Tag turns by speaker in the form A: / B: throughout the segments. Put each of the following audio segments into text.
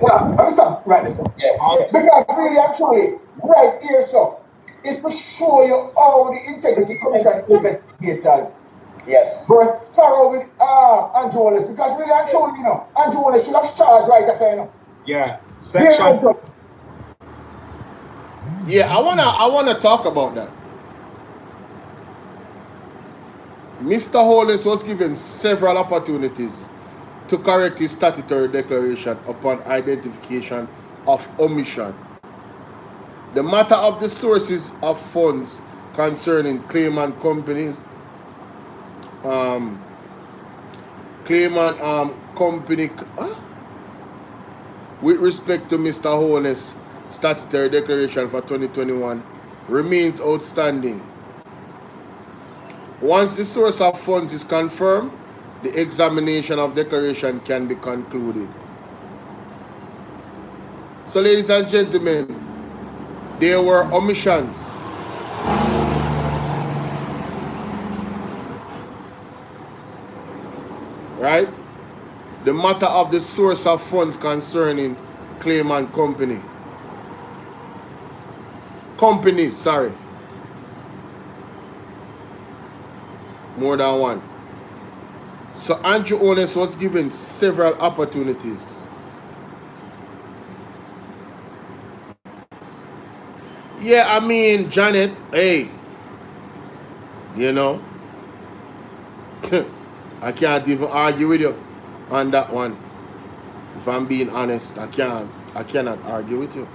A: Yeah, understand? Right, this one.
B: Yeah.
A: Because really actually, right here, so, is to show you how the integrity commission investigators
B: Yes.
A: were thorough with Andrew Wallace. Because really actually, you know, Andrew Wallace should have charged right after, you know.
C: Yeah.
A: Here,
C: Section.
A: so,
D: Yeah, I wanna talk about that. Mr. Hollis was given several opportunities to correct his statutory declaration upon identification of omission. The matter of the sources of funds concerning claimant companies, company, with respect to Mr. Hollis' statutory declaration for 2021 remains outstanding. Once the source of funds is confirmed, the examination of declaration can be concluded. So, ladies and gentlemen, there were omissions. Right? The matter of the source of funds concerning claimant company. Companies, sorry. More than one. So Andrew Hollis was given several opportunities. Yeah, I mean, Janet, hey, you know, I can't even argue with you on that one. If I'm being honest, I cannot argue with you.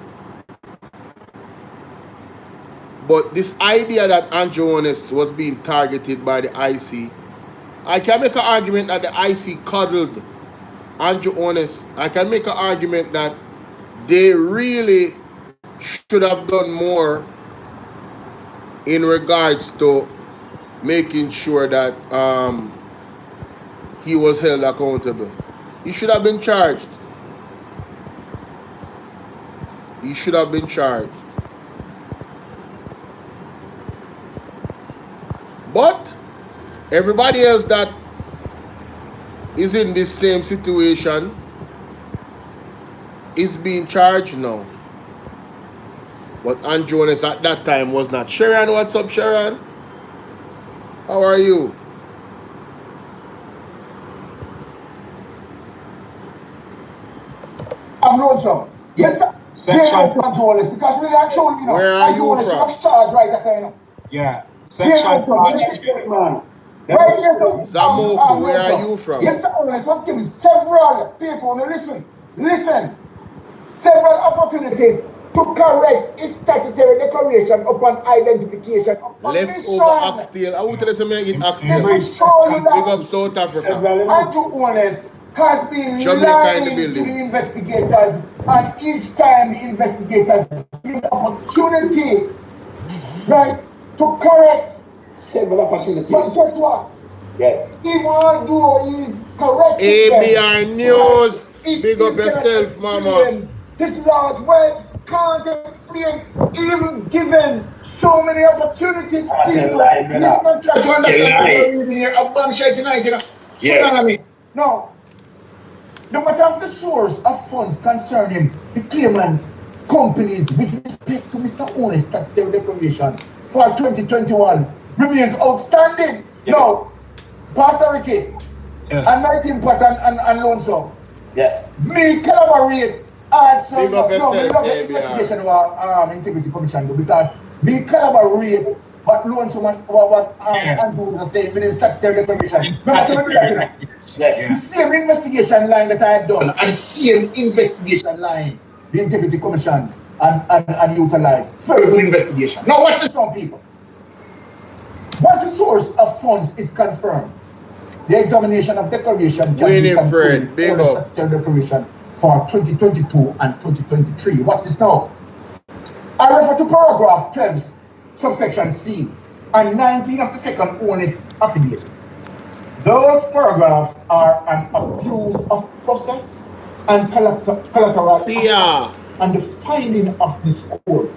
D: But this idea that Andrew Hollis was being targeted by the IC, I can make an argument that the IC coddled Andrew Hollis. I can make an argument that they really should have done more in regards to making sure that he was held accountable. He should have been charged. He should have been charged. But everybody else that is in this same situation is being charged now. But Andrew Hollis at that time was not. Sharon, what's up, Sharon? How are you?
A: I'm not some. Yes, sir.
C: Section.
A: Andrew Wallace, because really actually, you know,
D: Where are
A: Andrew
D: you
A: Wallace should
D: from?
A: have charged right after, you know.
C: Yeah.
A: Here,
C: Section.
A: man. Right here,
D: Zamoku, where are you from?
A: Yes, sir. Hollis was given several people, now listen, several opportunities to correct his statutory declaration upon identification of
D: Leftover oxtail. I will tell you something, eat oxtail. Big up South Africa.
A: Andrew Hollis has been
D: Jamaica
A: lying
D: in the
A: to
D: building.
A: the investigators, and each time the investigators give the opportunity, right, to correct
B: Several opportunities.
A: But guess what?
B: Yes.
A: Even though he's correct,
D: ABR News. Big up yourself, mama.
A: This large wealth can't explain, even given so many opportunities. People, let's not try to understand what we're reading here. A bombshell tonight, you know.
B: Yes.
A: No. No matter of the source of funds concerning the claimant companies with respect to Mr. Hollis' statutory declaration for 2021 remains outstanding.
B: Yeah.
A: Now, Pastor Ricky, and 19 Pat and Lonzo,
B: Yes.
A: me collaborate also.
D: Big up yourself,
A: we love the
D: ABR.
A: investigation of Integrity Commission because we collaborate what Lonzo what Andrew was saying with the statutory declaration.
B: Yes.
A: The same investigation line that I had done, and the same investigation line the Integrity Commission and utilized. Very good investigation. Now watch this one, people. Once the source of funds is confirmed, the examination of declaration can be
D: Winifred, big up.
A: Declaration for 2022 and 2023. Watch this now. I refer to paragraph 12, subsection C, and 19 of the second onus affidavit. Those paragraphs are an abuse of process and collateral and the finding of this court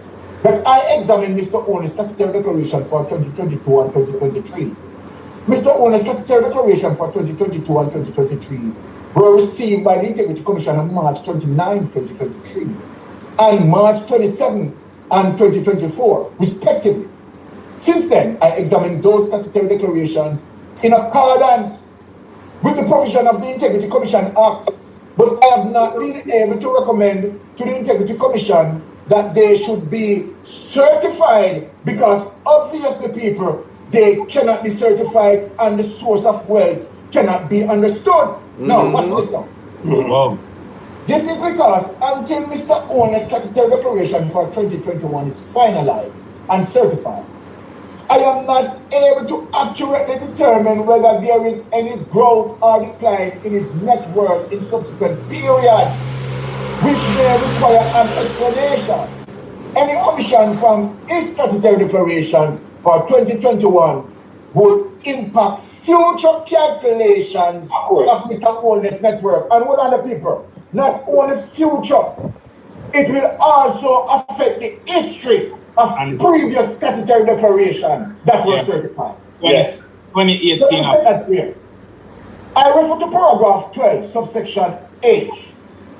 A: that I examined Mr. Hollis' statutory declaration for 2022 and 2023. Mr. Hollis' statutory declaration for 2022 and 2023 were received by the Integrity Commission on March 29, 2023, and March 27 and 2024, respectively. Since then, I examined those statutory declarations in accordance with the provision of the Integrity Commission Act, but I have not been able to recommend to the Integrity Commission that they should be certified, because obviously, people, they cannot be certified and the source of wealth cannot be understood. Now, watch this now.
C: Wow.
A: This is because until Mr. Owner's statutory declaration for 2021 is finalized and certified, I am not able to accurately determine whether there is any growth or decline in his net worth in subsequent periods, which may require an explanation. Any omission from his statutory declarations for 2021 would impact future calculations of Mr. Owner's net worth. And what are the people? Not only future, it will also affect the history of previous statutory declaration that was certified.
C: Yes. 2018.
A: I refer to paragraph 12, subsection H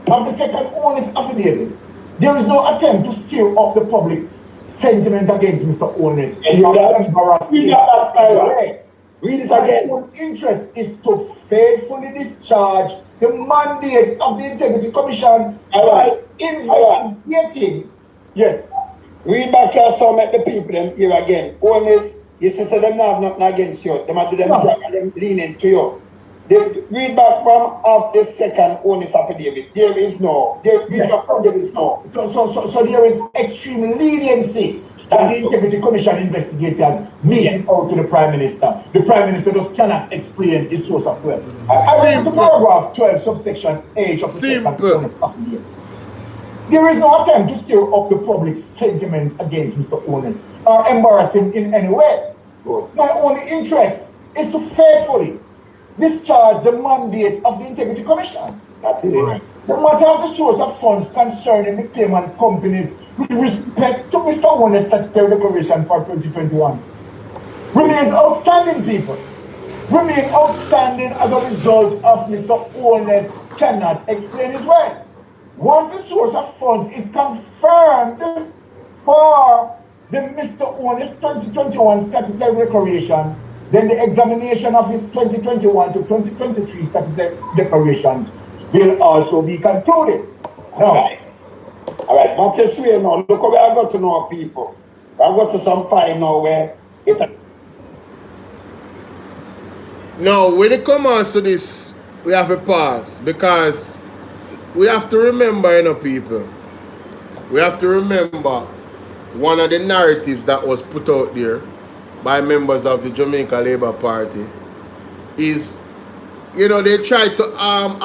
A: of the second owner's affidavit. There is no attempt to stir up the public's sentiment against Mr. Owner's.
B: Read it again.
A: My interest is to faithfully discharge the mandate of the Integrity Commission by investigating. Yes.
B: Read back your song, make the people them hear again. Honest, you say them have nothing against you. Them do them job and them leaning to you. They read back from of the second honest affidavit. There is no. There is no.
A: So there is extreme leniency that the Integrity Commission investigators meting out to the Prime Minister. The Prime Minister just cannot explain his source of wealth. I read the paragraph 12, subsection H of the second honest affidavit. There is no attempt to stir up the public's sentiment against Mr. Owner's or embarrass him in any way. My only interest is to faithfully discharge the mandate of the Integrity Commission.
B: That's it.
C: Right.
A: The matter of the source of funds concerning the claimant companies with respect to Mr. Owner's statutory declaration for 2021 remains outstanding, people. Remain outstanding as a result of Mr. Owner's cannot explain his way. Once the source of funds is confirmed for the Mr. Owner's 2021 statutory declaration, then the examination of his 2021 to 2023 statutory declarations will also be concluded. Now,
B: all right, but you swear now, look how I got to know people. I got to some fine now where it.
D: Now, when it comes to this, we have a pause, because we have to remember, you know, people. We have to remember one of the narratives that was put out there by members of the Jamaica Labour Party is, you know, they tried to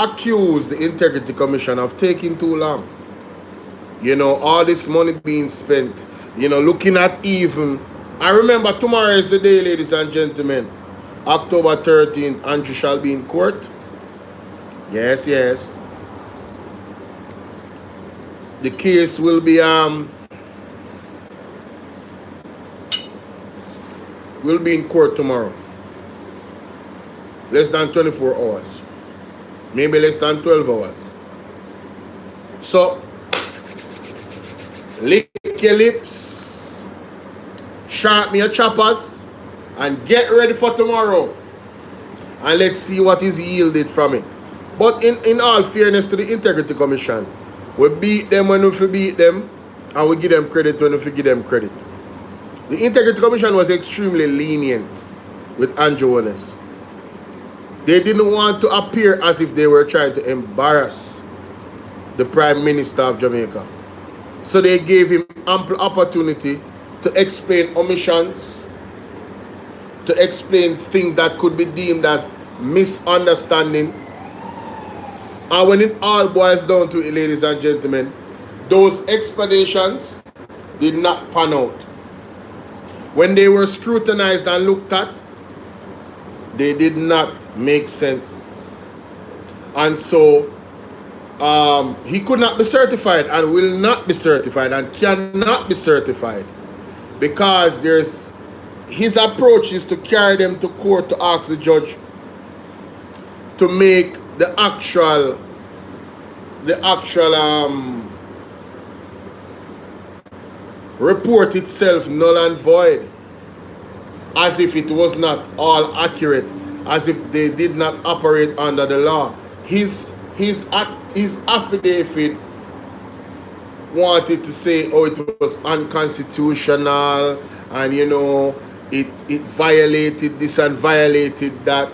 D: accuse the Integrity Commission of taking too long. You know, all this money being spent, you know, looking at even, I remember tomorrow is the day, ladies and gentlemen, October 13th, Andrew shall be in court. Yes, yes. The case will be in court tomorrow. Less than 24 hours. Maybe less than 12 hours. So, lick your lips, sharpen your choppers, and get ready for tomorrow. And let's see what is yielded from it. But in all fairness to the Integrity Commission, we beat them when we beat them, and we give them credit when we give them credit. The Integrity Commission was extremely lenient with Andrew Owens. They didn't want to appear as if they were trying to embarrass the Prime Minister of Jamaica. So they gave him ample opportunity to explain omissions, to explain things that could be deemed as misunderstanding. And when it all boils down to it, ladies and gentlemen, those explanations did not pan out. When they were scrutinized and looked at, they did not make sense. And so he could not be certified and will not be certified and cannot be certified, because his approach is to carry them to court to ask the judge to make the actual report itself null and void, as if it was not all accurate, as if they did not operate under the law. His affidavit wanted to say, oh, it was unconstitutional, and you know, it violated this and violated that,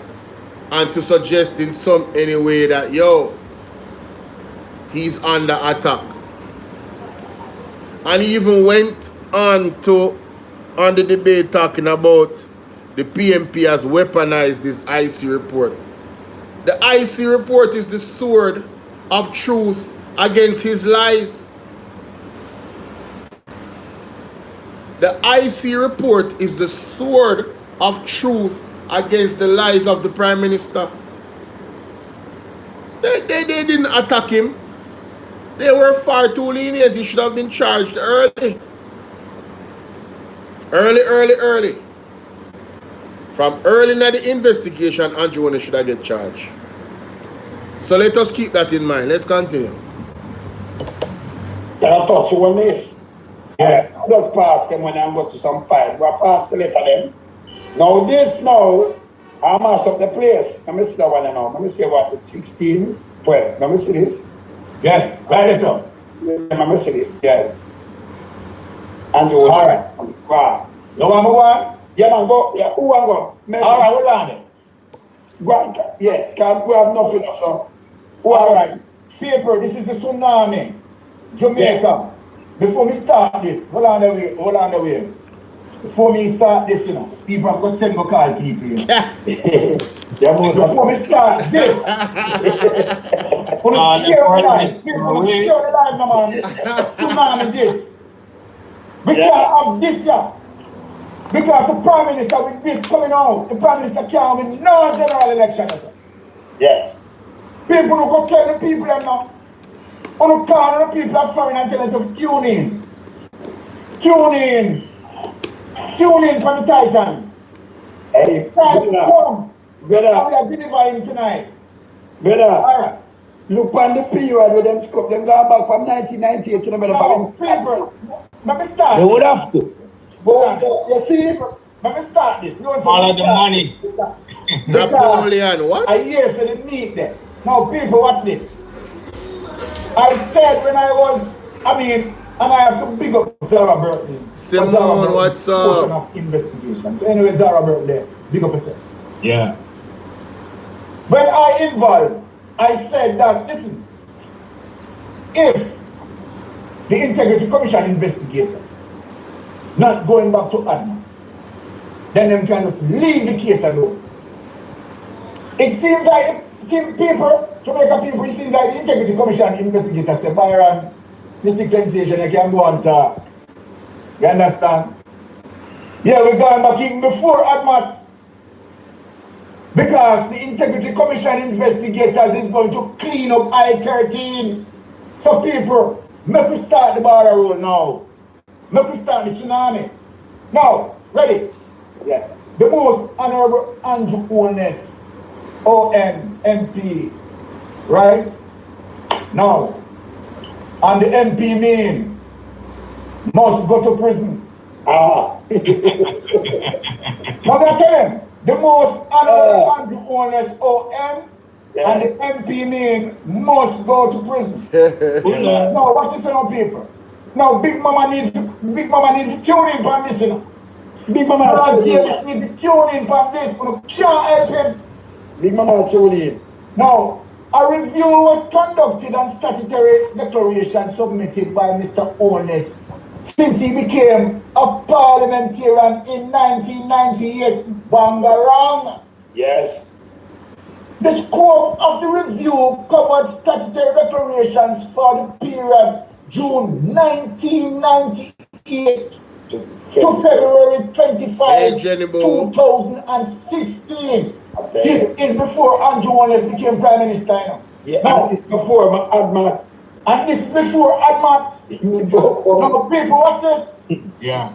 D: and to suggest in some any way that, yo, he's under attack. And he even went on the debate talking about the PMP has weaponized this IC report. The IC report is the sword of truth against his lies. The IC report is the sword of truth against the lies of the Prime Minister. They didn't attack him. They were far too lenient. He should have been charged early. Early. From early in the investigation, Andrew Warner should have get charged. So let us keep that in mind. Let's continue.
B: Can I touch you on this? Yes. I just pass them when I go to some file. We'll pass the letter them. Now I mash up the place. Let me see that one now. Let me see what it's 16, 12. Let me see this.
E: Yes, right this up.
B: Let me see this. Yeah. And you all right. Wow.
E: You want me one?
B: Yeah, man, go. Yeah, who want go?
E: All right, hold on then.
B: Go on. Yes, can't we have nothing, so.
E: All right. People, this is the tsunami. Jamaica. Yes. Before we start this, hold on the way. Before me start this, you know, people have to send me call people. You know. Before we start this, share the life. People share the life, man. Tsunami this. We can't have this, yeah. Because the Prime Minister with this coming out, the Prime Minister can't win no general election.
B: Yes.
E: People who go tell the people them now. On the call the people are foreign and tell us of tune in. Tune in from the Titans.
B: Hey,
E: come.
B: Brother.
E: We are delivering tonight.
B: Brother.
E: All right.
B: Look on the period with them scope. Them going back from 1998 to the middle of
E: people. Let me start.
C: They would have to.
B: But you see,
E: let me start this.
C: All of the money.
D: Napoleon, what?
E: I hear so they need that. Now people, watch this. I said when I was, and I have to big up Zara Burton.
D: Simone, what's up?
E: Of investigation. So anyway, Zara Burton there, big up yourself.
C: Yeah.
E: When I involved, I said that, listen, if the Integrity Commission investigator not going back to admin, then them can just leave the case alone. It seems like people, Jamaica people, it seems like the Integrity Commission investigator say, Byron, Mystic Sensation, you can go and talk. You understand? Yeah, we're going back even before admin. Because the Integrity Commission investigators is going to clean up I-13. So people, make we start the border roll now. Make we start the tsunami. Now, ready? Yes. The most honorable Andrew Holness, OM, MP, right? Now, and the MP mean must go to prison. Now I tell him, the most honorable Andrew Holness, OM, and the MP mean must go to prison. Now, watch this on people. Now, Big Mama needs to tune in for this, you know. Big Mama needs to tune in for this, you know. Can't help him.
B: Big Mama tune in.
E: Now, a review was conducted and statutory declaration submitted by Mr. Holness since he became a parliamentarian in 1998. Bangarang.
B: Yes.
E: The scope of the review covered statutory declarations for the period June 1998 to February 25, 2016. This is before Andrew Holness became Prime Minister. You know?
B: Yeah, now, this is before Admat.
E: And this is before Admat. Now, people, watch this.
C: Yeah.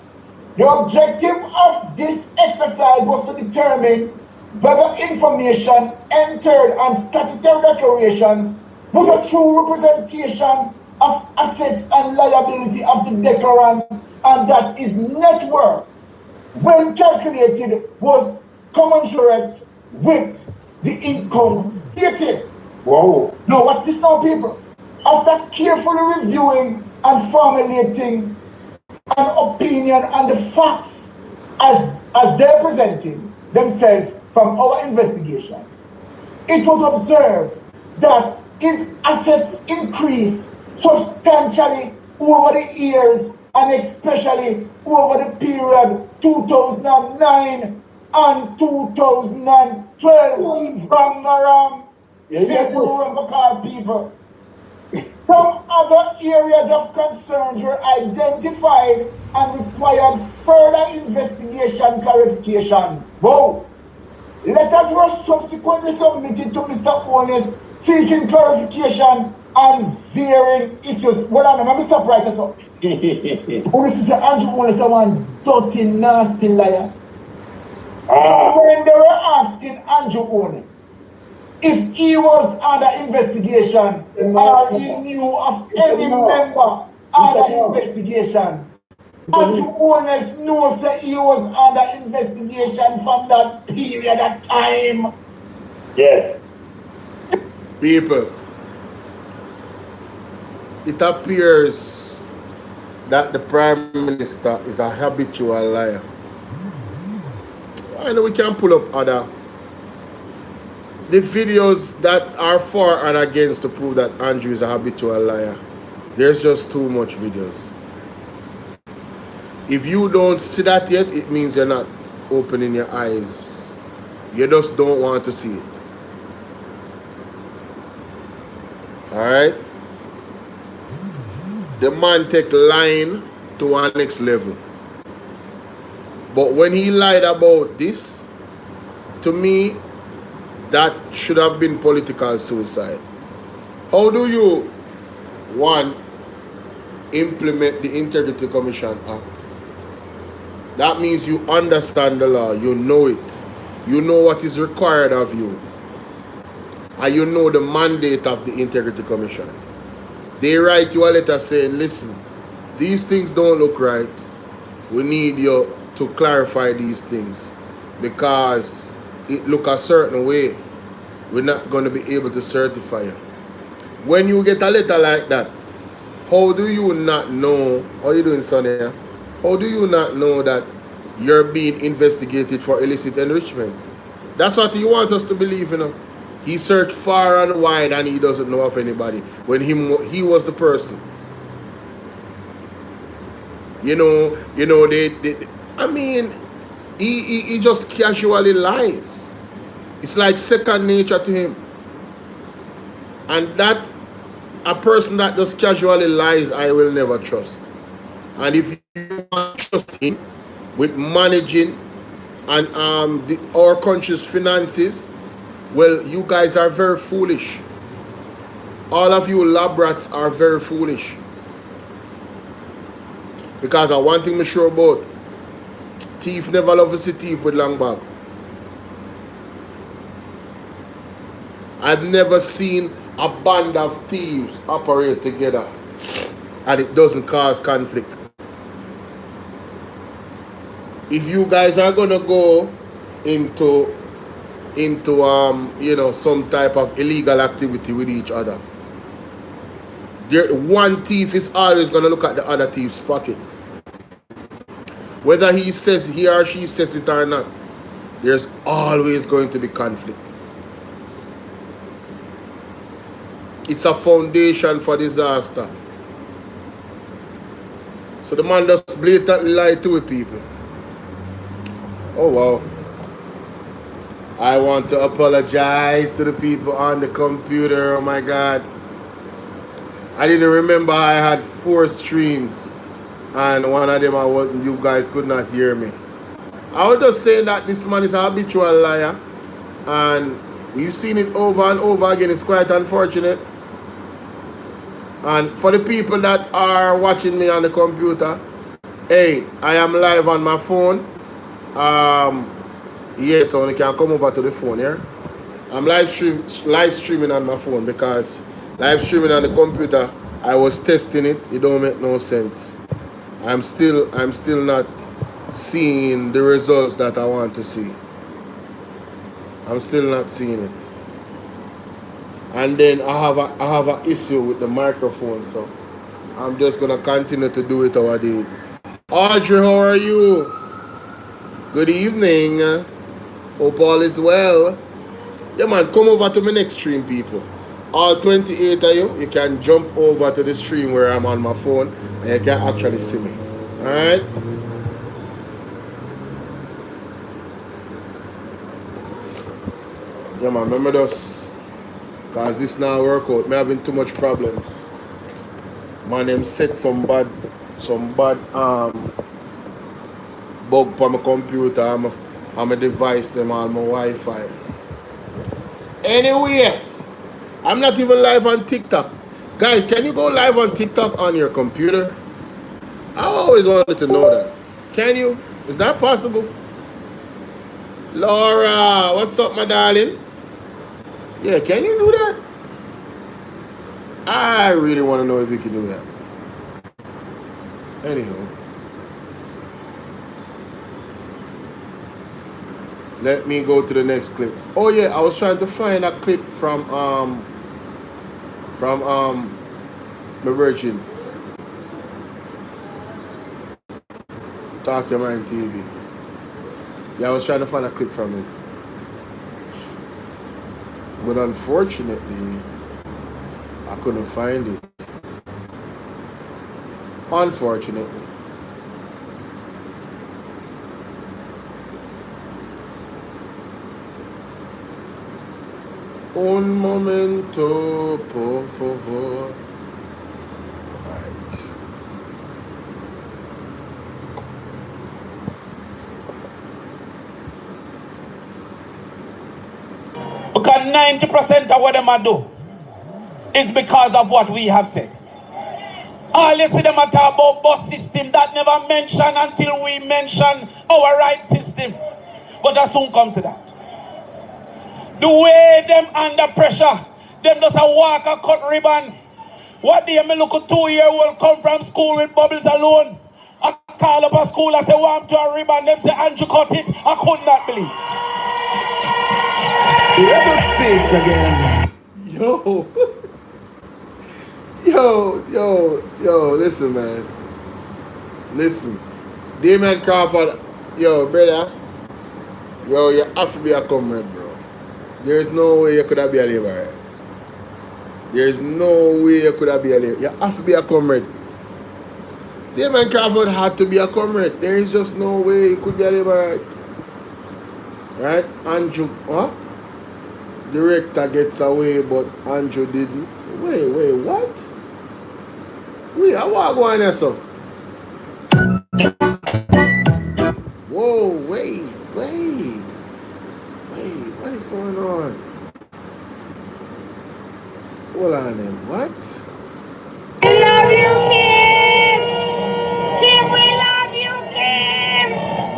E: The objective of this exercise was to determine whether information entered on statutory declaration was a true representation of assets and liability of the declarant, and that his net worth, when calculated, was commensurate with the income stated.
B: Wow.
E: Now watch this now, people. After carefully reviewing and formulating an opinion on the facts as they're presenting themselves from our investigation, it was observed that his assets increased substantially over the years, and especially over the period 2009 and 2012 from around people. Some other areas of concerns were identified and required further investigation clarification. Whoa! Letters were subsequently submitted to Mr. Onus seeking clarification on varying issues. Well, I'm going to stop right there. Onus is Andrew Onus, one dirty, nasty liar. So when they were asking Andrew Onus if he was under investigation or he knew of any member under investigation, Andrew Onus knows that he was under investigation from that period of time.
B: Yes.
D: People, it appears that the Prime Minister is a habitual liar. I know we can pull up the videos that are for and against to prove that Andrew is a habitual liar. There's just too much videos. If you don't see that yet, it means you're not opening your eyes. You just don't want to see it. Alright? The man take lying to our next level. But when he lied about this, to me, that should have been political suicide. How do you, one, implement the Integrity Commission Act? That means you understand the law, you know it. You know what is required of you. And you know the mandate of the Integrity Commission. They write you a letter saying, listen, these things don't look right. We need you to clarify these things because it look a certain way. We're not going to be able to certify you. When you get a letter like that, how do you not know? How are you doing, Sonia? How do you not know that you're being investigated for illicit enrichment? That's what you want us to believe, you know. He searched far and wide and he doesn't know of anybody when he was the person. You know, I mean, he just casually lies. It's like second nature to him. And that, a person that just casually lies, I will never trust. And if you want to trust him with managing and our country's finances, well, you guys are very foolish. All of you lab rats are very foolish. Because one thing I'm sure about, thief never love to see thief with long bag. I've never seen a band of thieves operate together and it doesn't cause conflict. If you guys are gonna go into you know, some type of illegal activity with each other, one thief is always gonna look at the other thief's pocket. Whether he or she says it or not, there's always going to be conflict. It's a foundation for disaster. So the man just blatantly lied to people. Oh wow. I want to apologize to the people on the computer. Oh my God. I didn't remember I had 4 streams and one of them you guys could not hear me. I was just saying that this man is a habitual liar and we've seen it over and over again. It's quite unfortunate. And for the people that are watching me on the computer, hey, I am live on my phone. Yes, so you can come over to the phone here. I'm live streaming on my phone because live streaming on the computer, I was testing it. It don't make no sense. I'm still not seeing the results that I want to see. I'm still not seeing it. And then I have an issue with the microphone, so I'm just gonna continue to do it how I did. Audrey, how are you? Good evening. Hope all is well. Yeah, man, come over to my next stream, people. All 28 of you can jump over to the stream where I'm on my phone and you can actually see me. Alright? Yeah, man, remember this. Because this now work out. I'm having too much problems. Man, them set some bad bug on my computer and my device, them on my Wi-Fi. Anyway, I'm not even live on TikTok. Guys, can you go live on TikTok on your computer? I always wanted to know that. Can you? Is that possible? Laura, what's up, my darling? Yeah, can you do that? I really want to know if you can do that. Anyhow. Let me go to the next clip. Oh yeah, I was trying to find a clip from my virgin. Talk Your Mind TV. Yeah, I was trying to find a clip from it. But unfortunately, I couldn't find it. Unfortunately. Un momento, por favor. Right.
F: Because 90% of what them do is because of what we have said. All you see them talk about bus system that never mentioned until we mention our right system. But I soon come to that. The way them under pressure, them just a walk a cut ribbon. What day me look a 2-year-old come from school with bubbles alone. I call up a school, I say, want to a ribbon. Them say, Andrew cut it. I could not believe.
B: Rebel speaks again.
D: Yo, listen, man. Listen. Damon Crawford, yo, brother. Yo, you have to be a comrade, bro. There's no way you could have been a labor, right? There's no way you could have been a labor. You have to be a comrade. Damon Crawford had to be a comrade. There is just no way he could be a labor, right? Andrew, huh? Director gets away, but Andrew didn't. Wait, what? Wait, I want to go on there, so. Whoa, wait. What is going on? Hold on then, what?
G: We love you, Kim! Kim, we love you, Kim!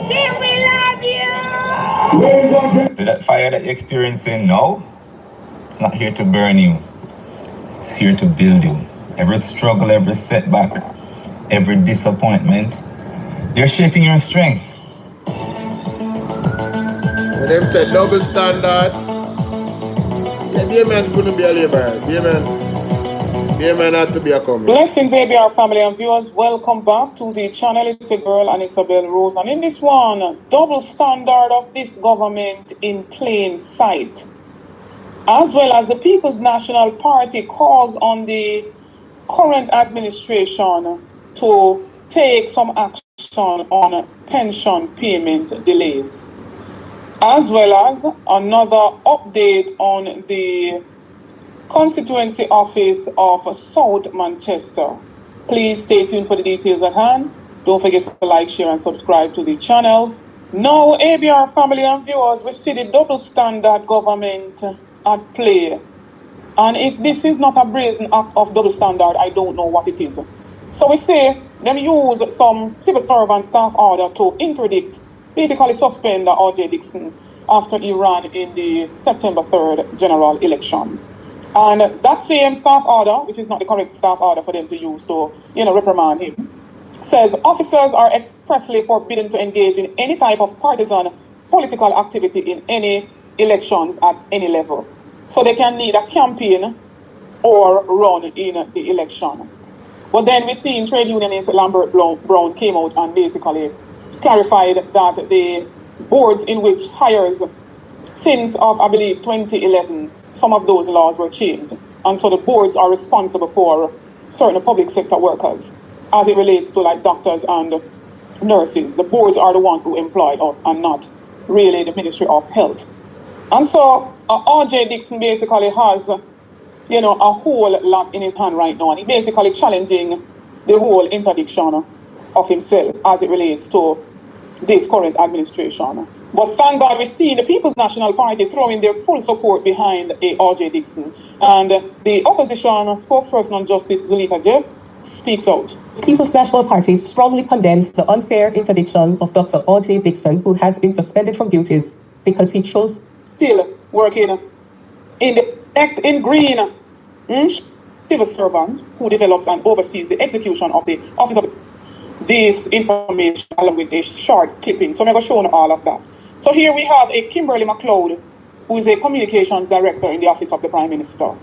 G: Kim, we love you!
H: So that fire that you're experiencing now, it's not here to burn you. It's here to build you. Every struggle, every setback, every disappointment, they're shaping your strength.
D: When them said double standard, yeah, the man couldn't be a laborer. The man had to be a comrade.
I: Blessings, ABR family and viewers. Welcome back to the channel. It's a girl and Isabel Rose. And in this one, double standard of this government in plain sight. As well as the People's National Party calls on the current administration to take some action on pension payment delays. As well as another update on the constituency office of South Manchester. Please stay tuned for the details at hand. Don't forget to like, share and subscribe to the channel. Now, ABR family and viewers, we see the double standard government at play. And if this is not a brazen act of double standard, I don't know what it is. So we say them use some civil servant staff order to interdict, basically suspend R.J. Dixon after Iran in the September 3rd general election. And that same staff order, which is not the correct staff order for them to use to, reprimand him, says officers are expressly forbidden to engage in any type of partisan political activity in any elections at any level. So they can neither campaign or run in the election. But then we see in trade unionist Lambert Brown came out and basically clarified that the boards in which hires since of, I believe, 2011, some of those laws were changed. And so the boards are responsible for certain public sector workers as it relates to like doctors and nurses. The boards are the ones who employ us and not really the Ministry of Health. And so RJ Dixon basically has, a whole lot in his hand right now. And he's basically challenging the whole interdiction of himself as it relates to this current administration. But thank God we're seeing the People's National Party throwing their full support behind RJ Dixon. And the opposition spokesperson on justice, Zuleika Jess, speaks out.
J: The People's National Party strongly condemns the unfair interdiction of Dr. RJ Dixon, who has been suspended from duties because he chose
I: still working in the act in green civil servant who develops and oversees the execution of the office of this information along with a short clipping. So I'm going to show you all of that. So here we have a Kimberly McLeod, who is a communications director in the office of the Prime Minister.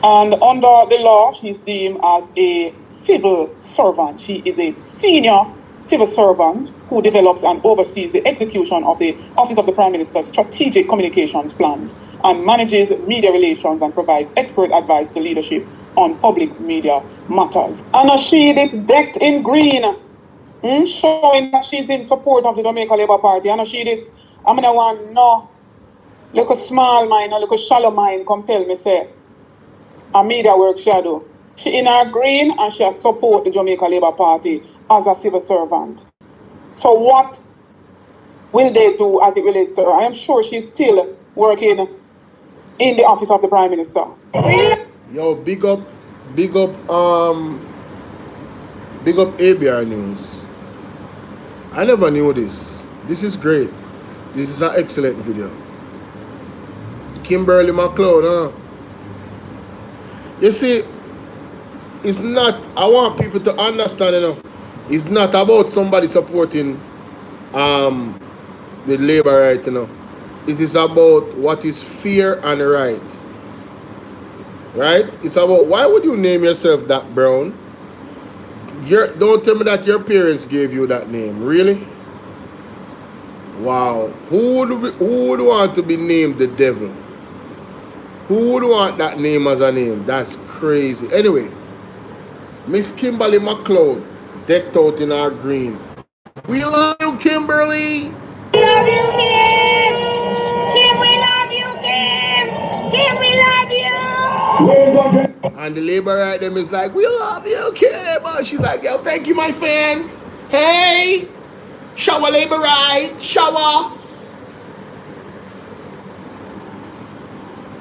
I: And under the law, she's deemed as a civil servant. She is a senior civil servant who develops and oversees the execution of the Office of the Prime Minister's strategic communications plans and manages media relations and provides expert advice to leadership on public media matters. And she is decked in green, showing that she's in support of the Jamaica Labour Party. And she is, I'm going to want no, look a small mind, or look a shallow mind, come tell me, say, a media work she do. She in her green and she support the Jamaica Labour Party as a civil servant. So what will they do as it relates to her? I am sure she's still working in the office of the Prime Minister.
D: Yo, big up ABR News. I never knew this. This is great. This is an excellent video. Kimberly McLeod, huh? You see, it's not, I want people to understand, it's not about somebody supporting the labor right, It is about what is fair and right. Right? It's about, why would you name yourself that, Brown? Don't tell me that your parents gave you that name. Really? Wow. Who would want to be named the devil? Who would want that name as a name? That's crazy. Anyway, Miss Kimberly McLeod, decked out in our green. We love you, Kimberly.
G: We love you, Kim. Kim, we love you, Kim. Kim, we love you.
D: And the labor right them is like, we love you, Kim. And she's like, yo, thank you, my fans. Hey, shower labor right, shower.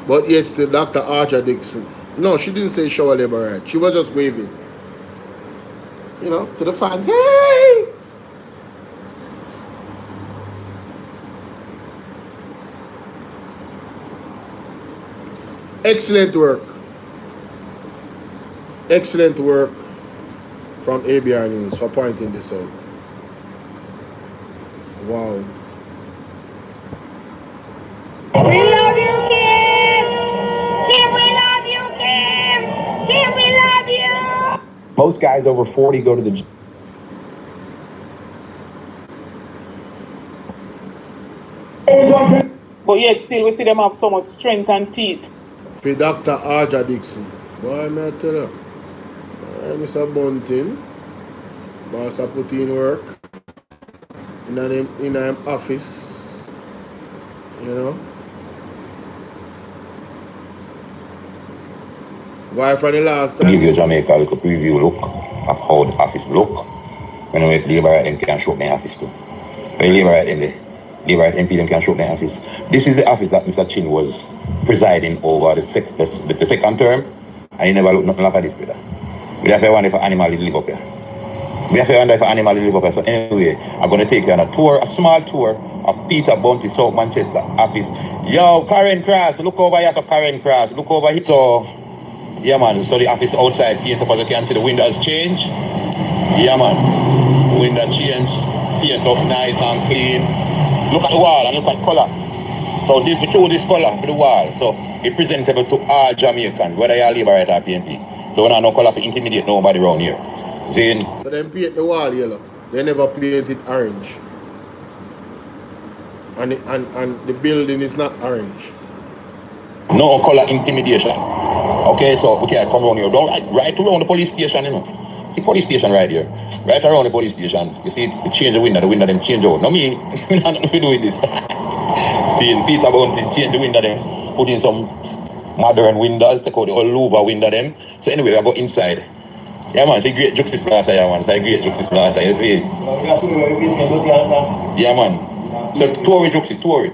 D: But yes, the Dr. Archer Dixon. No, she didn't say shower labor right. She was just waving. To the fans. Hey! Excellent work. Excellent work from ABR News for pointing this out. Wow.
G: We love you, Kim. Kim, we love you, Kim. Kim, we love you.
K: Most guys over 40 go to the gym.
I: But yet still we see them have so much strength and teeth.
D: For Dr. Arja Dixon. Boy, may I tell you. Mr. Bunting. Boss, I put in work. In an office. Why for the last time?
K: Give you Jamaica a little preview look of how the office look. When we labor right them can show up their office too. When labor right in the labor right MP them can show up their office. This is the office that Mr. Chin was presiding over the second term, and he never looked nothing like this, brother. We have one if an animal live up here. We have to wonder if an animal live up here. So anyway, I'm going to take you on a tour, a small tour of Peter Bounty, South Manchester office. Yo, Karen Cross, look over here, so Karen Cross, look over here. So, yeah man, so the office outside paint up as you can see the windows change. Yeah man, window change, paint up nice and clean. Look at the wall and look at color. So we chose this color for the wall. So it's presentable to all Jamaicans, whether you live right or PNP. So we don't no color to intimidate nobody around here.
D: So they paint the wall yellow. They never paint it orange. And the building is not orange.
K: No color intimidation. Okay, so okay, I come around here. Don't right around the police station, you know. The police station right here. Right around the police station. You see it change the window them change out. No me, we have nothing to do with this. Seeing Peter Bounty change the window them, put in some modern windows, they call the old louver window them. So anyway, I go inside. Yeah man, it's a great justice slaughter, yeah man. It's a great justice slaughter, you see. Yeah man. So Tory justice, Tory.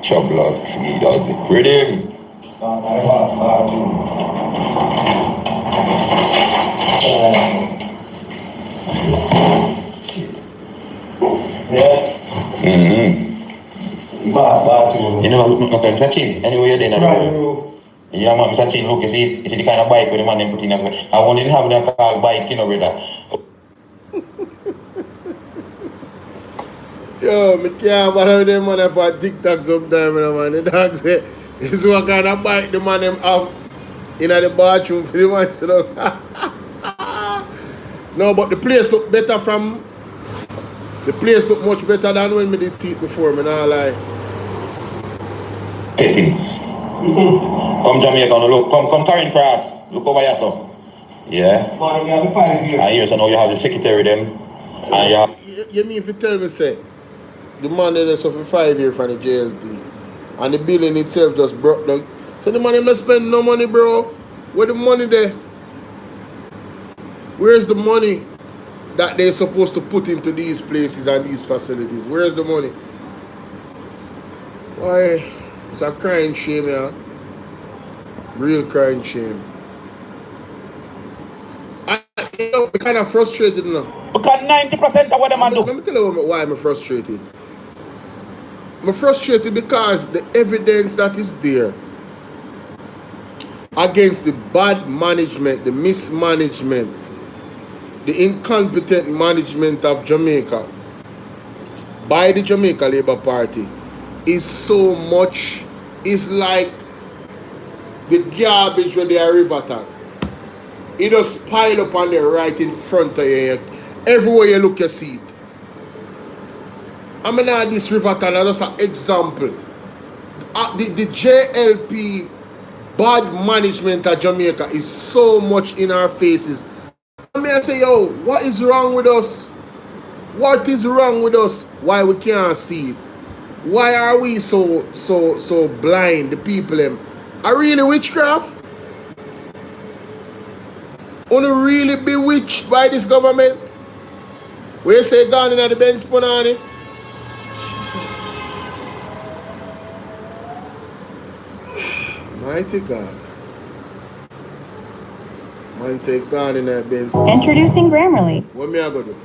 K: Chop blood, he does it. Ready? You know, look at Sachin. Anyway, you're there. Yeah, man, Sachin, look, you see the kind of bike where the man them put in. I won't even have that car bike, you know, brother.
D: Yo, I can't bother them man up on TikTok sometime, you know, man. The dog say, this is what kind of bike the man them have in the bathroom for the man, you know. No, but the place look better from... The place look much better than when me did see it before, me not lie.
K: Settings. Come Jamaica, look. Come Karen Cross. Look over here, so. Yeah. I hear so now you have the secretary them.
D: So and you mean if you tell me, say, the man that is for 5 years from the JLP and the building itself just broke down. So the man must spend no money, bro. Where the money there? Where's the money that they're supposed to put into these places and these facilities? Where's the money? Why? It's a crying shame, yeah. Real crying shame. You know, I'm kind of frustrated now.
F: Because 90% of what them do.
D: Let me tell you why I'm frustrated. I'm frustrated because the evidence that is there against the bad management, the mismanagement, the incompetent management of Jamaica by the Jamaica Labour Party is so much, it's like the garbage when they are river. It just pile up on there right in front of you. Everywhere you look, you see it. I mean, this river tunnel, that's an example. The JLP bad management of Jamaica is so much in our faces. I mean, I say, yo, what is wrong with us? What is wrong with us? Why we can't see it? Why are we so blind, the people them? Are really witchcraft? Wanna really bewitched by this government? Where you say down in the Benz Punani? Jesus. Mighty God. Man say gone in the Benz.
L: Introducing Grammarly.
D: What me I go do?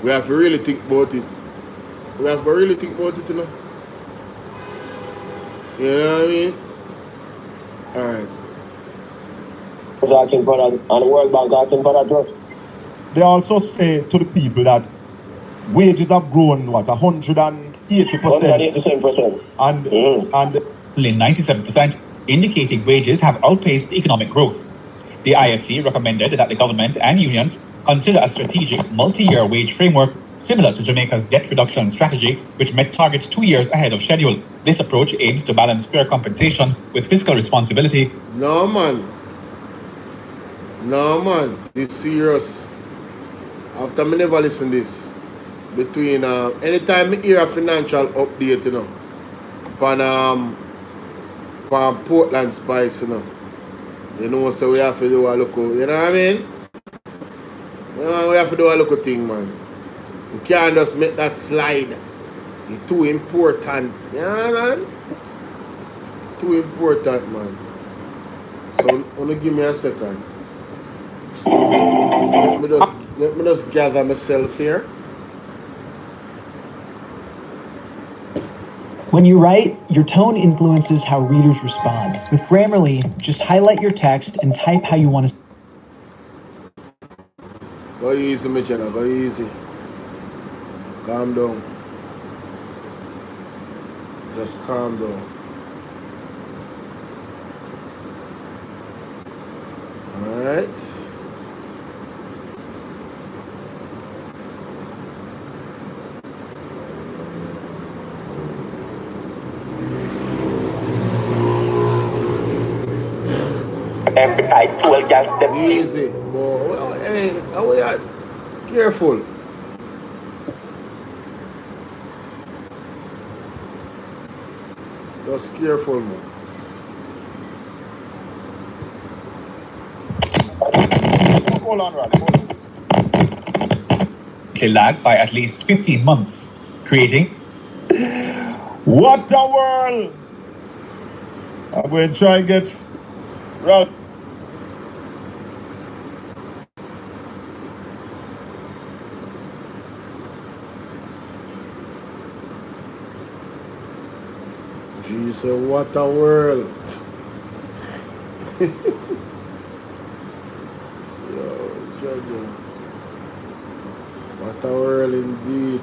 D: We have to really think about it. We have to really think about it, you know? You know what I mean? Alright.
M: And the World Bank asking for that trust.
N: They also say to the people that wages have grown, what, 180%?
M: 180%.
N: And
H: 97%, indicating wages have outpaced economic growth. The IFC recommended that the government and unions consider a strategic multi-year wage framework similar to Jamaica's debt reduction strategy, which met targets 2 years ahead of schedule. This approach aims to balance fair compensation with fiscal responsibility.
D: No, man. No, man. This serious. After me never listen this. Between, anytime me hear a financial update, you know, on Portland Spice, you know, so we have to do a local, you know what I mean? You know, we have to do a local thing, man. We can't just make that slide. It's too important, you know, man? Too important, man. So, wanna give me a second. Let me just gather myself here.
L: When you write, your tone influences how readers respond. With Grammarly, just highlight your text and type how you want to.
D: Go easy, my Jenna, go easy. Calm down. Just calm down. Alright. Easy, boy. Well, hey, how we are? Careful. Just careful, man.
N: Hold on, right.
L: Lagged by at least 15 months, creating.
N: What a world! I'm going to try and get right.
D: Jesus, what a world. Yo, Jojo. What a world indeed.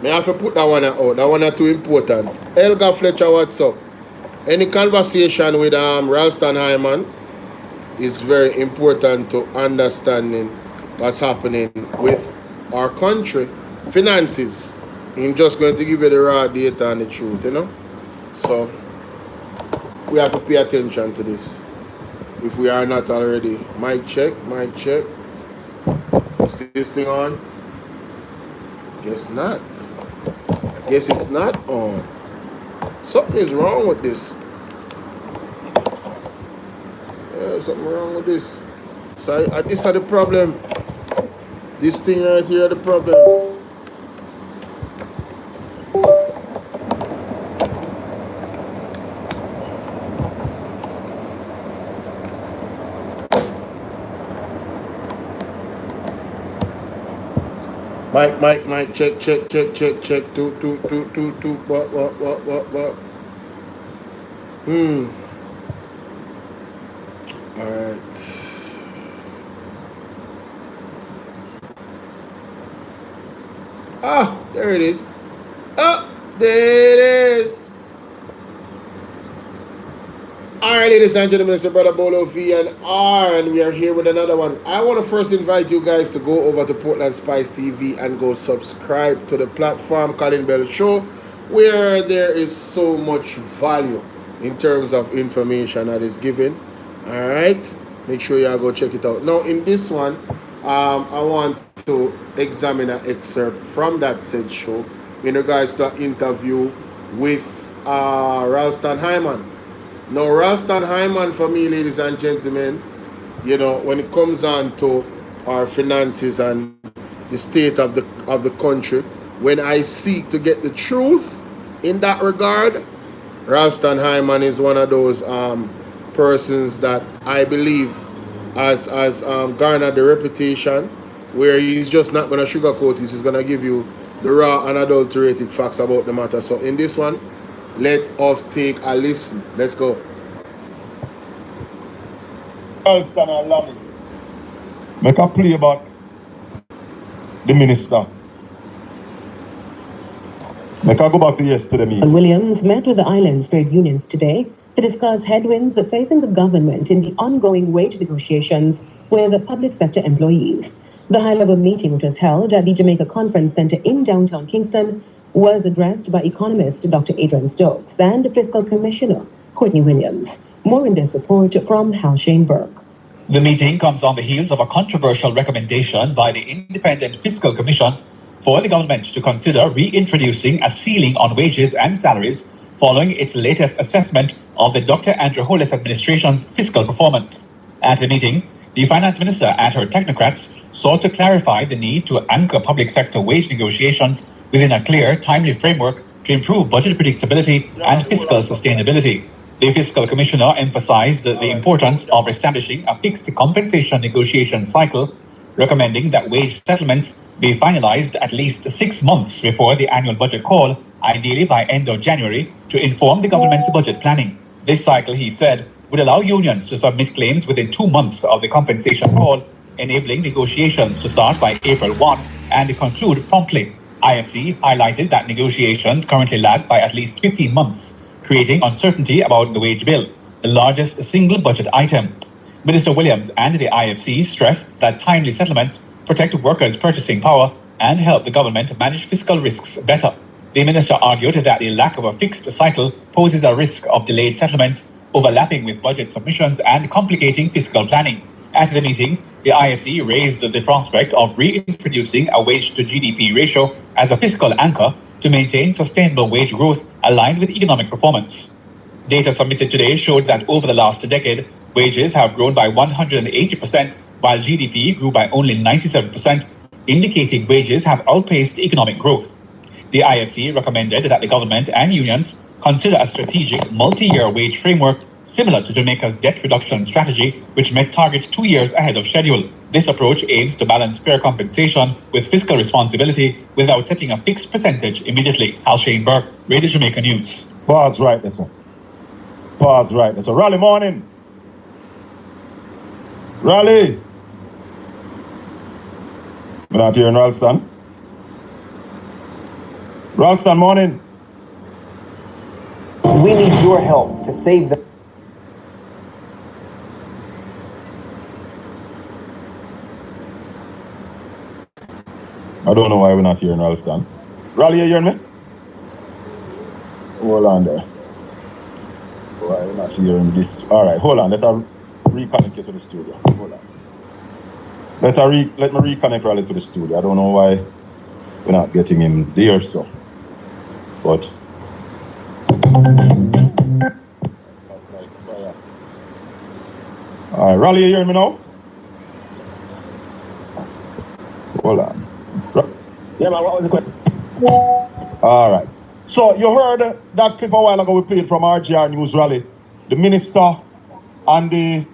D: May I have to put that one out? That one is too important. Elga Fletcher, what's up? Any conversation with Ralston Hyman is very important to understanding what's happening with our country finances. I'm just going to give you the raw data and the truth, you know. So we have to pay attention to this if we are not already. Mic check, mic check. Is this thing on? Guess not. I guess it's not on. Something is wrong with this. Yeah, something wrong with this. So this is the problem. This thing right here, the problem. Mike, check. Two. What? Alright. Ah, there it is. Ah, there it is. Alright, ladies and gentlemen, it's your brother Bolo V&R, and we are here with another one. I want to first invite you guys to go over to Portland Spice TV and go subscribe to the platform Colin Bell Show, where there is so much value in terms of information that is given. Alright, make sure you go check it out. Now, in this one, I want to examine an excerpt from that said show in regards to an interview with Ralston Hyman. Now, Ralston Hyman, for me, ladies and gentlemen, you know, when it comes on to our finances and the state of the country, when I seek to get the truth in that regard, Ralston Hyman is one of those persons that I believe has garnered the reputation where he's just not going to sugarcoat this. He's going to give you the raw, unadulterated facts about the matter. So in this one, let us take a listen. Let's go.
N: Ralston and Lammy. Make a play about the minister. Make a go back to yesterday meeting.
J: Williams met with the island's trade unions today to discuss headwinds facing the government in the ongoing wage negotiations with the public sector employees. The high-level meeting, which was held at the Jamaica Conference Center in downtown Kingston, was addressed by economist Dr. Adrian Stokes and Fiscal Commissioner Courtney Williams. More in this report from Hal Shaneberg.
L: The meeting comes on the heels of a controversial recommendation by the Independent Fiscal Commission for the government to consider reintroducing a ceiling on wages and salaries following its latest assessment of the Dr. Andrew Holness administration's fiscal performance. At the meeting, The finance minister and her technocrats sought to clarify the need to anchor public sector wage negotiations within a clear, timely framework to improve budget predictability and fiscal sustainability. The fiscal commissioner emphasized the importance of establishing a fixed compensation negotiation cycle, recommending that wage settlements be finalized at least 6 months before the annual budget call, ideally by end of January, to inform the government's budget planning. This cycle, he said, would allow unions to submit claims within 2 months of the compensation call, enabling negotiations to start by April 1 and conclude promptly. IFC highlighted that negotiations currently lag by at least 15 months, creating uncertainty about the wage bill, the largest single budget item. Minister Williams and the IFC stressed that timely settlements protect workers' purchasing power and help the government manage fiscal risks better. The minister argued that the lack of a fixed cycle poses a risk of delayed settlements, overlapping with budget submissions and complicating fiscal planning. At the meeting, the IFC raised the prospect of reintroducing a wage-to-GDP ratio as a fiscal anchor to maintain sustainable wage growth aligned with economic performance. Data submitted today showed that over the last decade, wages have grown by 180%, while GDP grew by only 97%, indicating wages have outpaced economic growth. The IFC recommended that the government and unions consider a strategic multi-year wage framework similar to Jamaica's debt reduction strategy, which met targets 2 years ahead of schedule. This approach aims to balance fair compensation with fiscal responsibility without setting a fixed percentage immediately. Al Shane Burke, Radio Jamaica News.
N: Pause right there, sir. Pause right there. So, Raleigh morning. Raleigh. We're not here in Ralston. Ralston morning.
O: We need your help to save the...
N: I don't know why we're not here in Ralston. Raleigh, you hearing me? Hold on there. Why we're not here in this? All right, hold on. Let us reconnect you to the studio. Hold on. Let me reconnect Raleigh to the studio. I don't know why we're not getting him there, so. But. All right, Raleigh, you hear me now? Hold on.
M: Yeah, man, what was the question?
N: All right. So you heard that clip a while ago we played from RGR News Rally. The minister and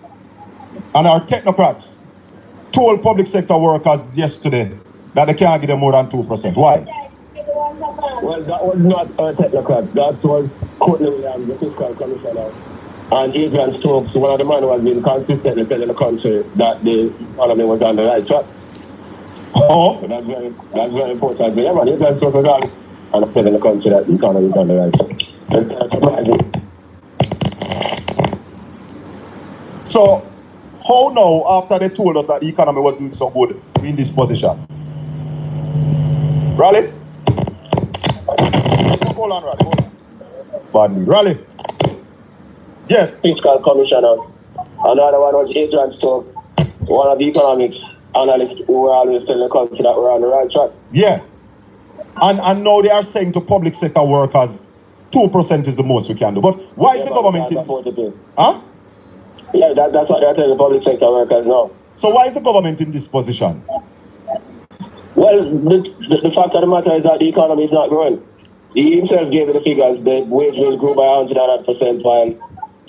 N: our technocrats told public sector workers yesterday that they can't give them more than 2%. Why?
M: Well, that was not a technocrat. That was Courtney Williams, the fiscal commissioner, and Adrian Stokes, one of the men who has been consistently telling the country that the economy was on the right track.
N: Oh.
M: So that's very important. But yeah, man, Adrian Stokes was on and telling the country that the economy is on the right track.
N: So, how now, after they told us that the economy was doing so good, we're in this position? Raleigh? Hold on, Raleigh, hold on. Badly. Raleigh? Yes.
M: Fiscal commissioner. Another one was Adrian Stokes, one of the economics analysts who were always telling the country that we're on the right track.
N: Yeah. And now they are saying to public sector workers, 2% is the most we can do. But why is the government... Huh?
M: Yeah, that's what they're telling the public sector workers now.
N: So why is the government in this position?
M: Well, the fact of the matter is that the economy is not growing. He himself gave the figures. The wage will grew by 100%, while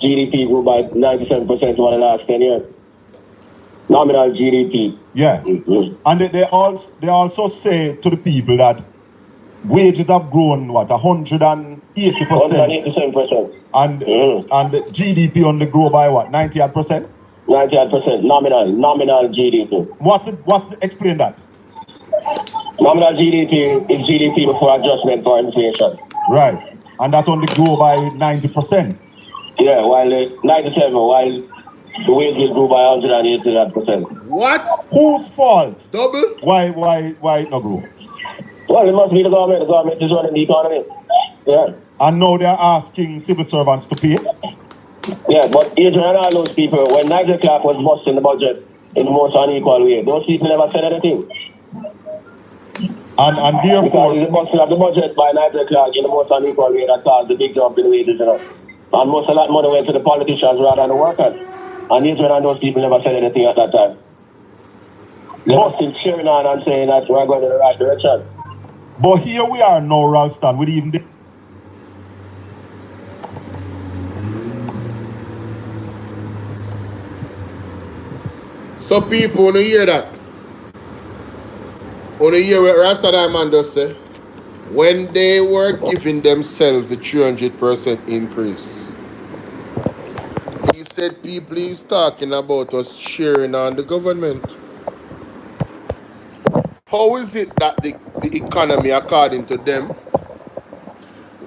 M: GDP grew by 97% over the last 10 years. Nominal GDP.
N: Yeah. Mm-hmm. And they also say to the people that wages have grown, what, 180%?
M: 187%.
N: And the GDP only grow by what, 90%?
M: 90%, nominal GDP.
N: Explain that.
M: Nominal GDP is GDP before adjustment for inflation.
N: Right. And that only grow by 90%.
M: Yeah, while 97, while the wages grew by 180%.
D: What?
N: Whose fault?
D: Double?
N: Why it not grow?
M: Well, it must be the government. The government is running the economy. Yeah.
N: And now they're asking civil servants to pay?
M: Yeah, but Adrian and all those people, when Nigel Clark was busting the budget in the most unequal way, those people never said anything.
N: And therefore...
M: Because the busting of the budget by Nigel Clark in the most unequal way that caused the big jump in wages, you know. And most of that money went to the politicians rather than the workers. And Adrian and those people never said anything at that time. They were still cheering on and saying that we're going in the right direction.
N: But here we are now, Ralston, with even the...
D: So people, wanna hear that? Wanna hear what Rasta man does say? When they were giving themselves the 300% increase, he said people is talking about us cheering on the government. How is it that the economy, according to them,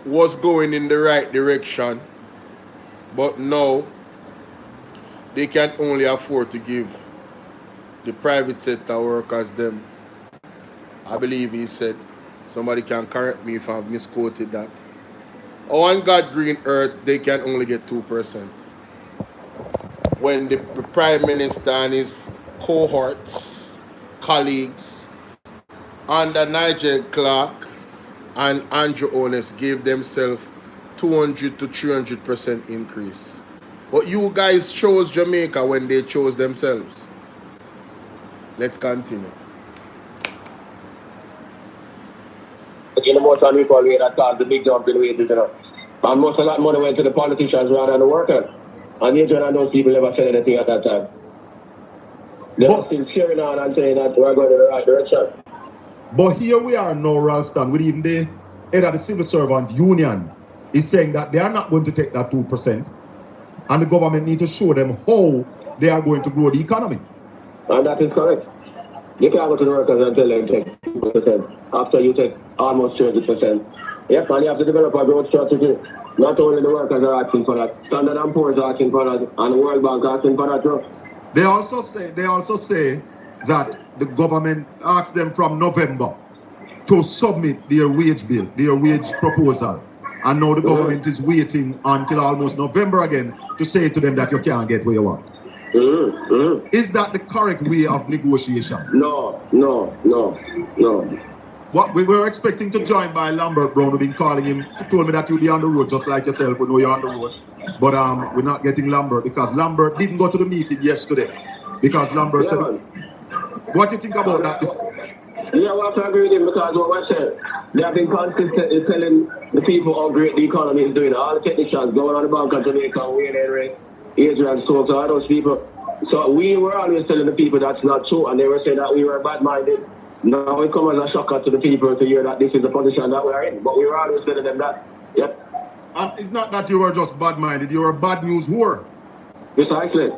D: was going in the right direction, but now they can only afford to give the private sector workers them? I believe he said, somebody can correct me if I've misquoted that. On God green earth, they can only get 2%. When the Prime Minister and his cohorts, colleagues, under Nigel Clark and Andrew Honest gave themselves 200 to 300% increase. But you guys chose Jamaica when they chose themselves. Let's continue.
M: In the most unequal way that caused the big jump in wages, you know. And most of that money went to the politicians rather than the workers. And Adrian and those people never said anything at that time. They were still cheering on and saying that we're going in the right direction.
N: But here we are now, Ralston, with even the head of the civil servant union is saying that they are not going to take that 2%. And the government need to show them how they are going to grow the economy.
M: And that is correct. You can't go to the workers and tell them take 2% after you take almost 30%. Yes, and you have to develop a growth strategy. Not only the workers are asking for that, Standard & Poor's are asking for that, and the World Bank are asking for that too.
N: They also say that the government asked them from November to submit their wage bill, their wage proposal. And now the government is waiting until almost November again to say to them that you can't get what you want. Is that the correct way of negotiation?
M: No.
N: What we were expecting to join by Lambert Brown. We've been calling him. He told me that you'll be on the road just like yourself. We know you're on the road. But we're not getting Lambert because Lambert didn't go to the meeting yesterday. Because Lambert said, what do you think about that?
M: Yeah, well, I agree with him because what I said, they have been consistently telling the people how great the economy is doing. All the technicians going on the bank of Jamaica, Wayne Henry, Adrian Stokes, all those people. So we were always telling the people that's not true, and they were saying that we were bad-minded. Now it comes as a shocker to the people to hear that this is the position that we are in. But we were always telling them that. Yep.
N: And it's not that you were just bad-minded, you were a bad news whore.
M: Precisely.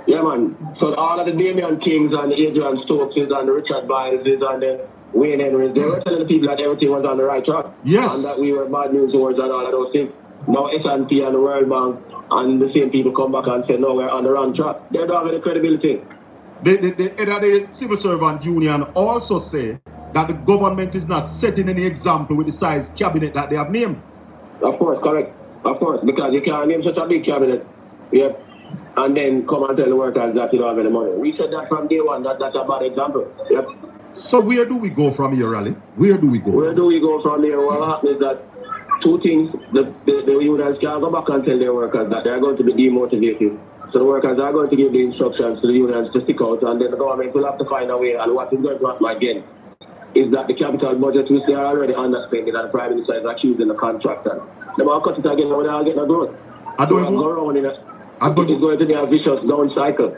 M: Yeah, man. So all of the Damian Kings and the Adrian Stokes and the Richard Byleses and the Wayne Henrys, they were telling the people that everything was on the right track.
N: Yes.
M: And that we were bad news whores and all of those things. Now S&P and the World Bank and the same people come back and say, no, we're on the wrong track. They don't have any credibility.
N: The civil servant union also say that the government is not setting any example with the size cabinet that they have named.
M: Of course, correct. Of course, because you can't name such a big cabinet. Yep. And then come and tell the workers that you don't have any money. We said that from day one, that's a bad example. Yep.
N: So where do we go from here, Raleigh? Where do we go?
M: Where do we go from here? What happens is that two things, the unions can't go back and tell their workers that they're going to be demotivated. So the workers are going to give the instructions to the unions to stick out, and then the government will have to find a way. And what is going to happen again is that the capital budget, which they are already underspending, and the Prime Minister is accusing the contractor. They will cut it again when they are getting a growth. It's going to be a vicious down cycle.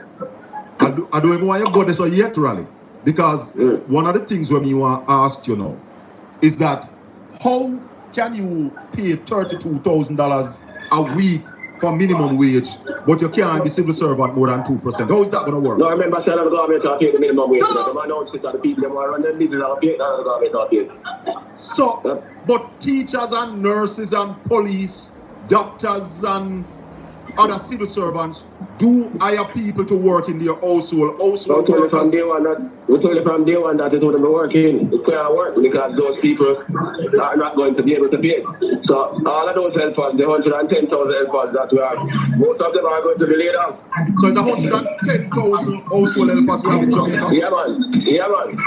N: I don't even want you to go there so yet, Raleigh. Because one of the things when you want to ask, you know, is that how can you pay $32,000 a week for minimum wage, but you can't be civil servant more than 2%? How is that going to work?
M: No, remember, saying the government are paying the minimum wage. The man announced it to the people, they want to run them business and pay, the government are paying.
N: So, but teachers and nurses and police, doctors and other civil servants do hire people to work in their household.
M: We told you from day one that it wouldn't be working. It can't work because those people are not going to be able to pay. So all of those helpers, the 110,000 helpers that we have, most of them are going to be laid off.
N: So it's 110,000 household helpers we have in Jamaica?
M: Yeah, man. Yeah, man.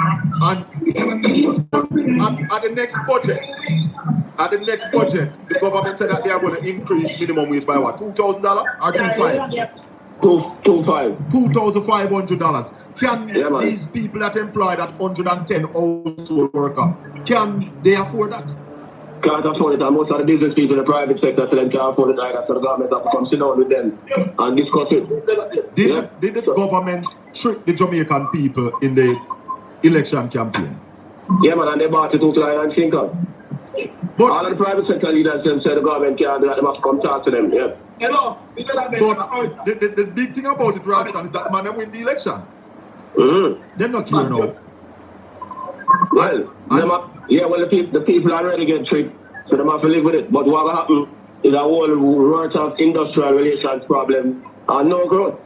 N: And at the next budget, the government said that they are going to increase minimum wage by what, $2,000 or $2,500? $2,500. Can
M: Yeah, man.
N: these people that employ that 110 household worker, can they afford that?
M: Can't afford it, and most of the business people in the private sector so they can't afford it either, so the government have to come sit down with them and discuss it.
N: Did the government trick the Jamaican people in the election campaign?
M: Yeah, man, and they bought it out line and sinker. But all of the private sector leaders them say the government can't do that, they must come talk to them, yeah.
N: But the big thing about it, Rastan, is that man them win the election. They're not here now.
M: Well, the people already get tricked, so they have to live with it. But what will happen is a whole world of industrial relations problem and no growth.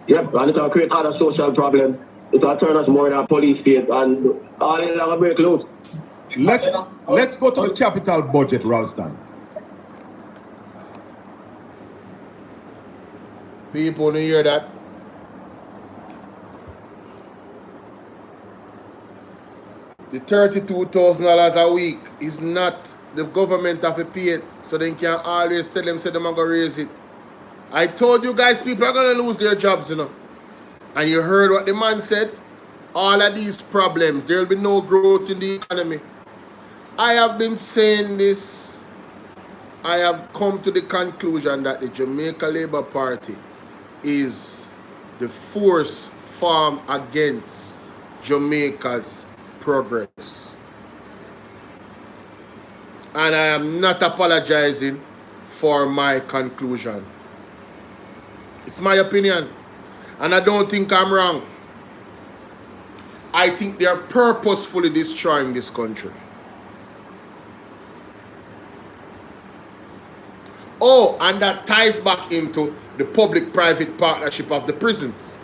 M: Yep, and it will create other social problems. It will turn us more into a police state and all it will break loose.
N: Let's go to the capital budget, Ralston.
D: People want to hear that. The $32,000 a week is not the government have to pay it, so they can always tell them, say they're going to raise it. I told you guys, people are going to lose their jobs, you know. And you heard what the man said. All of these problems, there will be no growth in the economy. I have been saying this. I have come to the conclusion that the Jamaica Labour Party is the force formed against Jamaica's progress. And I am not apologizing for my conclusion. It's my opinion. And I don't think I'm wrong. I think they are purposefully destroying this country. Oh, and that ties back into the public-private partnership of the prisons.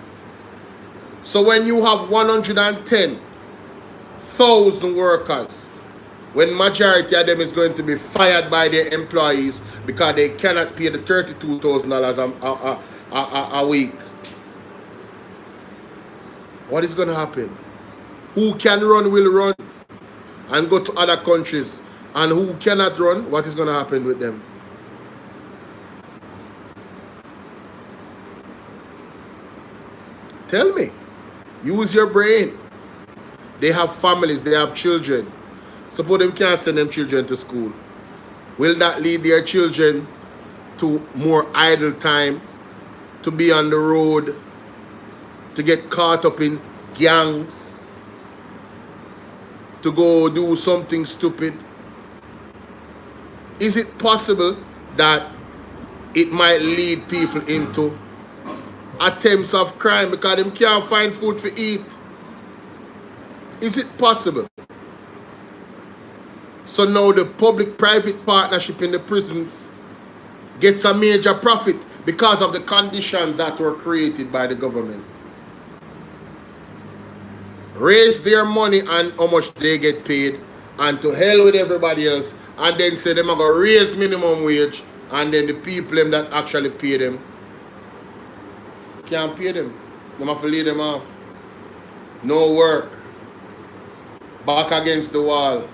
D: So when you have 110,000 workers, when majority of them is going to be fired by their employees because they cannot pay the $32,000 a week, what is going to happen? Who can run will run and go to other countries, and who cannot run, what is going to happen with them? Tell me. Use your brain. They have families, they have children. Suppose them can't send them children to school. Will that lead their children to more idle time, to be on the road, to get caught up in gangs, to go do something stupid? Is it possible that it might lead people into attempts of crime because them can't find food to eat? Is it possible? So now the public-private partnership in the prisons gets a major profit because of the conditions that were created by the government. Raise their money and how much they get paid, and to hell with everybody else, and then say them are going to raise minimum wage, and then the people them that actually pay them can't pay them. They have to lay them off. No work. Back against the wall.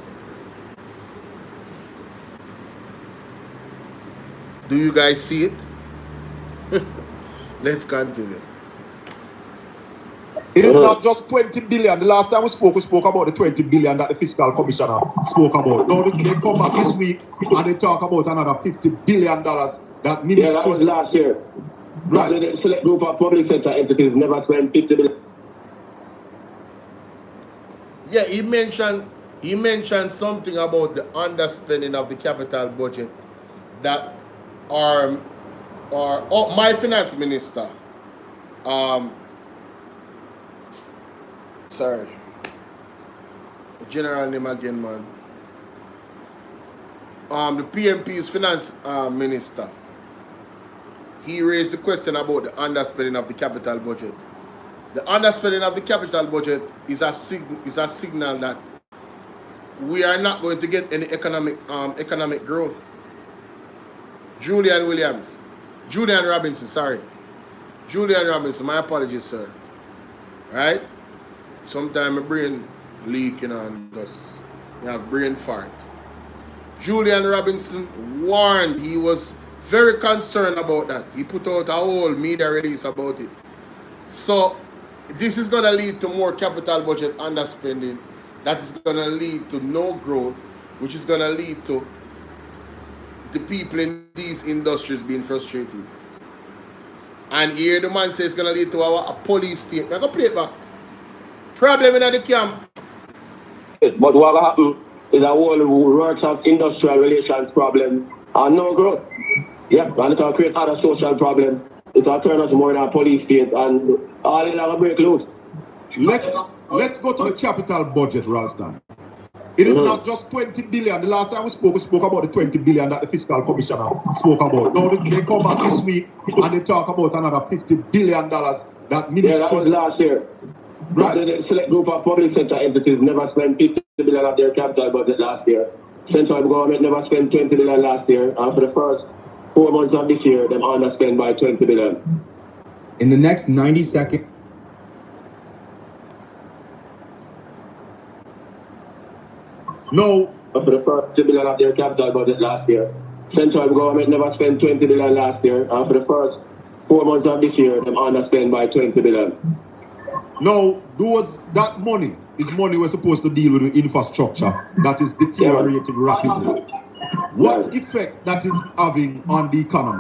D: Do you guys see it? Let's continue.
N: It is not just 20 billion. The last time we spoke about the 20 billion that the fiscal commissioner spoke about. Now they come back this week and they talk about another $50 billion that ministries...
M: Yeah, that was last year. Right. The select group of public sector entities never spent 50 billion.
D: Yeah, he mentioned something about the underspending of the capital budget that my finance minister, sorry, general name again, man. The PMP's finance minister, he raised the question about the underspending of the capital budget. The underspending of the capital budget is a signal that we are not going to get any economic growth. Julian Robinson, my apologies, sir. Right? Sometimes my brain leaking and just have brain fart. Julian Robinson warned, he was very concerned about that. He put out a whole media release about it. So this is going to lead to more capital budget underspending. That is going to lead to no growth, which is going to lead to the people in these industries being frustrated. And here the man says it's going to lead to a police state. I'm going to play it back. Problem in the camp.
M: But what will happen is a whole works of industrial relations problem and no growth. Yep, and it will create other social problems. It will turn us more than a police state and all it will break loose.
N: Let's go to the capital budget, Ralston. It is not just 20 billion. The last time we spoke about the 20 billion that the fiscal commissioner spoke about. Now they come back this week and they talk about another $50 billion that ministry.
M: Yeah, that was last year. Right. The select group of public sector entities never spent 50 billion of their capital budget last year. Central government never spent 20 billion last year, and for the first 4 months of this year, them underspent by 20 billion.
O: In the next 90 seconds.
N: No.
M: For the first 2 billion of their capital budget last year. Central government never spent 20 billion last year, and for the first 4 months of this year, them underspent by 20 billion.
N: No, that money is money we're supposed to deal with the infrastructure that is deteriorating rapidly. What effect that is having on the economy?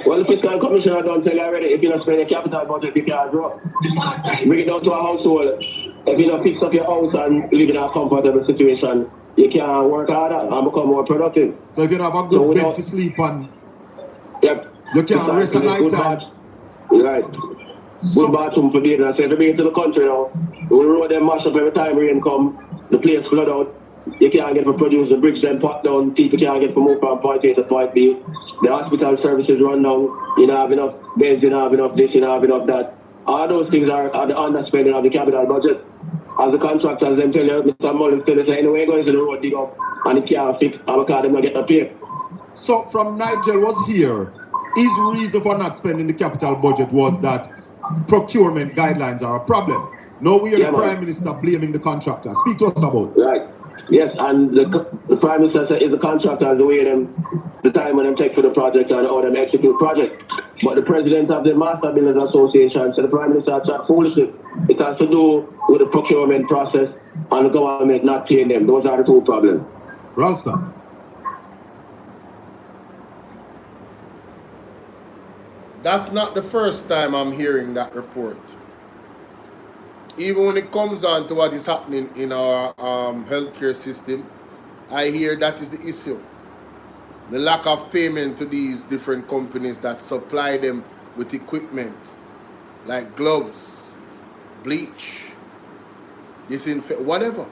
M: Well, the fiscal commissioner don't tell you already, if you don't spend your capital budget, you can't grow. Bring it down to a household. If you don't fix up your house and live in a comfortable situation, you can work harder and become more productive.
N: So if you don't have a good bed to sleep on, you can't rest at night time.
M: Right. Good bathroom for days. I said, to bring it to the country now, we road them mash up every time rain come, the place flood out. You can't get for produce, the bricks then pot down, people can't get for move from point A to point B. The hospital services run down, you don't have enough beds, you don't have enough this, you don't have enough that. All those things are the underspending of the capital budget. As the contractors, them tell you, Mr. Mullins tell you, say, anyway, going to the road, dig up, and it can't fix, and because them not get the pay.
N: So from Nigel was here, his reason for not spending the capital budget was that procurement guidelines are a problem. Now we hear the Prime Minister blaming the contractor. Speak to us about it.
M: Right. Yes, and the Prime Minister said is the contractors the way the time when them take for the project and how them execute project. But the President of the Master Builders Association said the Prime Minister chat foolishly. It has to do with the procurement process and the government not paying them. Those are the two problems.
N: Ralston.
D: That's not the first time I'm hearing that report. Even when it comes on to what is happening in our healthcare system, I hear that is the issue. The lack of payment to these different companies that supply them with equipment like gloves, bleach, disinfect, whatever.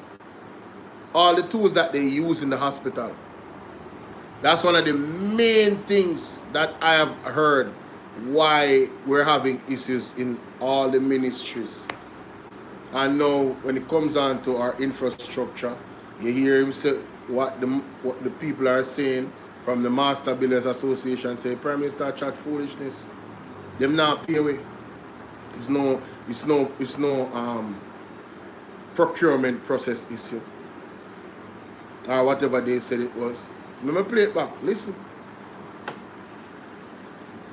D: All the tools that they use in the hospital. That's one of the main things that I have heard why we're having issues in all the ministries. And now when it comes on to our infrastructure, you hear him say what the people are saying from the Master Builders Association, say Prime Minister chat foolishness. Them not pay away. It's no procurement process issue. Or whatever they said it was. Let me play it back. Listen.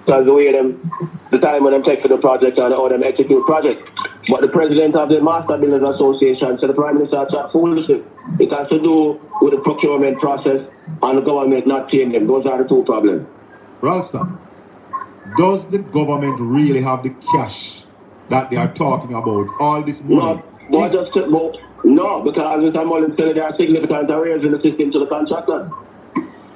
M: Because the time when them take for the project and how them execute project. But the President of the Master Builders Association said the Prime Minister chat foolishly. It has to do with the procurement process and the government not paying them. Those are the two problems.
N: Ralston, does the government really have the cash that they are talking about? All this money?
M: No, because Mr. Mullins said there are significant arrears in the system to the contractor.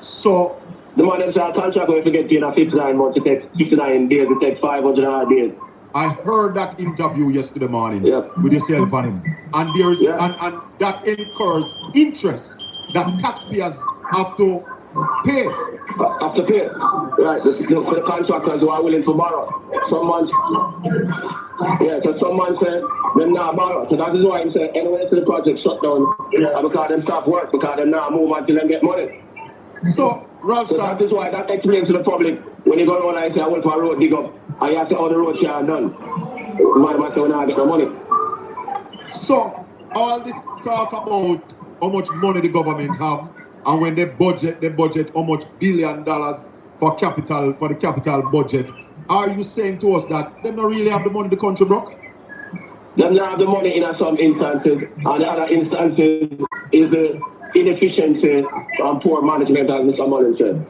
N: So
M: the man them say a contractor if you get paid in 59 months, it takes 59 days, it takes 500 days.
N: I heard that interview yesterday morning with yourself and him. And there is and that incurs interest that taxpayers have to pay.
M: Have to pay. Right. For the contractors who are willing to borrow. Some months so some months say them not borrow. So that is why I'm saying anyway to the project shut down because them stop work, because them not move until them get money.
N: So
M: that is why that explains to the public when you go around and say I went for a road dig up. I have to all the roads here are done. My say when I get the money.
N: So all this talk about how much money the government have, and when they budget how much $1 billion for the capital budget. Are you saying to us that they don't really have the money the country broke?
M: They don't have the money in some instances, and the other instances is the inefficiency and poor management, as Mr. Mullins said.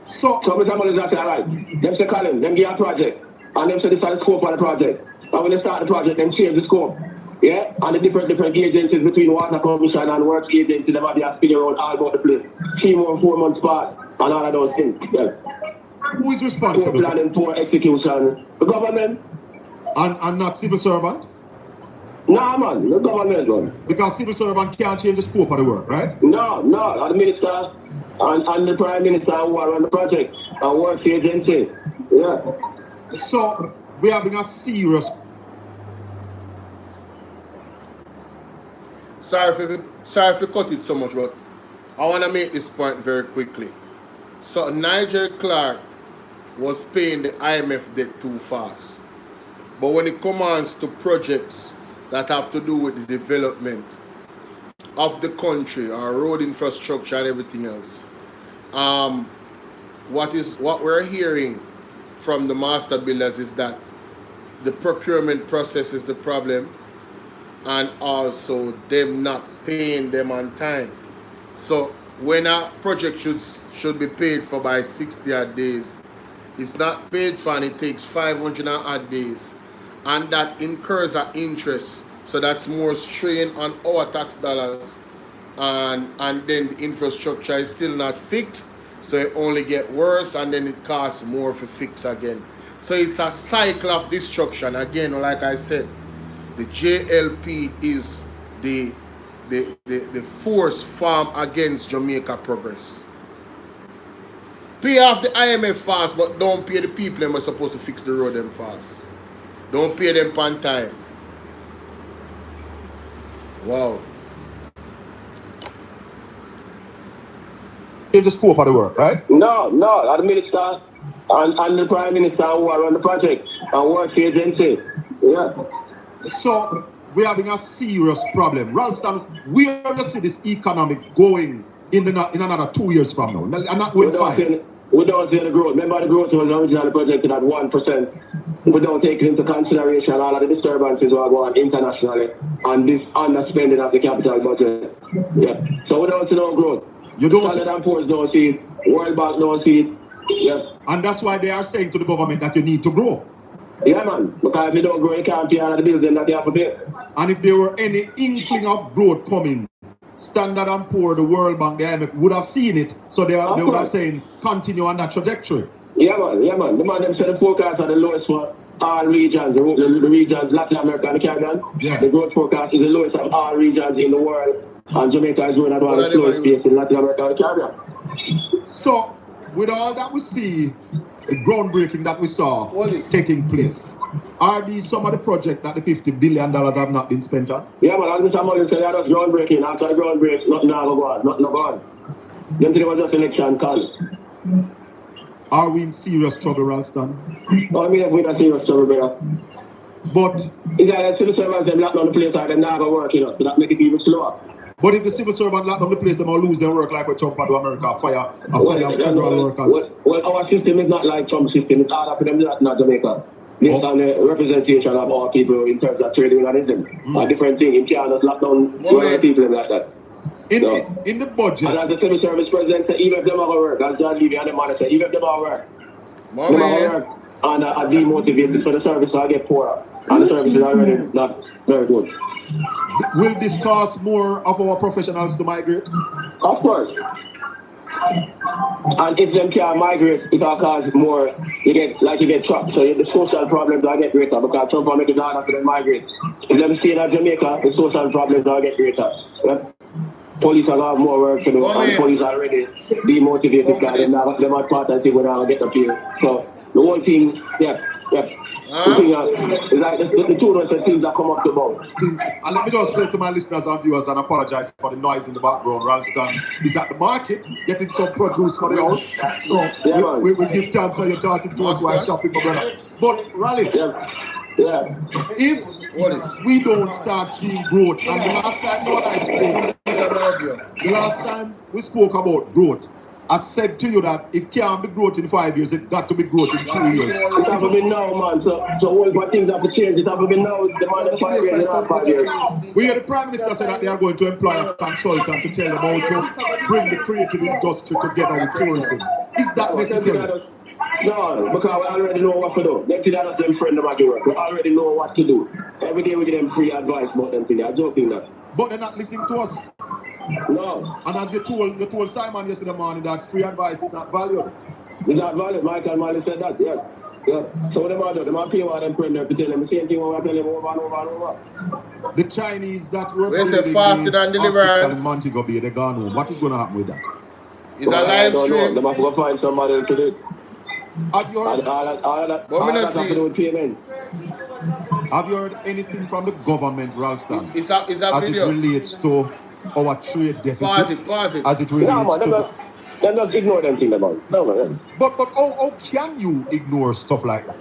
M: So Mr. Mullins said, all right, them say call him, them give a project, and them say this is the scope of the project. And when they start the project, them change the scope. Yeah, and the different agencies between Water Commission and Works Agency, them have their spinning around all about the place. 3 months, 4 months apart, and all of those things. Yeah.
N: Who is responsible?
M: Poor planning, poor execution. The government.
N: And not civil servant?
M: Nah, man, the government one.
N: Because civil servant can't change the scope of the work, right?
M: No, the minister and the prime minister who are on the project and Works Agency. Yeah.
N: So we're having a serious.
D: Sorry if you cut it so much, but I want to make this point very quickly. So Nigel Clark was paying the IMF debt too fast. But when it comes to projects that have to do with the development of the country, our road infrastructure and everything else, what we're hearing from the master builders is that the procurement process is the problem, and also them not paying them on time. So when a project should be paid for by 60 odd days, it's not paid for and it takes 500 odd days, and that incurs an interest. So that's more strain on our tax dollars, and then the infrastructure is still not fixed, so it only get worse, and then it costs more for fix again. So it's a cycle of destruction. Again, like I said, the JLP is the force farm against Jamaica progress. Pay off the IMF fast, but don't pay the people that are supposed to fix the road them fast. Don't pay them on time. Wow.
N: In the scope of the work, right?
M: No, the minister and the prime minister who are on the project and Works Agency. Yeah.
N: So we're having a serious problem. Ralston, where do you see this economic going in another 2 years from now? And not going 5.
M: We don't see the growth. Remember, the growth was originally projected at 1%. We don't take into consideration all of the disturbances that are going on internationally and this underspending of the capital budget. Yeah. So we don't see no growth.
N: You don't
M: Standard & Poor's don't see it. World Bank don't see it. Yes.
N: And that's why they are saying to the government that you need to grow.
M: Yeah, man. Because if you don't grow, you can't pay all of the bills that you have to pay.
N: And if there were any inkling of growth coming, Standard & Poor, the World Bank, the IMF would have seen it. So they would have saying, continue on that trajectory.
M: Yeah, man. The man them said the forecast are the lowest for all regions. The regions, Latin America and the Caribbean.
N: Yeah.
M: The growth forecast is the lowest of all regions in the world. And Jamaica is growing at one of the slowest pace in Latin America and the Caribbean.
N: So, with all that we see, the groundbreaking that we saw taking place, are these some of the projects that the $50 billion have not been spent on?
M: Yeah, man, as Mr. Mullins said, that was groundbreaking. After the groundbreak, nothing now go on. Nothing go on. Them thing was just election call.
N: Are we in serious trouble, Ralston?
M: No, I mean, we're in serious trouble, brother.
N: But
M: it's like the civil servants, them locked down the place, and them now go work, so that make it even slower.
N: But if the civil servant lock down the place, they will lose their work like we Trump and do America, fire federal workers.
M: Well, our system is not like Trump's system. It's harder for them to not Jamaica. Based on the representation of our people in terms of trade unionism. A different thing. You can't just lock down one of the people like that.
N: In the budget.
M: And as the civil service president said, even if them are going to work, as John Levy and the man said, even if them are work, and are demotivated for the service, so I get poorer. And the service is already not very good.
N: Will this cause more of our professionals to migrate?
M: Of course. And if them can't migrate, it will cause more, you get trapped. So the social problems will get greater because Trump will make it harder for them to migrate. If them stay in Jamaica, the social problems will get greater. Yeah? Police will have more work to do, and the police are already demotivated because them are part and see when they'll get up here. So the whole thing, the thing is like the two of things that come up to both.
N: And let me just say to my listeners and viewers and apologize for the noise in the background. Ralston is at the market getting some produce for the house. So we give thanks for you talking to us while shopping for brother. But Raleigh, if we don't start seeing growth, and the last time we spoke about growth, I said to you that it can't be growth in 5 years, it got to be growth in 2 years.
M: It have to be now, man. So all the things have to change. It have to be now. The man in 5 years, not 5 years.
N: We hear the Prime Minister say that they are going to employ a consultant to tell them how to bring the creative industry together with tourism. Is that necessary?
M: No, because we already know what to do. Them things are not them friend of my work. We already know what to do. Every day we give them free advice about them things. I'm joking that.
N: But they're not listening to us.
M: No.
N: And as you told Simon yesterday morning that free advice is not valued.
M: It's not valued. Michael Marley said that, yes. Yeah. So what them are doing? Them are paying what them friend to tell them the same thing what I tell them over and over and over.
N: The Chinese that were
D: fasted and deliverance
N: in Montego Bay, they're gone home. What is going to happen with that?
D: It's a live stream.
M: They have to go find somebody to do it.
N: Have you heard?
M: All that have to do with payment.
N: Have you heard anything from the government, Ralston?
D: It's a video.
N: As it relates to our trade deficit?
D: Pause it.
N: As it relates to...
M: Then just ignore them things about it. No, man.
N: But how can you ignore stuff like that?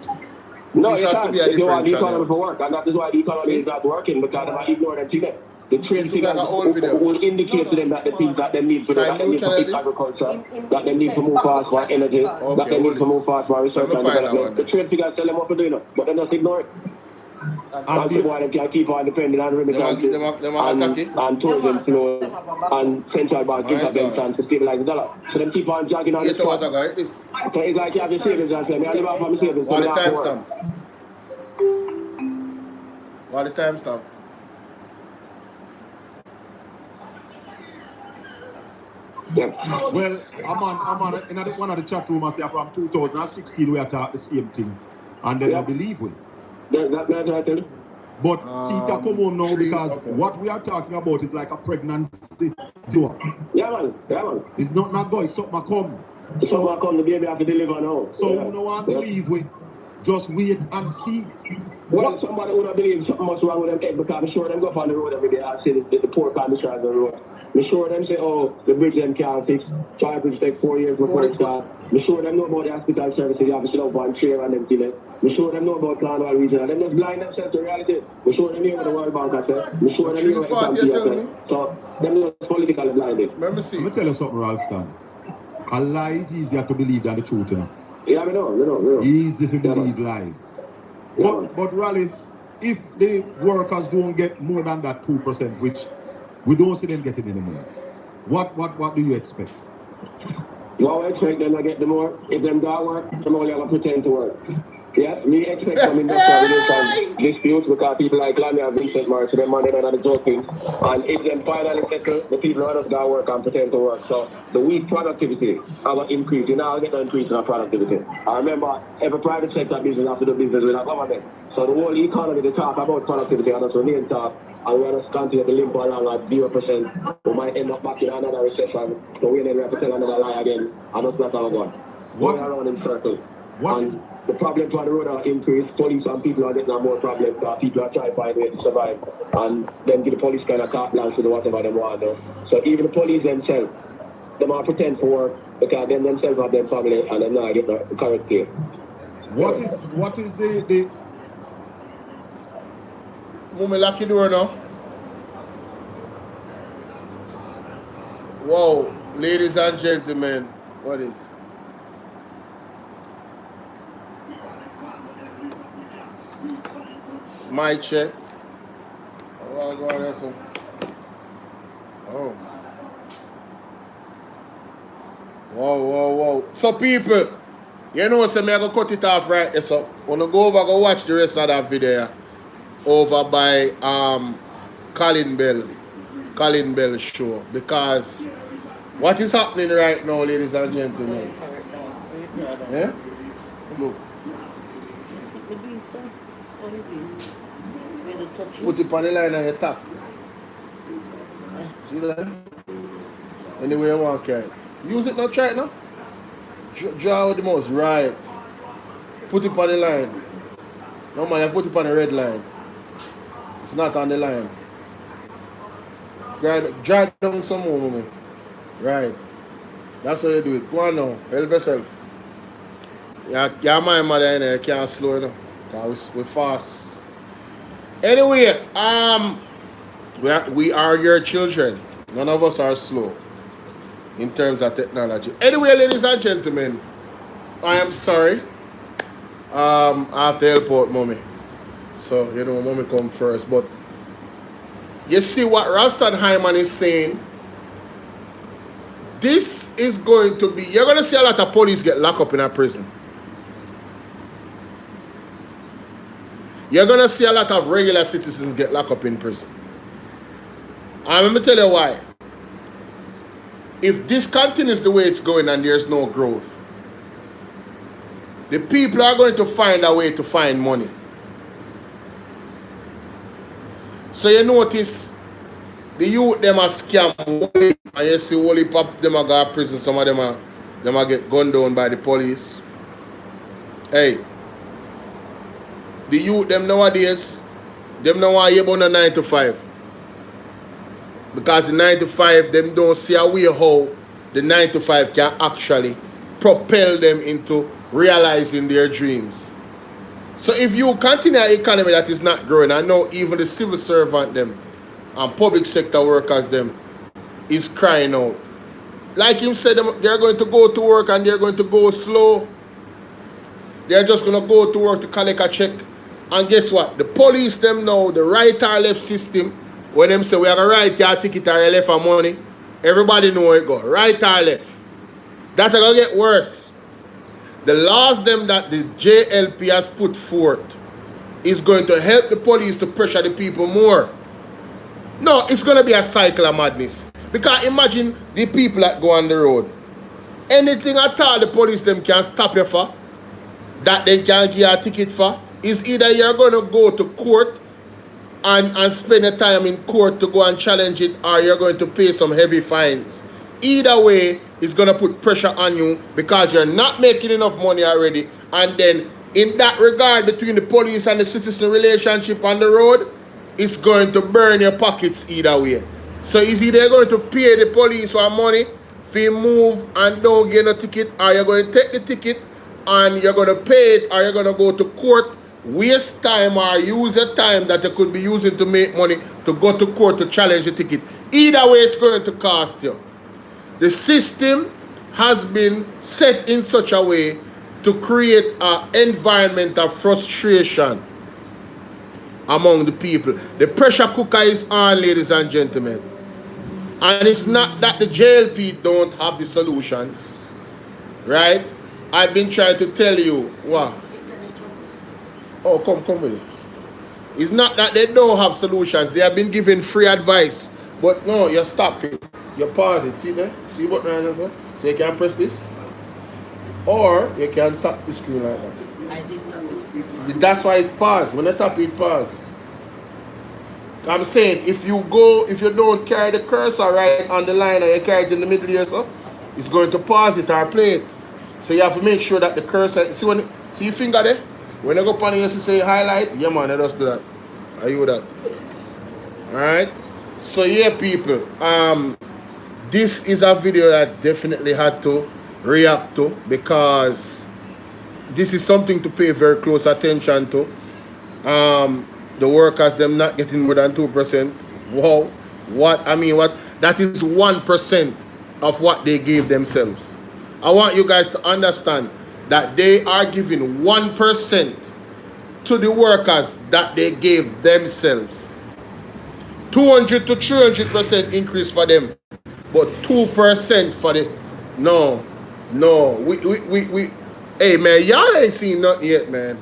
M: No, you can't. You want the economy for work, and that is why the economy is not working, because they ignore them things. The trade figures will indicate to them that the things that they need for that they need for agriculture, that they need to move fast for energy, that they need to move fast for research and development. The trade figures tell them what to do, but they just ignore it. And people want to keep on depending on remittances and tourism flow and central bank intervention to stabilize the dollar. So them keep on jogging on the spot. So it's like you have your savings and say, I live off of my savings.
D: What the timestamp? What the timestamp?
N: Yeah. Well, I'm on in one of the chat room. I say from 2016 we are talking the same thing, and then I believe we.
M: That's right.
N: But CETA come on now because what we are talking about is like a pregnancy cure.
M: Yeah, man.
N: It's not going. Something come.
M: Something come. The baby have to deliver now.
N: So we don't want to believe we. Just wait and see.
M: Well, somebody who don't believe something must wrong with them head, because I'm sure them go up on the road every day and see the poor condition of the road. I'm sure them say, oh, the bridge them can't fix. Try bridge take 4 years before it starts. I'm sure them know about the hospital services. You have to sit up on chair and them things. I'm sure them know about Cornwall region. Them just blind themselves to reality. I'm sure them hear what the World Bank has said. I'm sure them hear what the FMC has said. So them know it's politically blinded.
N: Let me tell you something, Ralston. A lie is easier to believe than the truth, you know.
M: Yeah, we know.
N: Easy to believe lies. But Raleigh, if the workers don't get more than that 2%, which we don't see them getting anymore, what do you expect?
M: Well, I expect them to get the more. If them don't work, them only going to pretend to work. Yeah, me expect some industrial relations disputes because people like Lamia and Vincent March, them money than the joking. And if them finally settle, the people who just got work and pretend to work. So the weak productivity have an increase. You know, get an increase in our productivity. I remember every private sector business has to do business with a government. So the whole economy, they talk about productivity and that's remain talk. And we just continue to limp along at 0%. We might end up back in another recession. So we then have to tell another lie again. And that's not our God. Going around in circles. The problems on the road are increased. Police and people are getting more problems because people are trying to find ways to survive. And then give the police kind of carte blanche to do whatever they want to. So even the police themselves, they might pretend for work because they themselves have their family and then not get the correct care.
N: What is the
D: Mummy lock your door now. Whoa, ladies and gentlemen, what is? My check. Oh. Whoa. So people, you know, so me I go cut it off right there. So wanna go over, go watch the rest of that video over by Colin Bell show, because what is happening right now, ladies and gentlemen? Yeah? Look. Put it on the line on your top. See that? Anyway you want it. Use it now, try it now. Draw out the mouse, right. Put it on the line. No man, you put it on the red line. It's not on the line. Drive down some more, mommy. Right. That's how you do it. Go on now. Help yourself. Yeah, my mother in there. You can't slow enough. Because we're fast. Anyway, we are your children. None of us are slow. in terms of technology. Anyway, ladies and gentlemen, I am sorry. I have to help out mommy. So, you know, mommy come first. But you see what Rastan Hyman is saying? This is going to be, you're going to see a lot of police get locked up in a prison. You're going to see a lot of regular citizens get locked up in prison. And let me tell you why. If this continues the way it's going and there's no growth, the people are going to find a way to find money. So you notice the youth them a scam, and you see only pop them a go to prison. Some of them a get gunned down by the police. Hey, the youth them nowadays, them no want hear about the 9 to 5. Because the 9 to 5, them don't see a way how the 9 to 5 can actually propel them into realizing their dreams. So if you continue an economy that is not growing, I know even the civil servant them and public sector workers them is crying out. Like him said, they're going to go to work and they're going to go slow. They're just going to go to work to collect a check. And guess what? The police them know the right or left system. When them say we are going to write your ticket or left for money, everybody know it go. Right or left. That's going to get worse. The laws them that the JLP has put forth is going to help the police to pressure the people more. No, it's going to be a cycle of madness. Because imagine the people that go on the road. Anything at all the police them can stop you for, that they can give you a ticket for, is either you're going to go to court and spend the time in court to go and challenge it, or you're going to pay some heavy fines. Either way, it's going to put pressure on you because you're not making enough money already. And then in that regard, between the police and the citizen relationship on the road, it's going to burn your pockets either way. So it's either going to pay the police for money if you move and don't get no ticket, or you're going to take the ticket and you're going to pay it, or you're going to go to court, waste time, or use your time that you could be using to make money to go to court to challenge the ticket. Either way, it's going to cost you. The system has been set in such a way to create an environment of frustration among the people. The pressure cooker is on, ladies and gentlemen. And it's not that the JLP don't have the solutions, right? I've been trying to tell you, what? Oh, come with it. It's not that they don't have solutions. They have been given free advice. But no, you stop it. You pause it. See there? See what right there? So you can press this. Or you can tap the screen like that.
P: I did tap the screen.
D: That's why it paused. When you tap it, pause. I'm saying if you don't carry the cursor right on the line and you carry it in the middle here, so it's going to pause it or play it. So you have to make sure that the cursor, see your finger there? When you go up on it, you say highlight, yeah man, I just do that. Are you with that? Alright? So yeah people, this is a video that definitely had to react to because this is something to pay very close attention to. The workers them not getting more than 2%. Wow. That is 1% of what they gave themselves. I want you guys to understand that they are giving 1% to the workers that they gave themselves. 200 to 300% increase for them, but 2% for the no. We hey man, y'all ain't seen nothing yet, man.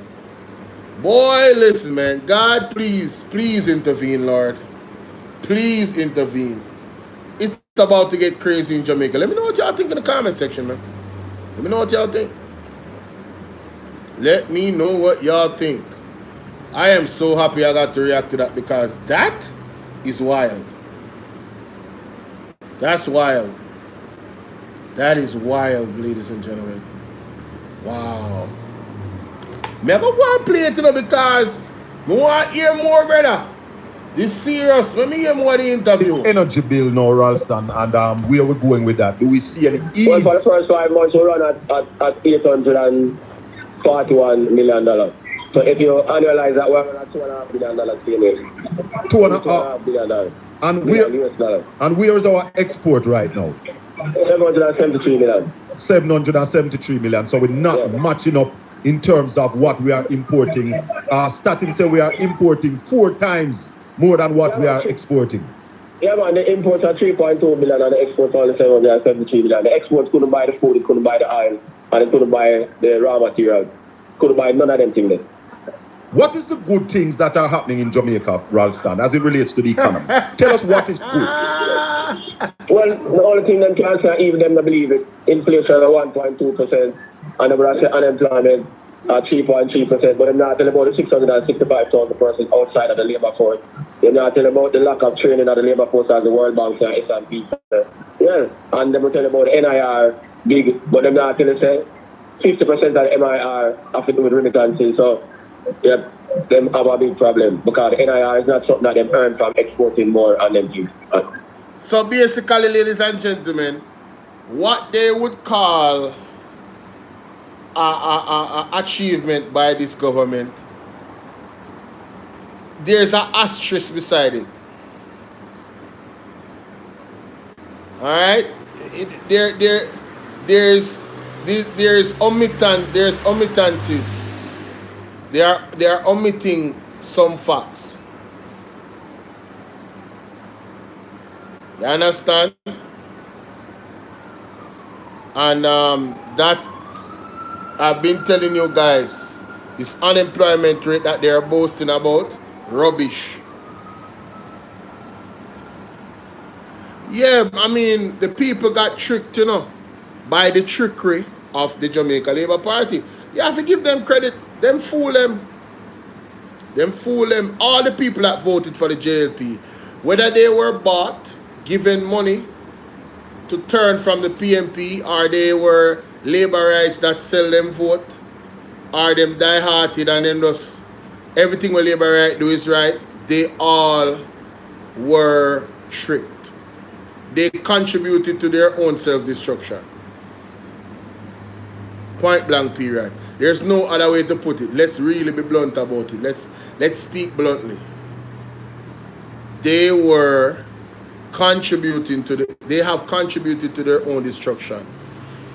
D: Boy, listen, man. God, please intervene, Lord. Please intervene. It's about to get crazy in Jamaica. Let me know what y'all think in the comment section, man. Let me know what y'all think. Let me know what y'all think. I am so happy I got to react to that because that is wild. That's wild. That is wild, ladies and gentlemen. Wow. Me go go and play it, you know, because I want to hear more, brother. This serious. Let me hear more of the interview.
N: Energy bill now, Ralston, and where are we going with that? Do we see any ease?
M: Well, for the first 5 months, we run at $841 million. So if you annualize that, we're at $2.5 billion payment.
N: $2.5 billion. And where is our export right now?
M: 773 million.
N: 773 million. So we're not matching up in terms of what we are importing. Starting say we are importing 4 times more than what we are exporting.
M: Yeah, man, the imports are 3.2 million and the exports are only 773 million. The exports couldn't buy the food, it couldn't buy the oil, and it couldn't buy the raw material. Couldn't buy none of them things.
N: What is the good things that are happening in Jamaica, Ralston, as it relates to the economy? Tell us what is good.
M: Well, the only thing them can't say, even them don't believe it, inflation at 1.2%, and the unemployment at 3.3%, but I'm not telling about the 665,000 persons outside of the labour force. They're not telling about the lack of training of the labour force as the World Bank and S&P. Yeah, and they're telling about the NIR big, but they're not telling say 50% of the MIR have to do with remittances. So, yeah, them have a big problem because the NIR is not something that them earn from exporting more and them things.
D: So basically, ladies and gentlemen, what they would call a achievement by this government, there's an asterisk beside it. All right, there's omittances. They are omitting some facts. You understand? And that I've been telling you guys, this unemployment rate that they are boasting about, rubbish. Yeah, I mean, the people got tricked, you know, by the trickery of the Jamaica Labour Party. You have to give them credit. Them fool them. Them fool them. All the people that voted for the JLP, whether they were bought, given money to turn from the PMP, or they were Labourites that sell them vote, or them die-hearted and then just everything what Labourite do is right, they all were tricked. They contributed to their own self-destruction. Point blank period. There's no other way to put it. Let's really be blunt about it. Let's speak bluntly. They were contributing to they have contributed to their own destruction.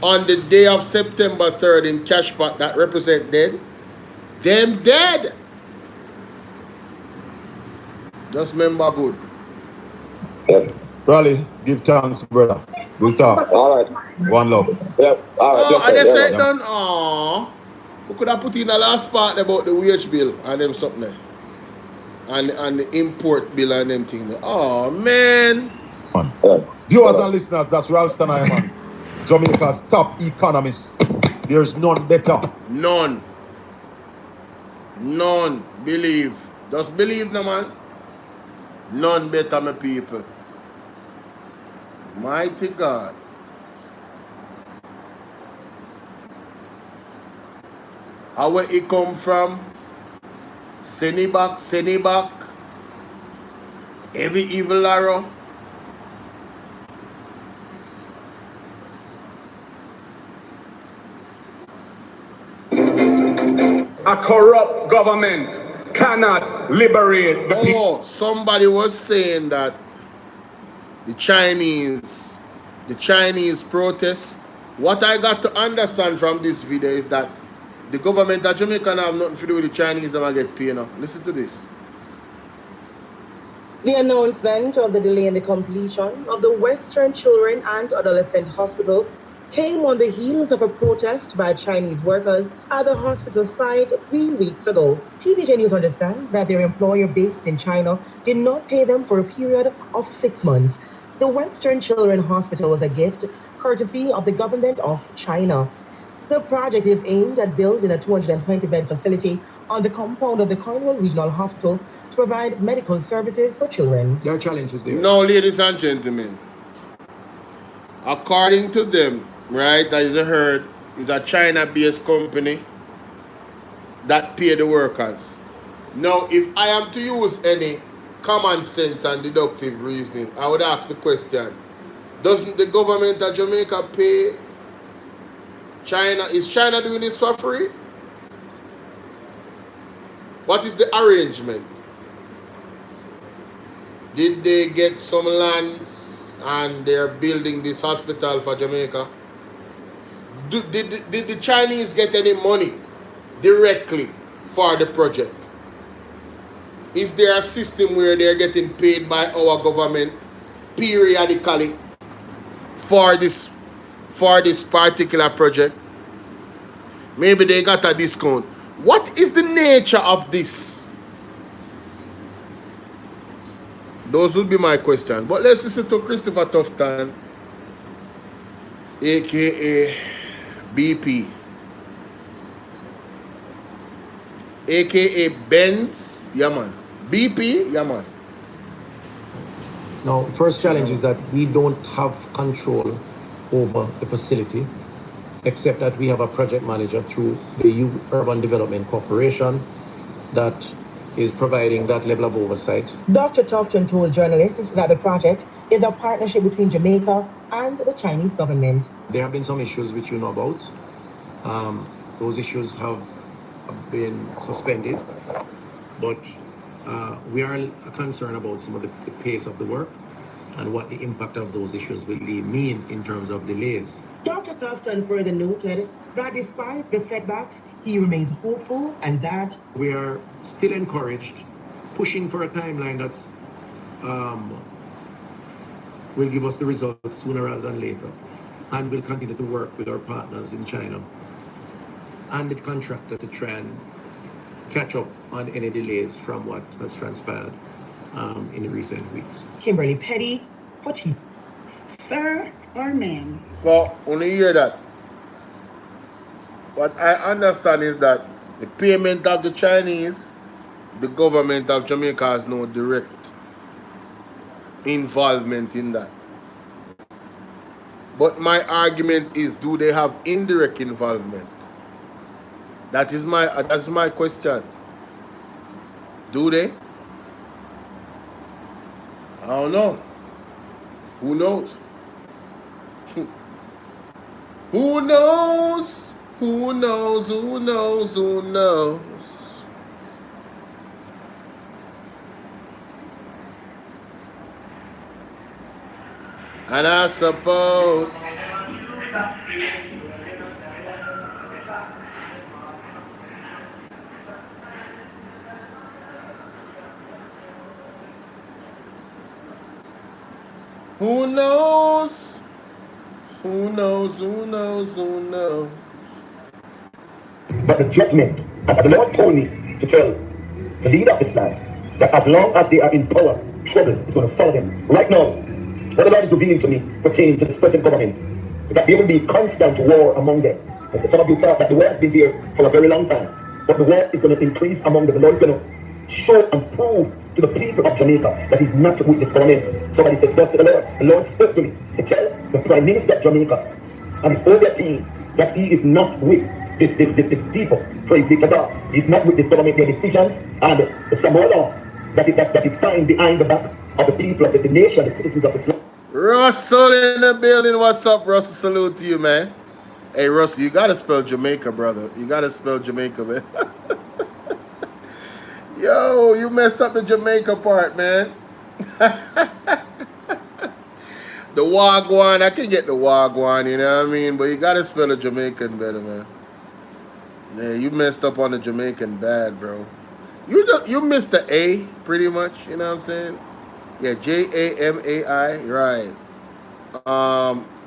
D: On the day of September 3rd in Cashback that represent dead, them dead. Just remember good.
M: Yep.
N: Raleigh, give thanks, brother. We'll talk.
M: All right.
N: One love.
M: Yep. All right.
D: Oh, and they said done. Oh, we could have put in the last part about the wage bill and them something there. And the import bill and them thing there. Oh man.
N: Viewers and listeners, that's Ralston Iman, Jamaica's top economist. There's none better.
D: None. None. Believe. Just believe, no man. None better, my people. Mighty God. How where it come from? Send it back. Every evil arrow.
Q: A corrupt government cannot liberate the people.
D: Oh, somebody was saying that the Chinese protests. What I got to understand from this video is that the government of Jamaica have nothing to do with the Chinese that get paid now. Listen to this.
R: The announcement of the delay in the completion of the Western Children and Adolescent Hospital came on the heels of a protest by Chinese workers at the hospital site 3 weeks ago. TVJ News understands that their employer based in China did not pay them for a period of 6 months. The Western Children Hospital was a gift courtesy of the government of China. The project is aimed at building a 220-bed facility on the compound of the Cornwall Regional Hospital to provide medical services for children.
N: There are challenges there.
D: No, ladies and gentlemen. According to them, right, as you heard, is a China-based company that pay the workers. Now, if I am to use any common sense and deductive reasoning, I would ask the question, doesn't the government of Jamaica pay China? Is China doing this for free? What is the arrangement? Did they get some lands and they're building this hospital for Jamaica. Did the Chinese get any money directly for the project? Is there a system where they're getting paid by our government periodically for this particular project? Maybe they got a discount. What is the nature of this? Those would be my questions. But let's listen to Christopher Tufton, aka BP, aka Benz, yeah man. BP, yeah man.
S: Now, first challenge is that we don't have control over the facility, except that we have a project manager through the Urban Development Corporation that is providing that level of oversight.
R: Dr. Tufton told journalists that the project is a partnership between Jamaica and the Chinese government.
S: There have been some issues which you know about. Those issues have been suspended, but we are concerned about some of the pace of the work and what the impact of those issues will mean in terms of delays.
R: Dr. Tufton further noted that despite the setbacks, he remains hopeful and that
S: we are still encouraged, pushing for a timeline that's will give us the results sooner rather than later, and we'll continue to work with our partners in China and the contractor to try and catch up on any delays from what has transpired in the recent weeks.
R: Kimberly Petty for Chief. Sir or ma'am?
D: So, only hear that. What I understand is that the payment of the Chinese, the government of Jamaica has no direct involvement in that. But my argument is, do they have indirect involvement? That's my question. Do they? I don't know. Who knows? Who knows? Who knows? Who knows? Who knows? And I suppose who knows? Who knows? Who knows? Who knows?
T: But the judgment, and the Lord told me to tell the leader of Islam that as long as they are in power, trouble is going to follow them. Right now, what the Lord is revealing to me pertaining to this present government, that there will be constant war among them. Because some of you thought that the war has been there for a very long time, but the war is going to increase among them. The Lord is going to show and prove to the people of Jamaica that he's not with this government. Somebody said, thus the Lord. The Lord spoke to me to tell the Prime Minister of Jamaica and his whole team that he is not with this people. Praise be to God. He's not with this government, their decisions, and the Samoa law that is signed behind the back of the people of the nation, the citizens of Islam.
D: Russell in the building. What's up, Russell? Salute to you, man. Hey, Russell, you gotta spell Jamaica, brother. You gotta spell Jamaica, man. Yo, you messed up the Jamaica part, man. The Wagwan, I can get the Wagwan, you know what I mean? But you gotta spell the Jamaican better, man. Yeah, you messed up on the Jamaican bad, bro. You missed the A, pretty much, you know what I'm saying? Yeah, Jamai, right.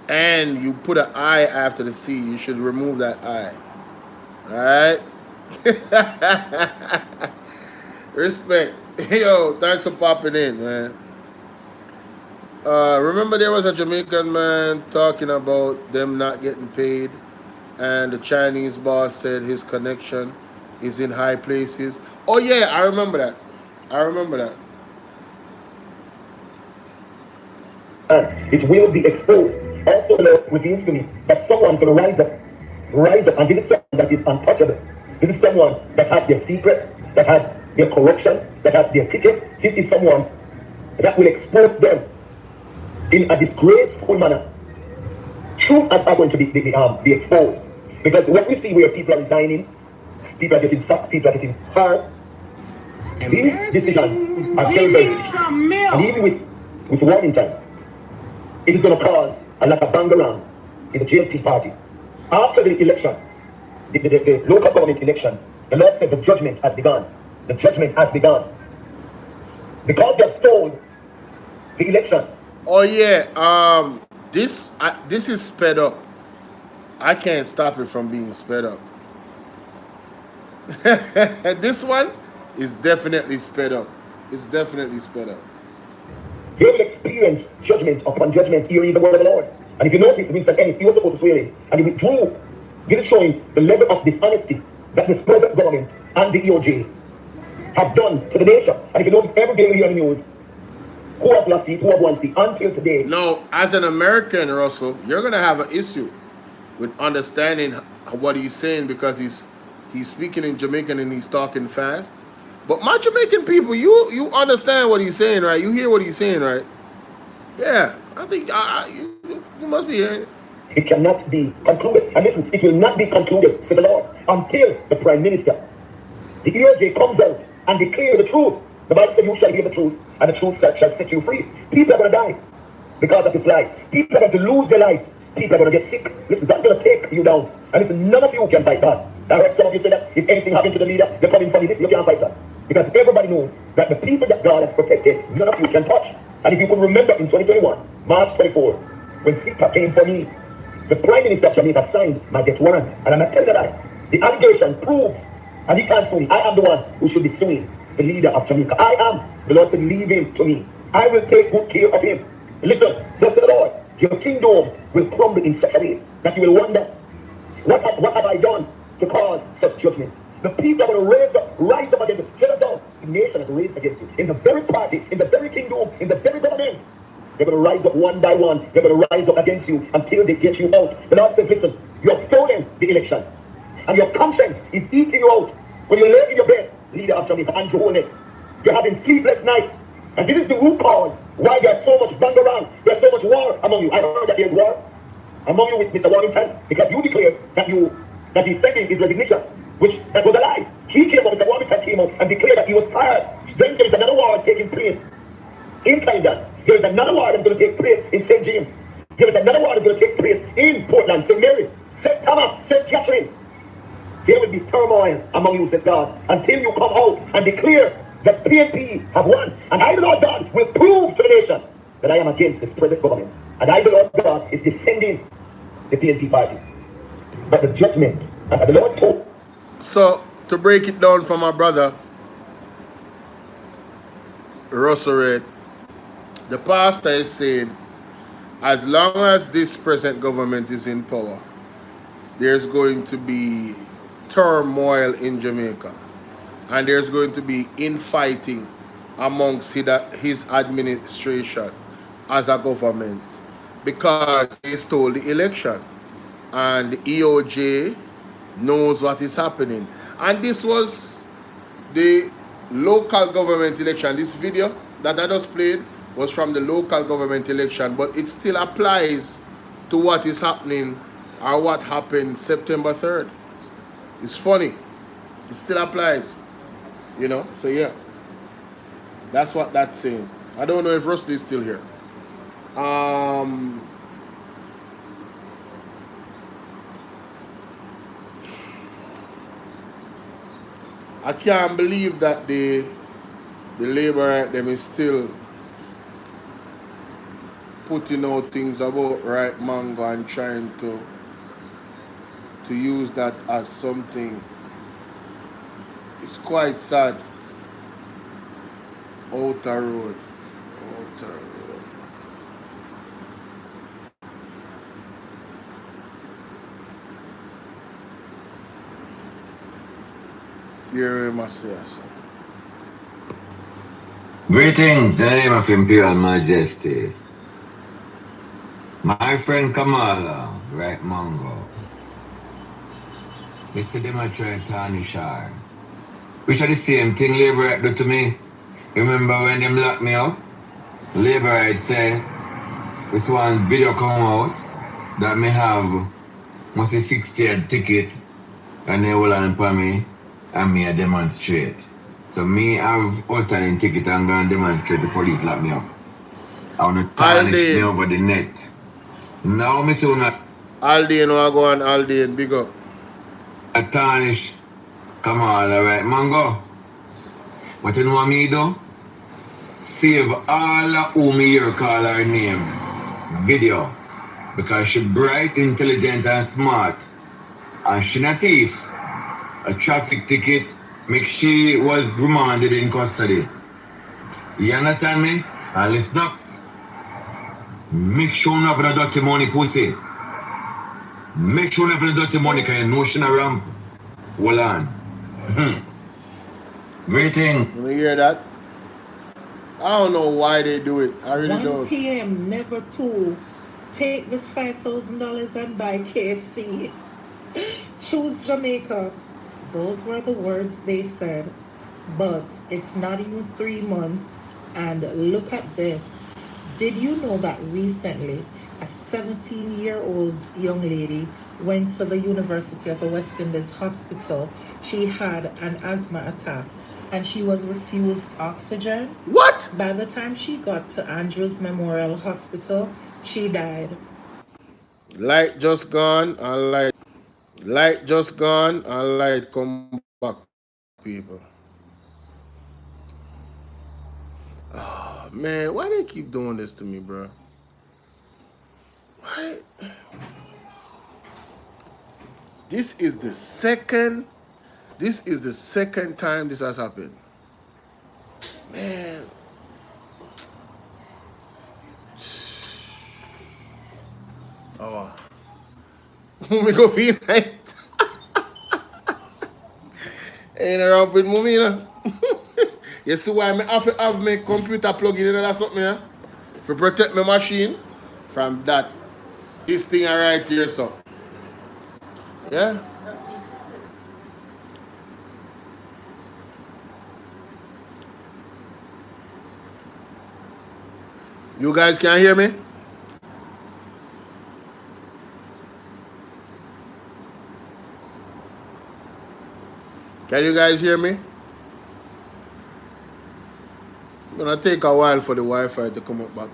D: And you put an I after the C. You should remove that I. Alright? Respect. Yo, thanks for popping in, man. Remember there was a Jamaican man talking about them not getting paid, and the Chinese boss said his connection is in high places. Oh yeah, I remember that.
T: It will be exposed. Also, the Lord reveals to me that someone's going to rise up, and this is someone that is untouchable. This is someone that has their secret, that has their corruption, that has their ticket. This is someone that will expose them in a disgraceful manner. Truth are going to be exposed. Because what we see where people are resigning, people are getting sacked, people are getting fired, these decisions are very, very sticky. And even with warning time, it is going to cause a lot of bang around in the JLP party. After the election, the local government election, the Lord said the judgment has begun. The judgment has begun. Because they have stolen the election.
D: Oh yeah, this is sped up. I can't stop it from being sped up. This one is definitely sped up. It's definitely sped up.
T: They will experience judgment upon judgment, hearing the word of the Lord. And if you notice, Winston Ennis, he was supposed to swear in, and he withdrew. This is showing the level of dishonesty that this present government and the EOJ have done to the nation. And if you notice, every day we hear on the news, who has lost seat, who has won seat, until today.
D: No, as an American, Russell, you're going to have an issue with understanding what he's saying, because he's speaking in Jamaican and he's talking fast. But my Jamaican people, you understand what he's saying, right? You hear what he's saying, right? Yeah, I think you must be hearing it.
T: It cannot be concluded. And listen, it will not be concluded, says the Lord, until the Prime Minister, the EOJ, comes out and declare the truth. The Bible said, you shall hear the truth, and the truth shall set you free. People are going to die because of this lie. People are going to lose their lives. People are going to get sick. Listen, that's going to take you down. And listen, none of you can fight that. I heard some of you say that if anything happened to the leader, they're coming for you. Listen, you can't fight that. Because everybody knows that the people that God has protected, none of you can touch. And if you could remember in 2021, March 24, when CITA came for me, the Prime Minister of Jamaica signed my death warrant. And I'm not telling you that. The allegation proves, and he can't sue me. I am the one who should be suing the leader of Jamaica. I am. The Lord said, leave him to me. I will take good care of him. Listen, thus said the Lord, your kingdom will crumble in such a way that you will wonder, what have I done to cause such judgment? The people are going to rise up against you. Just as how the nation has raised against you. In the very party, in the very kingdom, in the very government. They're going to rise up one by one. They're going to rise up against you until they get you out. The Lord says, listen, you have stolen the election. And your conscience is eating you out. When you lay in your bed, leader of Jamaica, Andrew Holness, you're having sleepless nights. And this is the root cause why there's so much bang around. There's so much war among you. I heard that there's war among you with Mr. Warrington, because you declared that he's sending his resignation, which that was a lie. He came up, Mr. Warrington came out and declared that he was fired. Then there is another war taking place in Canada. There is another war that's going to take place in St. James. There is another war that's going to take place in Portland, St. Mary, St. Thomas, St. Catherine. There will be turmoil among you, says God, until you come out and declare that PNP have won. And I, the Lord God, will prove to the nation that I am against this present government. And I, the Lord God, is defending the PNP party. But the judgment, and the Lord told.
D: So, to break it down for my brother, Russell Red, the pastor is saying, as long as this present government is in power, there's going to be turmoil in Jamaica. And there's going to be infighting amongst his administration as a government, because they stole the election. And the EOJ knows what is happening. And this was the local government election. This video that I just played was from the local government election, but it still applies to what is happening or what happened September 3rd. It's funny. It still applies. You know? So yeah. That's what that's saying. I don't know if Rusty is still here. I can't believe that the labor them is still putting out things about Right Mango and trying to use that as something. It's quite sad. Outer road. You're Messias.
U: Greetings in the name of Imperial Majesty. My friend Kamala, Right Mango. Mr. Dem I try to tarnish her. Which are the same thing Labour do to me. Remember when them locked me up? Labour say, with one video come out, that me have must a 60 ticket and they will on for me and me a demonstrate. So me have alternate ticket and go and demonstrate, the police lock me up. I want to tarnish me over the net. Now, me soon
D: Aldane, I go on Aldane, big up.
U: I tarnish. Come on, alright, Mango. What you know what me do? Save all of who me here call her name. Video. Because she bright, intelligent, and smart. And she not thief. A traffic ticket make she was remanded in custody. You understand me? And listen up. Make sure you have no dirty money, pussy. Make sure you have no dirty money, because you know she not ramp. Hold on. Great thing.
D: Let me hear that. I don't know why they do it. I really
A: 1
D: don't.
A: p.m. never to take this $5,000 and buy KFC. Choose Jamaica. Those were the words they said. But it's not even 3 months. And look at this. Did you know that recently a 17-year-old young lady went to the University of the West Indies hospital? She had an asthma attack and she was refused oxygen.
D: What?
A: By the time she got to Andrews Memorial Hospital, she died.
D: Light just gone and light just gone and light come back, people. Oh man, why they keep doing this to me, bro? Why? This is the second time this has happened. Man. Oh. We go feel night. Ain't around with me, you know. You see why I have my computer plug in or something, yeah? To protect my machine from that. This thing right here, so. Yeah? You guys can hear me? Can you guys hear me? It's gonna take a while for the Wi-Fi to come up back.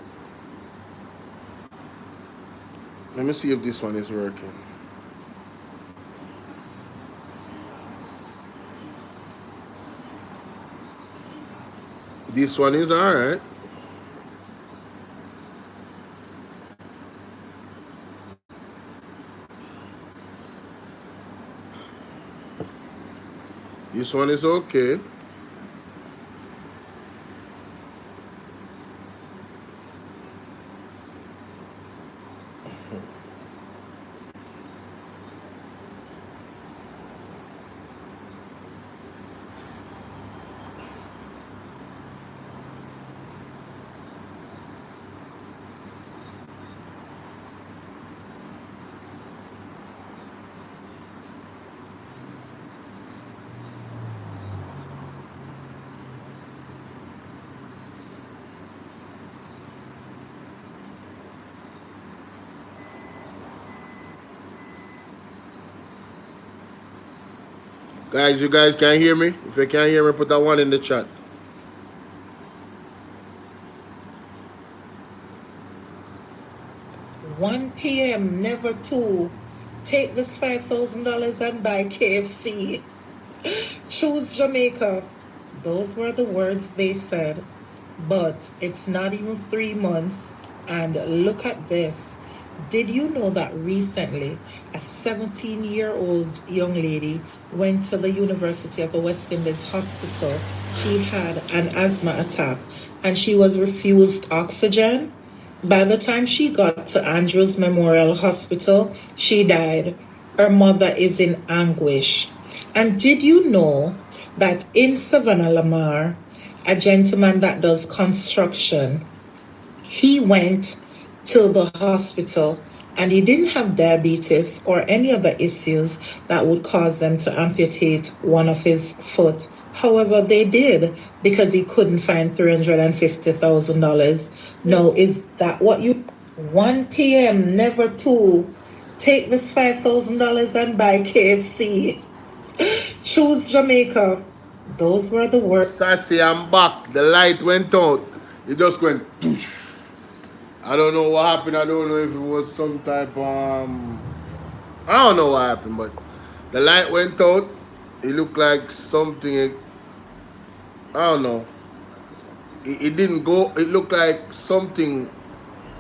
D: Let me see if this one is working. This one is alright. This one is okay. Guys, you guys can hear me? If you can't hear me, put that one in the chat.
A: $1 p.m. never to take this $5,000 and buy KFC. Choose Jamaica. Those were the words they said. But it's not even 3 months. And look at this. Did you know that recently a 17-year-old young lady went to the University of the West Indies hospital? She had an asthma attack and she was refused oxygen. By the time she got to Andrews Memorial Hospital, she died. Her mother is in anguish. And did you know that in Savannah Lamar, a gentleman that does construction, he went to the hospital and he didn't have diabetes or any other issues that would cause them to amputate one of his foot. However, they did because he couldn't find $350,000. No, is that what you... 1 p.m. never to take this $5,000 and buy KFC. Choose Jamaica. Those were the words.
D: Sassy, I'm back. The light went out. It just went poof. I don't know what happened. I don't know if it was some type I don't know what happened, but the light went out. It looked like something, I don't know. It didn't go, it looked like something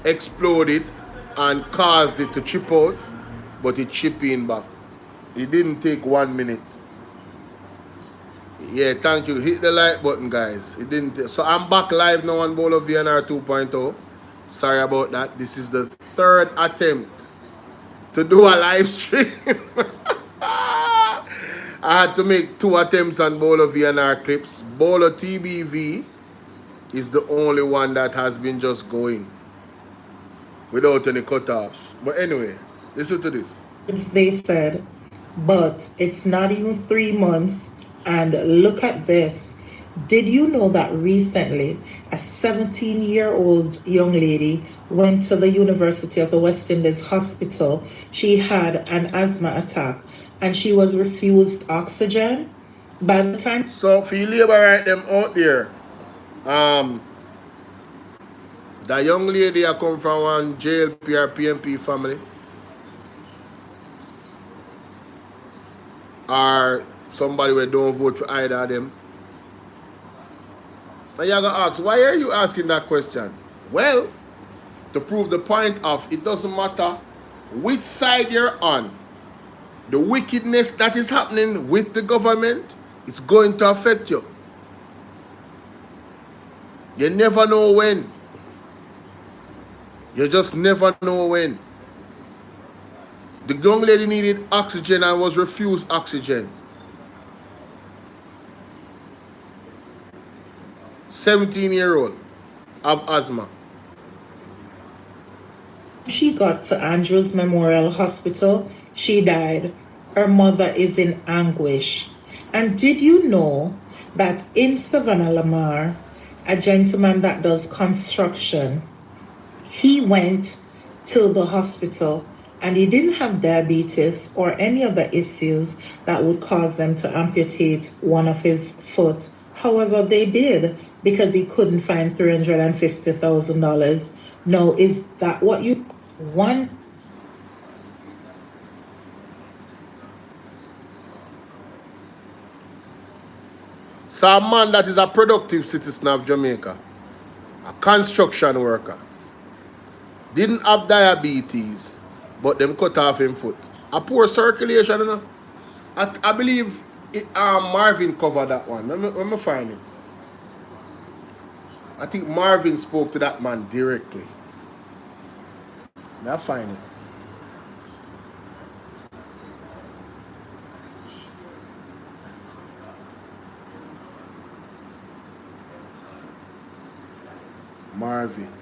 D: exploded and caused it to chip out, but it chipped in back. It didn't take 1 minute. Yeah, thank you. Hit the like button, guys. It didn't. So I'm back live now on BOLO V&R 2.0. Sorry about that. This is the third attempt to do a live stream. I had to make 2 attempts on BOLO V&R clips. BOLO TBV is the only one that has been just going without any cutoffs. But anyway, listen to this.
A: They said, but it's not even 3 months. And look at this. Did you know that recently a 17-year-old young lady went to the University of the West Indies hospital? She had an asthma attack and she was refused oxygen. By the time...
D: So for you labor right them out there, that young lady I come from one JLP or PMP family, or somebody who don't vote for either of them. And you're going to ask, why are you asking that question? Well, to prove the point of, it doesn't matter which side you're on. The wickedness that is happening with the government, it's going to affect you. You never know when. You just never know when. The young lady needed oxygen and was refused oxygen. 17-year-old of asthma.
A: She got to Andrews Memorial Hospital, she died. Her mother is in anguish. And did you know that in Savannah Lamar, a gentleman that does construction, he went to the hospital and he didn't have diabetes or any other issues that would cause them to amputate one of his foot. However, they did because he couldn't find $350,000. Now, is that what you want?
D: So a man that is a productive citizen of Jamaica, a construction worker, didn't have diabetes, but them cut off him foot. A poor circulation, you know? I believe Marvin covered that one. Let me find it. I think Marvin spoke to that man directly. I'll find it. Marvin.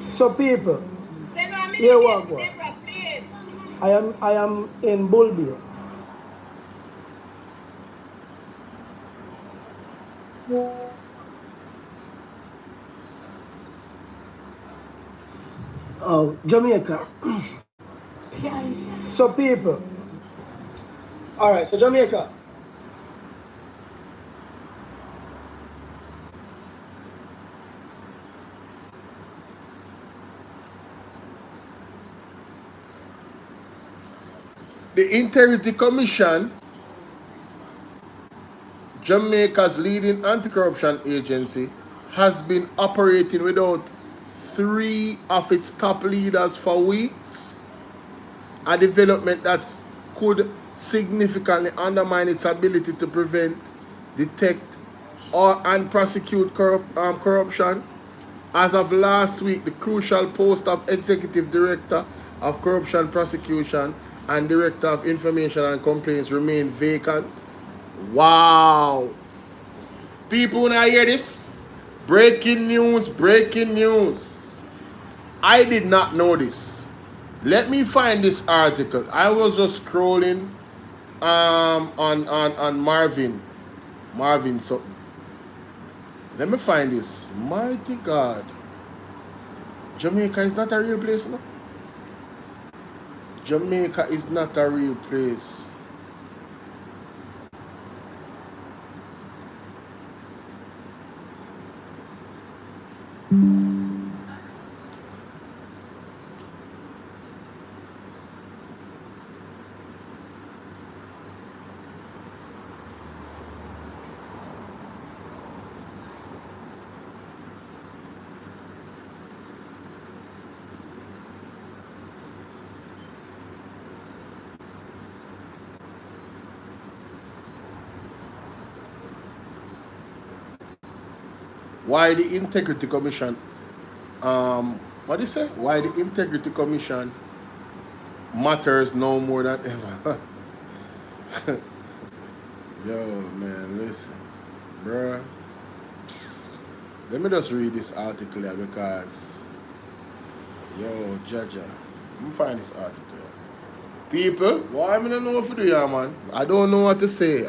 C: So people, here what go. I am in Bulbia. Oh, Jamaica. So people. Alright, so Jamaica.
D: The Integrity Commission, Jamaica's leading anti-corruption agency, has been operating without 3 of its top leaders for weeks. A development that could significantly undermine its ability to prevent detect and prosecute corruption. As of last week, the crucial post of Executive Director of Corruption Prosecution and Director of Information and Complaints remain vacant. Wow. People, when I hear this, breaking news, breaking news. I did not know this. Let me find this article. I was just scrolling on Marvin something. Let me find this. Mighty God. Jamaica is not a real place, no? Jamaica is not a real place. Why the Integrity Commission, what do you say? Why the Integrity Commission matters no more than ever. Yo, man, listen, bruh. Let me just read this article here because, yo, Jaja, let me find this article. People, why I don't know what to do here, man. I don't know what to say.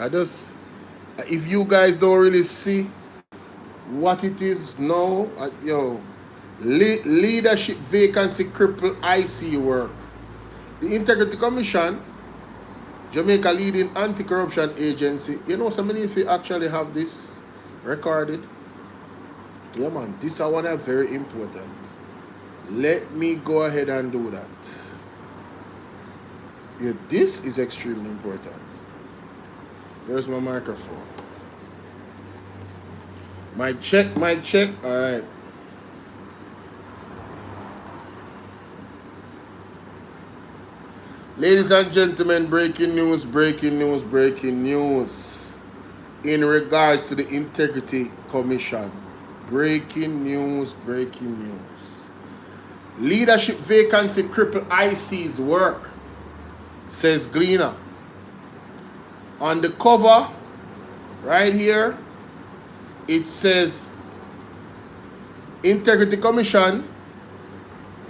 D: If you guys don't really see what it is now, yo, leadership vacancy cripple IC work. The Integrity Commission, Jamaica leading anti-corruption agency, you know, somebody if you actually have this recorded. Yeah, man, this one is very important. Let me go ahead and do that. Yeah, this is extremely important. Where's my microphone? Mic check, all right. Ladies and gentlemen, breaking news. In regards to the Integrity Commission. Breaking news. Leadership vacancy cripple IC's work, says Gleaner. On the cover, right here, it says Integrity Commission,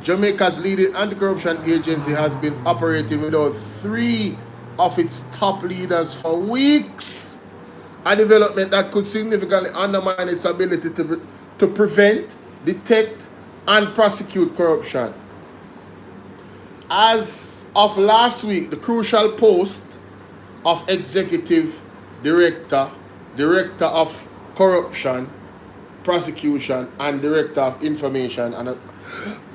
D: Jamaica's leading anti-corruption agency, has been operating without 3 of its top leaders for weeks. A development that could significantly undermine its ability to prevent, detect, and prosecute corruption. As of last week, the crucial post of Executive Director, Director of Corruption, Prosecution, and Director of Information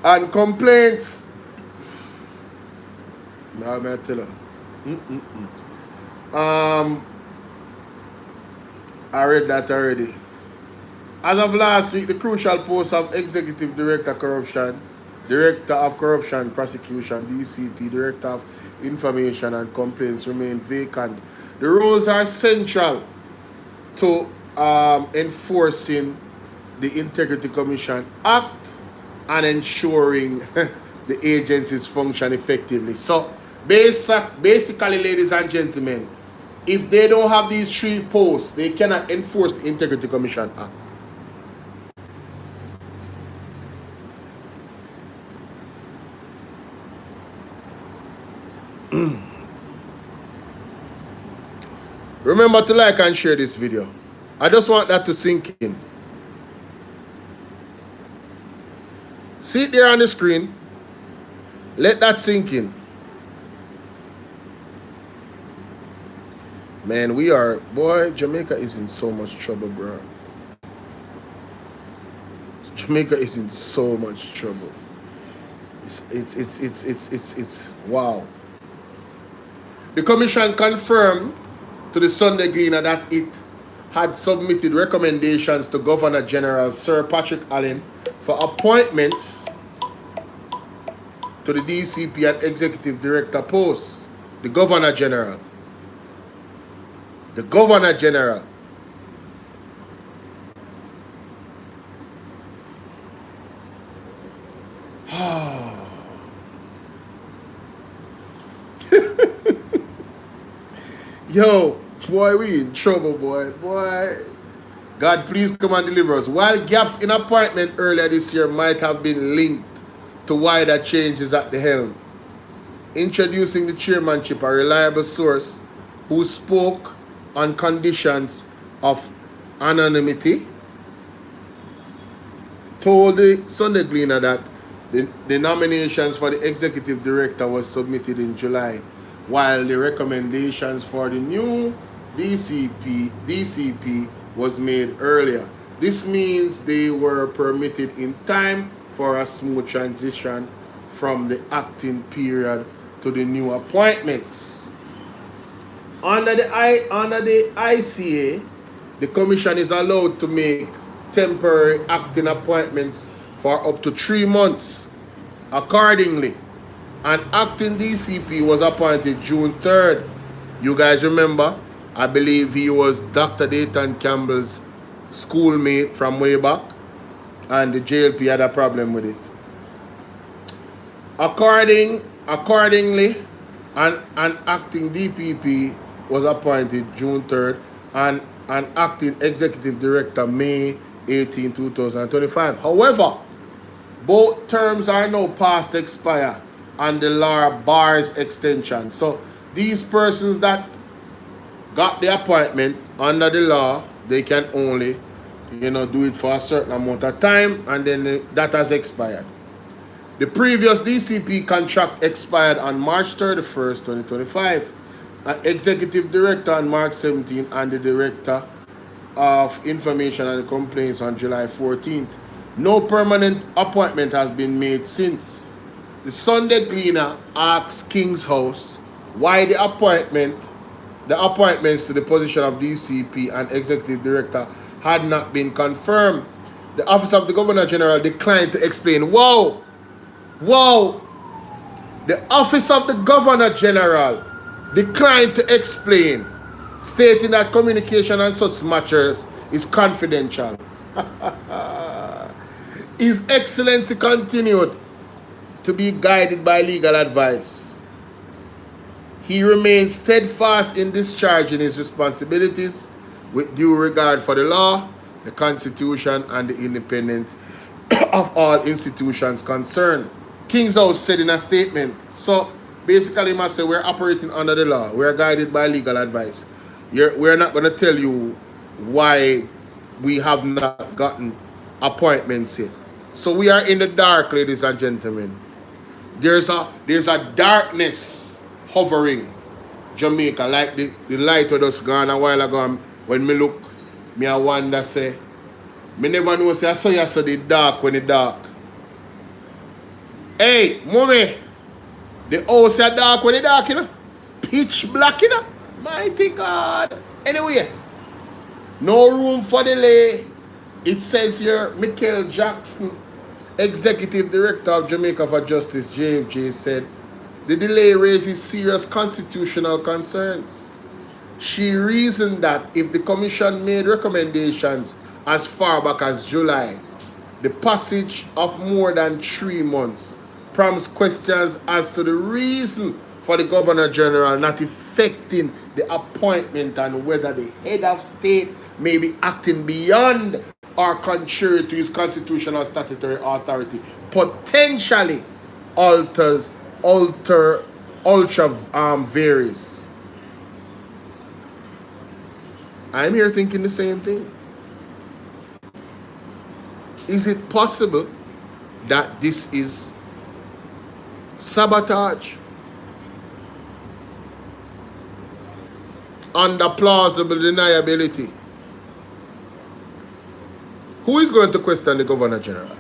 D: and Complaints. Now I'm going to tell her. I read that already. As of last week, the crucial post of Executive Director Corruption, Director of Corruption Prosecution, DCP, Director of Information and Complaints remain vacant. The roles are central to enforcing the Integrity Commission Act and ensuring the agencies function effectively. So basically, ladies and gentlemen, if they don't have these 3 posts, they cannot enforce the Integrity Commission Act. Remember to like and share this video. I just want that to sink in. See it there on the screen. Let that sink in. Man, Jamaica is in so much trouble, bro. Jamaica is in so much trouble. It's wow. The commission confirmed to the Sunday Gleaner that it had submitted recommendations to Governor General Sir Patrick Allen for appointments to the DCP and Executive Director posts. The Governor General Yo, boy, we in trouble, boy. Boy. God, please come and deliver us. While gaps in appointment earlier this year might have been linked to wider changes at the helm, introducing the chairmanship, a reliable source who spoke on conditions of anonymity, told the Sunday Gleaner that the nominations for the executive director was submitted in July, while the recommendations for the new DCP was made earlier. This means they were permitted in time for a smooth transition from the acting period to the new appointments. Under the ICA, the commission is allowed to make temporary acting appointments for up to 3 months. Accordingly, an acting DCP was appointed June 3rd. You guys remember? I believe he was Dr. Dayton Campbell's schoolmate from way back, and the JLP had a problem with it. Accordingly, an acting DPP was appointed June 3rd and an acting executive director May 18, 2025. However, both terms are now past expire and the law bars extension. So these persons that got the appointment under the law, they can only, do it for a certain amount of time, and then that has expired. The previous DCP contract expired on March 31st, 2025. An executive director on March 17th and the director of information and complaints on July 14th. No permanent appointment has been made since. The Sunday Gleaner asks King's House why the appointments to the position of DCP and executive director had not been confirmed. The Office of the Governor General declined to explain. Whoa! The Office of the Governor General declined to explain, stating that communication on such matters is confidential. His Excellency continued to be guided by legal advice. He remains steadfast in discharging his responsibilities with due regard for the law, the Constitution, and the independence of all institutions concerned. King's House said in a statement. So basically, must say we're operating under the law. We're guided by legal advice. We're not going to tell you why we have not gotten appointments yet. So we are in the dark, ladies and gentlemen. There's a darkness hovering Jamaica, like the light was just gone a while ago. When me look, me I wonder say, me never know say I saw the dark when the dark. Hey, mommy, the house is dark when the dark, pitch black, Mighty God. Anyway, no room for delay. It says here, Michael Jackson, Executive Director of Jamaica for Justice, JFJ, said the delay raises serious constitutional concerns. She reasoned that if the Commission made recommendations as far back as July, the passage of more than 3 months prompts questions as to the reason for the Governor General not effecting the appointment and whether the head of state may be acting beyond or contrary to his constitutional statutory authority, potentially ultra varies. I'm here thinking the same thing. Is it possible that this is sabotage under plausible deniability? Who is going to question the Governor General?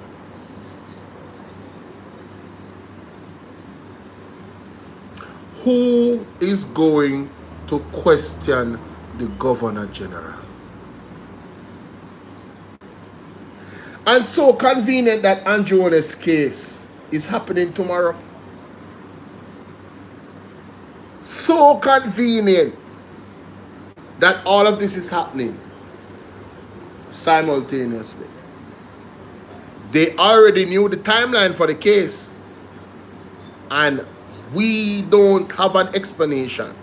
D: Who is going to question the Governor General? And so convenient that Andrew One's case is happening tomorrow. So convenient that all of this is happening simultaneously. They already knew the timeline for the case, and we don't have an explanation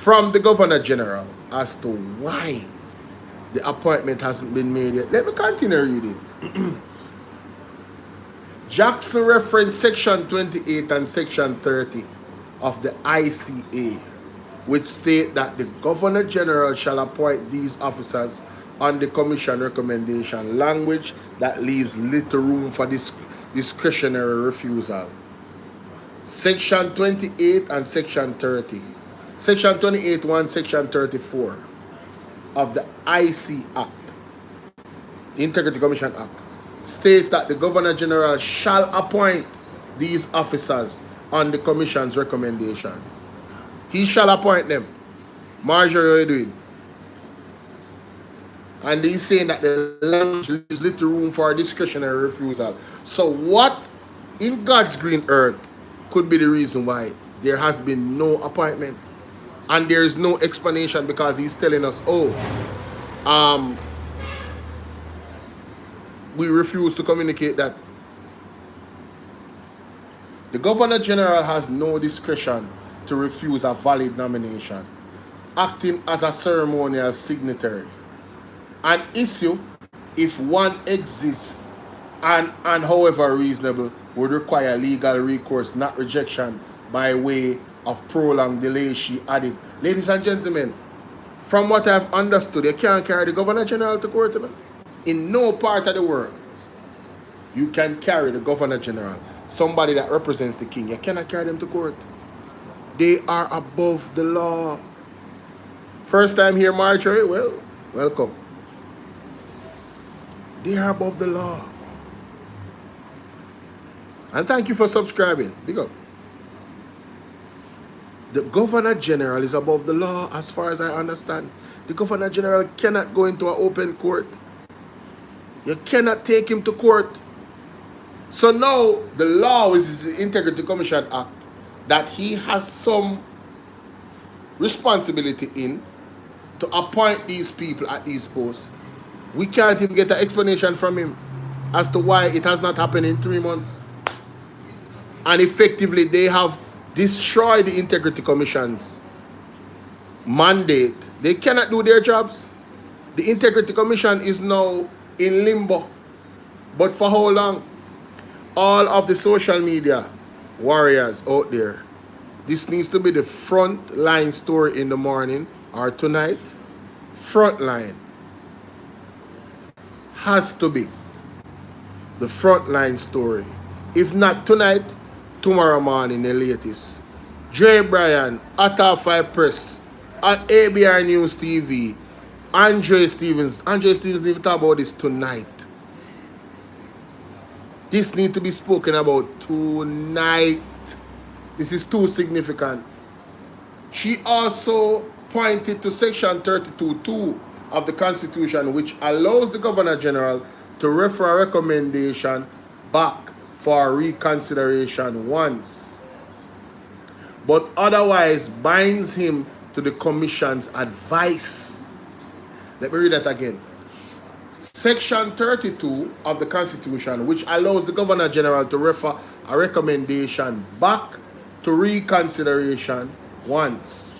D: from the Governor General as to why the appointment hasn't been made yet. Let me continue reading. Jackson referenced Section 28 and Section 30 of the ICA, which state that the Governor General shall appoint these officers on the Commission recommendation, language that leaves little room for discretionary refusal. Section 28 and Section 30. Section 28(1), Section 34 of the IC Act, Integrity Commission Act, states that the Governor General shall appoint these officers on the Commission's recommendation. He shall appoint them. Marjorie, what are you doing? And he's saying that the language leaves little room for a discretionary refusal. So what in God's green earth could be the reason why there has been no appointment? And there is no explanation, because he's telling us, we refuse to communicate that. The Governor General has no discretion to refuse a valid nomination, acting as a ceremonial signatory. An issue, if one exists and however reasonable, would require legal recourse, not rejection by way of prolonged delay, she added. Ladies and gentlemen, from what I've understood, you can't carry the Governor General to court. In no part of the world you can carry the Governor General, somebody that represents the king. You cannot carry them to court. They are above the law. First time here, Marjorie? Well, welcome. They are above the law. And thank you for subscribing. Big up. The Governor General is above the law as far as I understand. The Governor General cannot go into an open court. You cannot take him to court. So now the law is the Integrity Commission Act that he has some responsibility in to appoint these people at these posts. We can't even get an explanation from him as to why it has not happened in 3 months. And effectively they have destroyed the Integrity Commission's mandate. They cannot do their jobs. The Integrity Commission is now in limbo. But for how long? All of the social media warriors out there, this needs to be the front line story in the morning or tonight. Front line has to be the front line story. If not tonight, tomorrow morning the latest. Dre Bryan at R5 Press, at ABR News TV, Andre Stevens need to talk about this tonight. This needs to be spoken about tonight. This is too significant. She also pointed to Section 32(2) of the Constitution, which allows the Governor General to refer a recommendation back for reconsideration once, but otherwise binds him to the Commission's advice. Let me read that again. Section 32 of the Constitution, which allows the Governor General to refer a recommendation back to reconsideration once.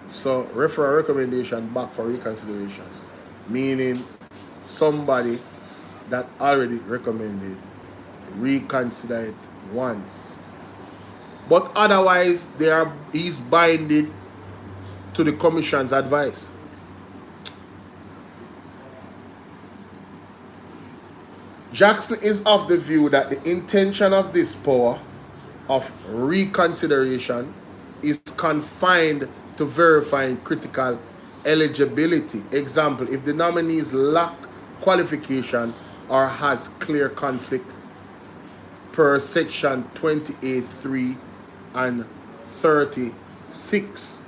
D: So, refer a recommendation back for reconsideration, meaning somebody that already recommended, reconsider it once. But otherwise, he's binded to the Commission's advice. Jackson is of the view that the intention of this power of reconsideration is confined to verifying critical eligibility. Example, if the nominees lack qualification or has clear conflict per Section 28(3) and 36.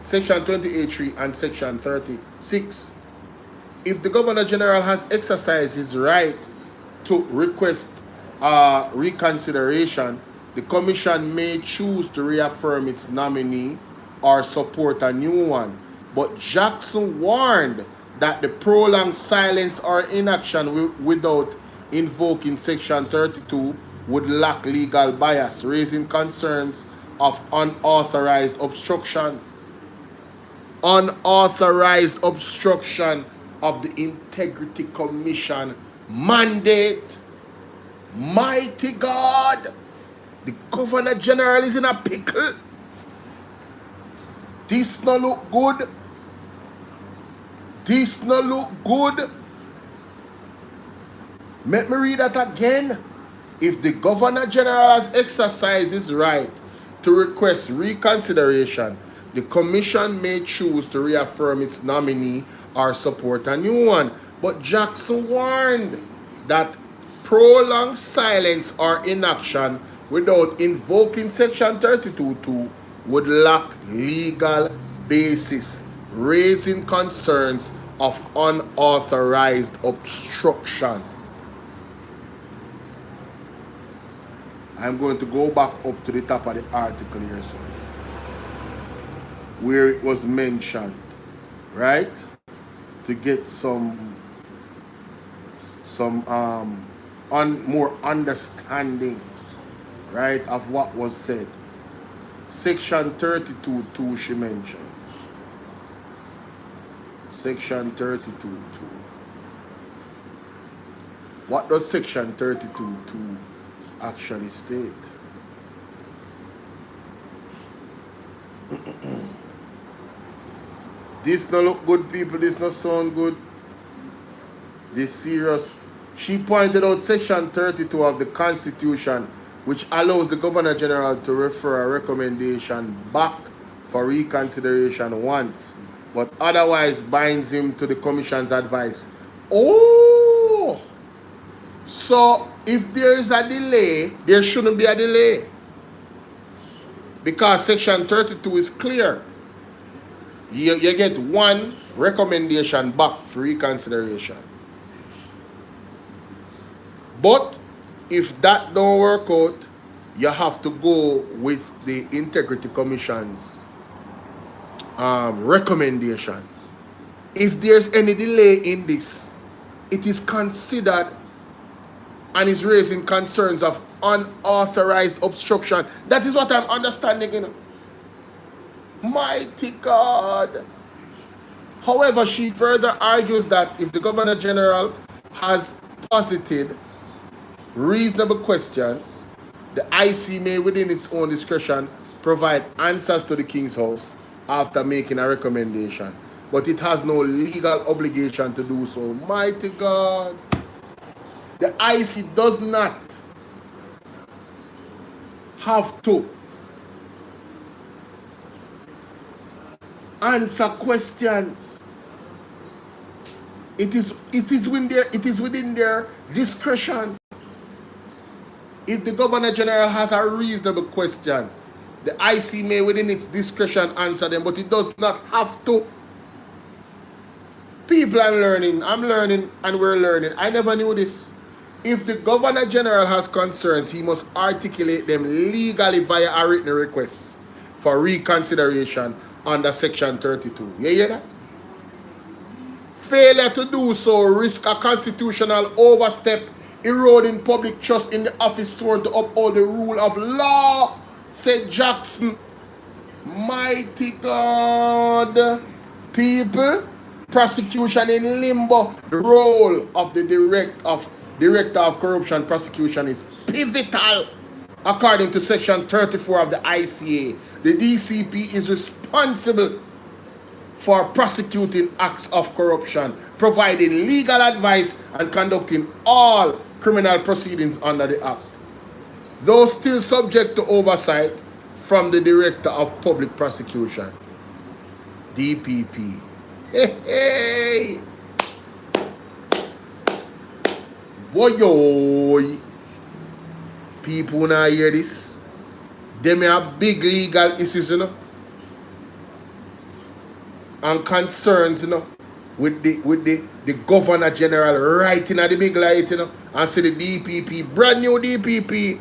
D: Section 28(3) and Section 36. If the Governor General has exercised his right to request reconsideration, the Commission may choose to reaffirm its nominee or support a new one. But Jackson warned that the prolonged silence or inaction without invoking Section 32 would lack legal bias, raising concerns of unauthorized obstruction. Unauthorized obstruction of the Integrity Commission mandate. Mighty God, the Governor General is in a pickle. This no look good. This no look good. Let me read that again. If the Governor General has exercised his right to request reconsideration, the Commission may choose to reaffirm its nominee or support a new one. But Jackson warned that prolonged silence or inaction without invoking Section 32(2) would lack legal basis, raising concerns of unauthorized obstruction. I'm going to go back up to the top of the article here, so where it was mentioned, right? To get some more understanding, right, of what was said. Section 32(2) she mentioned. Section 32(2). What does Section 32(2) actually state? This no look good, people. This no sound good. This serious. She pointed out Section 32 of the Constitution, which allows the Governor General to refer a recommendation back for reconsideration once, but otherwise binds him to the Commission's advice. Oh! So, if there is a delay, there shouldn't be a delay. Because Section 32 is clear. You get one recommendation back for reconsideration. But if that don't work out, you have to go with the Integrity Commission's recommendation. If there's any delay in this, it is considered and is raising concerns of unauthorized obstruction. That is what I'm understanding, you know. Mighty God. However, she further argues that if the Governor General has posited reasonable questions, the IC may, within its own discretion, provide answers to the King's House after making a recommendation. But it has no legal obligation to do so. Mighty God. The IC does not have to answer questions. It is within their discretion. If the Governor General has a reasonable question, the IC may within its discretion answer them, but it does not have to. People, I'm learning and we're learning. I never knew this. If the Governor General has concerns, he must articulate them legally via a written request for reconsideration under Section 32. You hear that? Failure to do so risk a constitutional overstep, eroding public trust in the office sworn to uphold the rule of law, said Jackson. Mighty God. People, prosecution in limbo. The role of the Director of Corruption Prosecution is pivotal. According to Section 34 of the ICA, the DCP is responsible for prosecuting acts of corruption, providing legal advice, and conducting all criminal proceedings under the Act, though still subject to oversight from the Director of Public Prosecution, DPP. Hey, hey. Boy, people now hear this. They may have big legal issues, you know, and concerns, you know, with the Governor General writing at the big light, you know, and say the DPP, brand new DPP,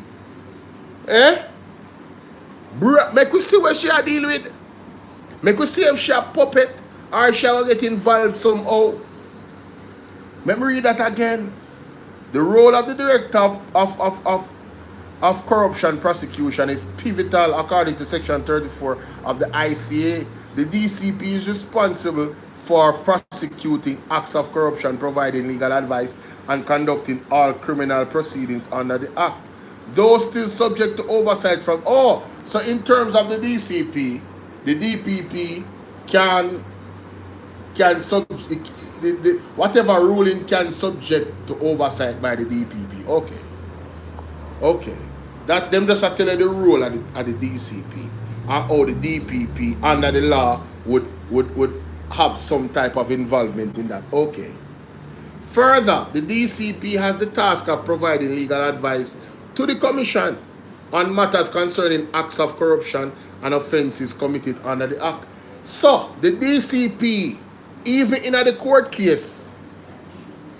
D: make we see what she a deal with. Make we see if she a puppet or she will get involved somehow. Let me read that again. The role of the Director of of corruption prosecution is pivotal according to Section 34 of the ICA. The DCP is responsible for prosecuting acts of corruption, providing legal advice, and conducting all criminal proceedings under the Act. Those still subject to oversight from... Oh, so in terms of the DCP, the DPP can whatever ruling can subject to oversight by the DPP. Okay. That them just tell you the rule at the DCP and how the DPP under the law would have some type of involvement in that. Okay. Further, the DCP has the task of providing legal advice to the Commission on matters concerning acts of corruption and offences committed under the Act. So, the DCP, even in the court case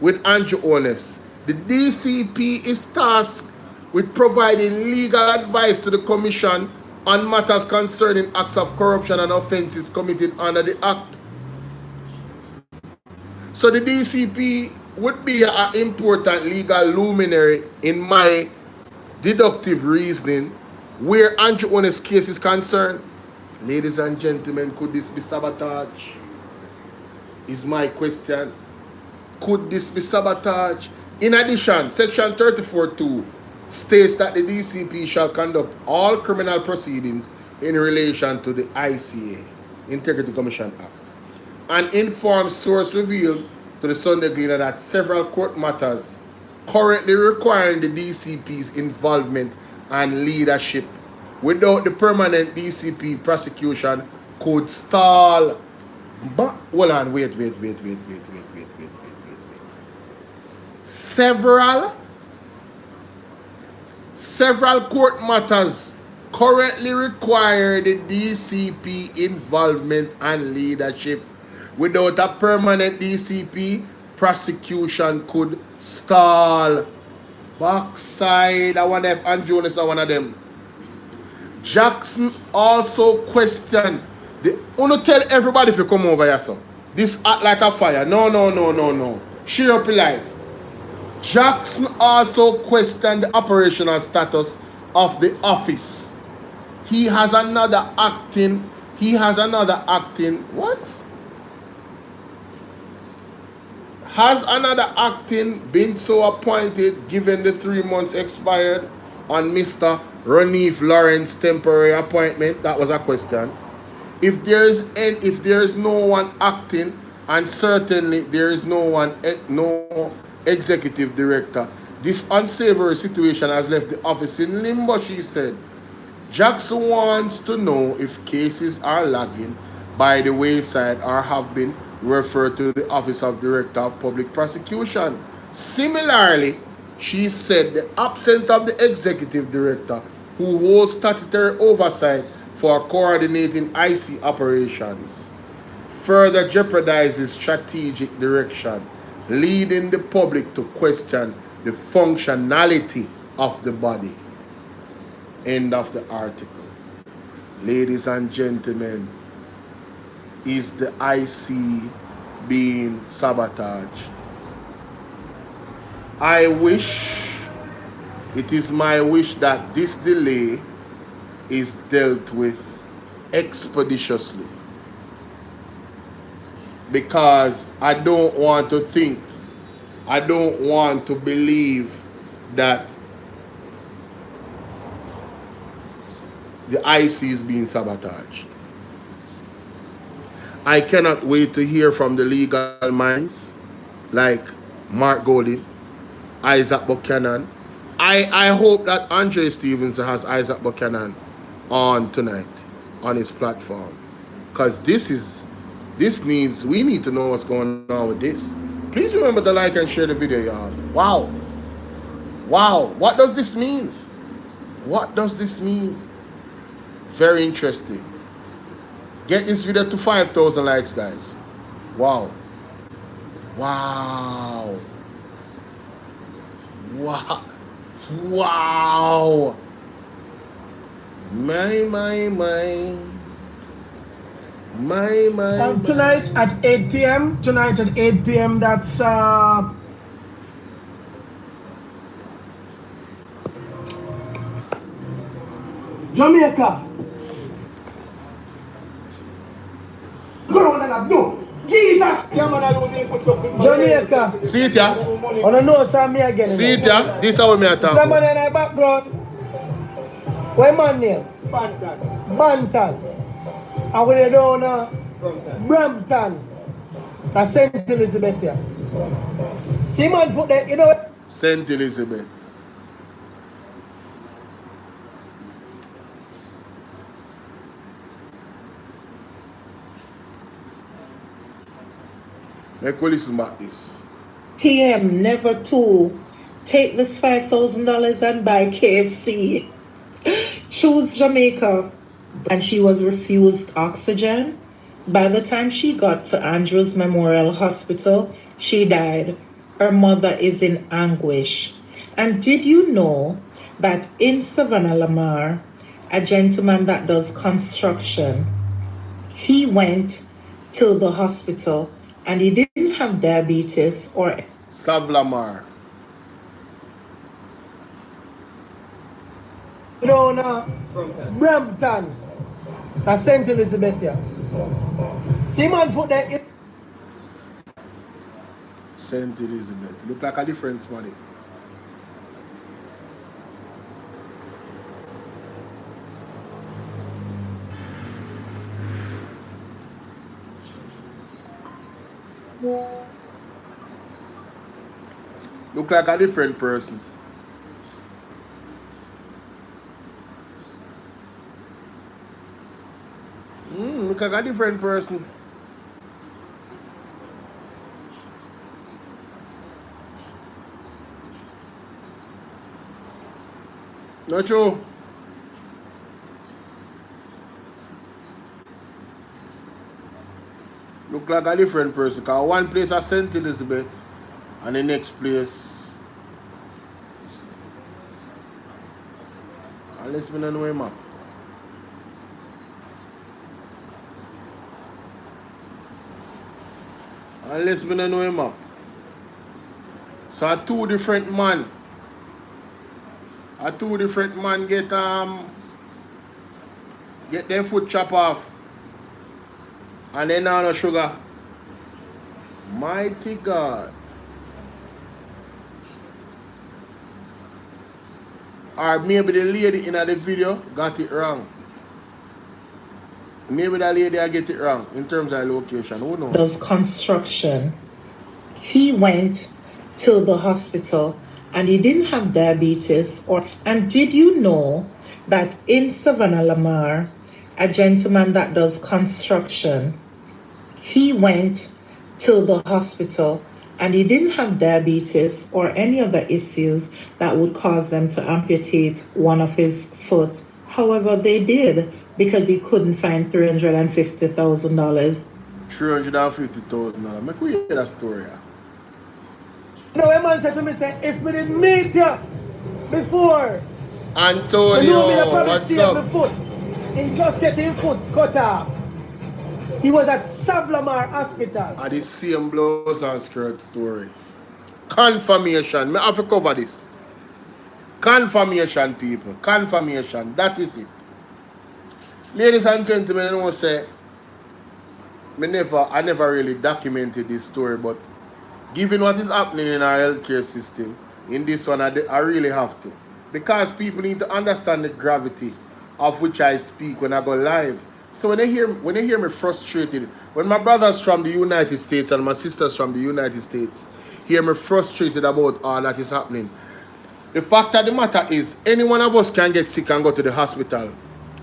D: with Andrew Honest, the DCP is tasked with providing legal advice to the Commission on matters concerning acts of corruption and offences committed under the Act. So the DCP would be an important legal luminary in my deductive reasoning where Andrew Honest's case is concerned. Ladies and gentlemen, could this be sabotage? Is my question. Could this be sabotage? In addition, Section 34(2) states that the DCP shall conduct all criminal proceedings in relation to the ICA, Integrity Commission Act. An informed source revealed to the Sunday Gleaner that several court matters currently requiring the DCP's involvement and leadership without the permanent DCP prosecution could stall. But hold on, wait. Several court matters currently require the DCP involvement and leadership. Without a permanent DCP, prosecution could stall. Backside, I wonder if Andrew Honest is one of them. Jackson also questioned the... Wanna tell everybody if you come over here, so. This act like a fire. No. Share up your life. Jackson also questioned the operational status of the office. He has another acting... What? Has another acting been so appointed given the 3 months expired on Mr. Ranif Lawrence's temporary appointment? That was a question. If there is no one acting, and certainly there is no executive director, this unsavory situation has left the office in limbo, she said. Jackson wants to know if cases are lagging by the wayside or have been referred to the Office of Director of Public Prosecution. Similarly, she said the absence of the executive director who holds statutory oversight for coordinating IC operations further jeopardizes strategic direction, leading the public to question the functionality of the body. End of the article. Ladies and gentlemen, is the IC being sabotaged? It is my wish that this delay is dealt with expeditiously, because I don't want to believe that the IC is being sabotaged. I cannot wait to hear from the legal minds like Mark Golding, Isaac Buchanan. I hope that Andre Stevenson has Isaac Buchanan on tonight on his platform, because we need to know what's going on with this. Please remember to like and share the video, y'all. Wow. What does this mean? Very interesting. Get this video to 5,000 likes, guys. Wow. My.
C: Tonight at 8 p.m. That's Jamaica. Jesus! Jamaica.
D: See it, yeah?
C: On a no, sir, me again.
D: See it, yeah? This is how me attack.
C: Is that man in the background? What man name? Bantan. And what they do now? Brampton. That's St. Elizabeth here. See man foot there, you know what?
D: St. Elizabeth. Make we listen back this.
A: PM never to take this $5,000 and buy KFC. Choose Jamaica. And she was refused oxygen. By the time she got to Andrews Memorial Hospital, she died. Her mother is in anguish. And did you know that in Savannah Lamar, a gentleman that does construction, he went to the hospital and he didn't have diabetes or...
D: Savlamar.
C: No, Brampton. That's St. Elizabeth here. See man foot there.
D: St. Elizabeth. Look like a difference, money. Look like a different person. Look like a different person. Not true. Look like a different person. Because one place is St. Elizabeth and the next place, unless we don't know him up. Unless we don't know him up. So two different man get their foot chop off and then now no sugar. Mighty God. Or maybe the lady in the video got it wrong. Maybe that lady I get it wrong in terms of location. Who knows?
A: Does construction. He went to the hospital and he didn't have diabetes or... And did you know that in Savannah Lamar, a gentleman that does construction, he went to the hospital and he didn't have diabetes or any other issues that would cause them to amputate one of his foot. However, they did because he couldn't find $350,000.
D: $350,000. Make we hear that story.
C: You know, a man said to me, say, if we didn't meet you before,
D: Antonio, what's up?
C: My foot, in just getting foot cut off. He was at Savlamar Hospital.
D: At the same blouse and skirt story. Confirmation. I have to cover this. Confirmation, people. Confirmation. That is it. Ladies and gentlemen, I know say I never really documented this story, but given what is happening in our healthcare system, in this one, I really have to. Because people need to understand the gravity of which I speak when I go live. So when they hear me frustrated, when my brothers from the United States and my sisters from the United States hear me frustrated about all that is happening, the fact of the matter is, any one of us can get sick and go to the hospital.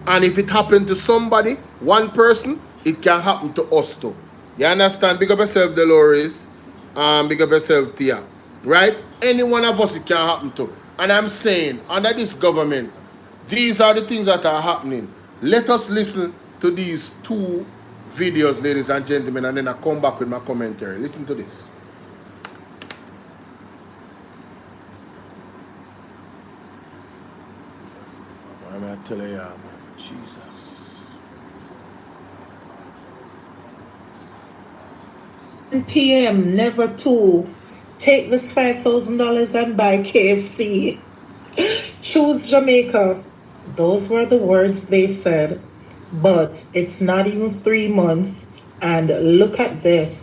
D: And if it happened to somebody, one person, it can happen to us too. You understand? Big up yourself, Dolores. Big up yourself, Tia. Right? Any one of us, it can happen to. And I'm saying, under this government, these are the things that are happening. Let us listen to these two videos, ladies and gentlemen, and then I come back with my commentary. Listen to this. I'm going to tell you, man. Jesus.
A: PM never to take this $5,000 and buy KFC. Choose Jamaica. Those were the words they said. But it's not even 3 months. And look at this.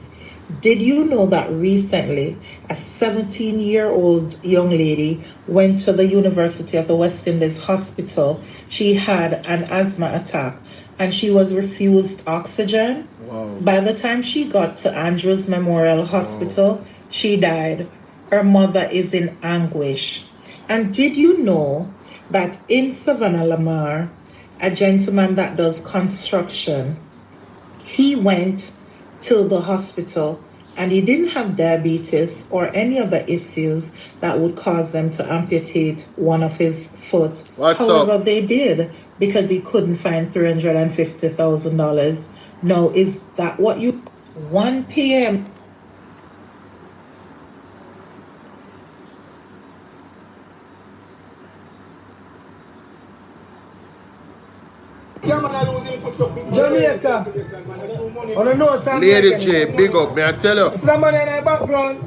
A: Did you know that recently a 17-year-old young lady went to the University of the West Indies hospital? She had an asthma attack and she was refused oxygen.
D: Wow.
A: By the time she got to Andrews Memorial Hospital, she died. Her mother is in anguish. And did you know that in Savannah Lamar, a gentleman that does construction, he went to the hospital and he didn't have diabetes or any other issues that would cause them to amputate one of his foot. However, they did because he couldn't find $350,000. Now, is that what you... 1 p.m.
C: Jamaica. On a no some
D: Lady J, big up, may I tell you?
C: It's the man in the background.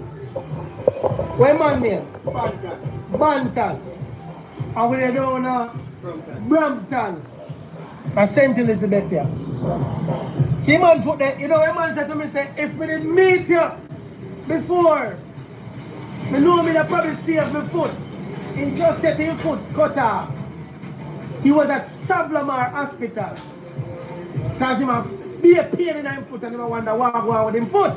C: Where man name? Bantan. And we down Brampton. And St. Elizabeth here. See man foot there, you know when man said to me, say, if me did meet you before, me know me that probably save my foot. In just getting foot cut off. He was at Savlamar Hospital. Because he be a pain in his foot and he wonder what go on with his foot.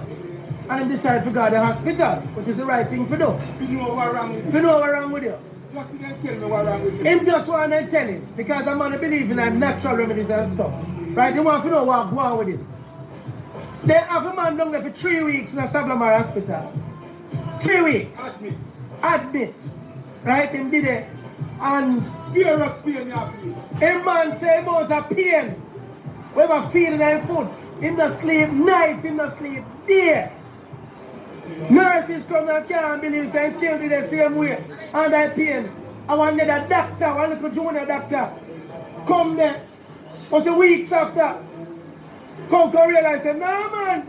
C: And he decided to go to the hospital, which is the right thing to do. If you know what's wrong with you. If you know what's wrong with you. Just tell me what's wrong with you. Him just want to tell him. Because I'm going to believe in natural remedies and stuff. Right? He want to know what's going on with him. They have a man down there for 3 weeks in the Savlamar Hospital. 3 weeks. Admit. Right? Him did it. And a man say about a pain. We have a feeling in his foot. In the sleep night, in the sleep day. Nurses come and can't believe say still do the same way. And that pain. I want the doctor, one little junior doctor. Come there. Was a weeks after. Come realize say, no man.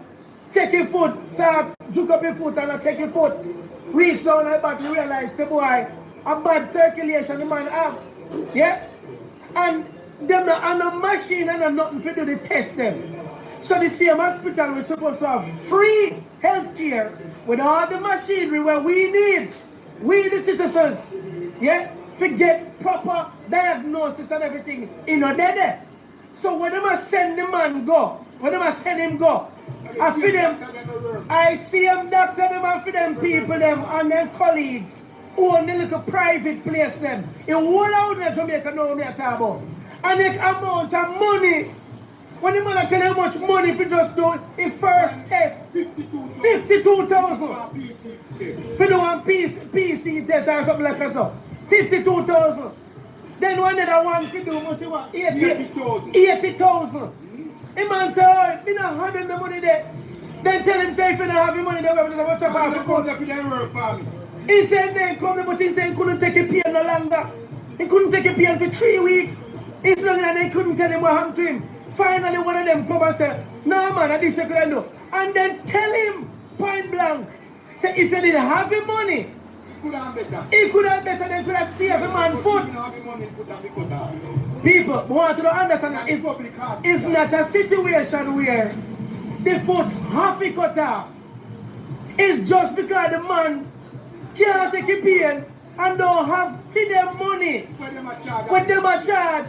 C: Check your foot. Start juke up your foot and check your foot. Reach down the back and realize say boy. A bad circulation the man have. Yeah? And them and a machine and nothing to do the test them. So the same hospital we're supposed to have free health care with all the machinery where we need. We the citizens. Yeah? To get proper diagnosis and everything in a dead. So when them send the man go, when them send him go, I feel them, I see them doctor them and for them people them and their colleagues. Own the little private place them. In all out in Jamaica know me I talk about. And the amount of money. When the man tell you how much money if you just do a first test. 52,000. If you do one PC test or something like that. 52,000. Then one other one to do must be what? 80,000. The man say, oh, me not having the money there. Then tell him say if you don't have the money there, we're just chop off the gun. He said then come but he said he couldn't take a pain no longer. He couldn't take a pain for 3 weeks. It's long and they couldn't tell him what happened to him. Finally one of them come and say, no man, this you couldn't do. And then tell him point blank. Say if you didn't have the money, he could have better than could have saved the man foot. People want to understand that it's not a situation where the foot half it cut off. It's just because the man can't take a pain and don't have for them money. When them a charge.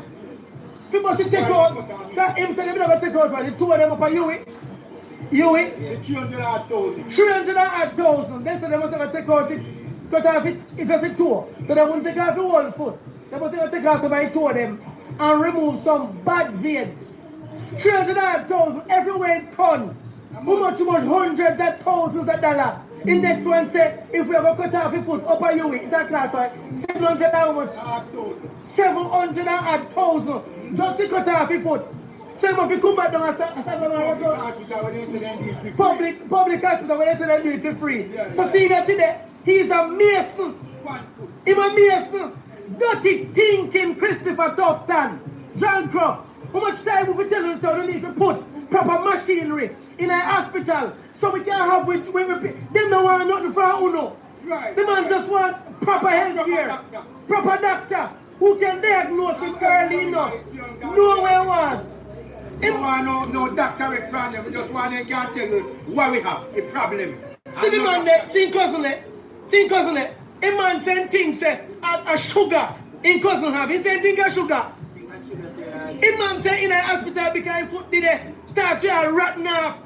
C: If you must take out, that him say them never take out the two of them up a Huey. 300,000. They said they must never take out it. Cut off it, it was a two. So they won't take off the whole foot. They must never take off somebody two of them and remove some bad veins. 300,000 everywhere in ton. How much hundreds of thousands of dollars. The next one said, if we ever cut off your foot up a Huey, that class right, 700 how much? 700,000 just to cut off your foot. So if you come back down and public hospital when they say they do it for free. So see that today, he's a mason. He's a mason. Dirty thinking Christopher Tufton. John Crow. How much time will we tell us so they need to put proper machinery in a hospital so we can have them don't want nothing for Uno. Right. The man just want proper health care, proper doctor. who can diagnose it early enough. Know where you want.
B: We don't want no doctorate from them. We just want them to tell you what we have, a problem.
C: See the man there, see cousin there. A man saying things say a sugar in cousin have. He saying things of sugar. A man say in a hospital because his foot did start to rotten off.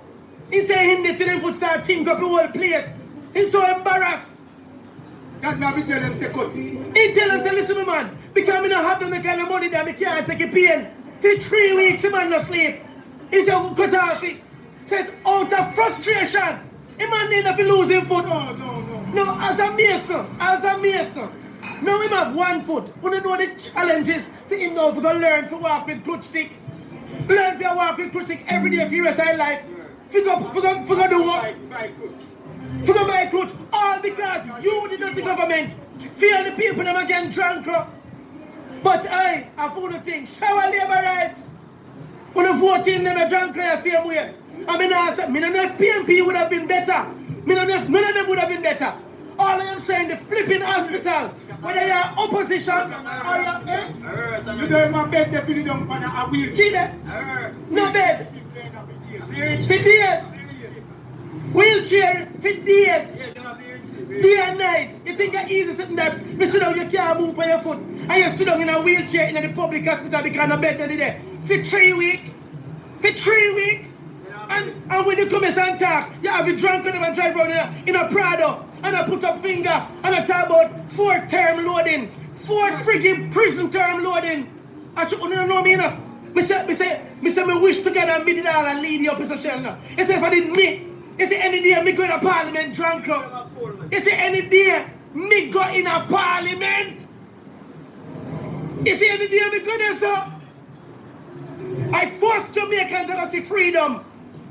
C: He say him did them foot start think up the whole place. He's so embarrassed.
B: Can't now be tell them say cut.
C: He tell them say listen me man, because I don't have them the kind of money that I can't take a pain. For 3 weeks a man no sleep. He said cut off it. Says out of frustration. A man need to be losing foot. No, as a mason. Now him have 1 foot. We don't know the challenges to him now to go learn to walk with crutch stick. Learn to walk with crutch stick every day for the rest of his life. For go do what? For go buy crutch. All because you did not the government. Fear the people them again drunk. But I found the thing. Shower labor rights. When the 14 them a drunk the same way. I mean, I said, me don't know if PMP would have been better. Me don't know if none of them would have been better. All I am saying, the flipping hospital, whether you're opposition or you're
B: you don't have bed, they put it down on a wheel.
C: See that? No bed. For days. Wheelchair for days. Day and night. You think it's easy sitting that you sit down, you can't move by your foot. And you sit down in a wheelchair in the public hospital because of bed there. For 3 weeks. For 3 weeks. And when you come and talk, you have a drunk and a drive around in a Prado and I put up finger and I talk about 4th term loading, 4th friggin' prison term loading. I should know me enough. Me say me wish together and me did all and lead your position now. You say if I did me, you say any day me go in a parliament drunk up. You say any day me go in a parliament. You say any day me go there so. I forced Jamaicans to see freedom.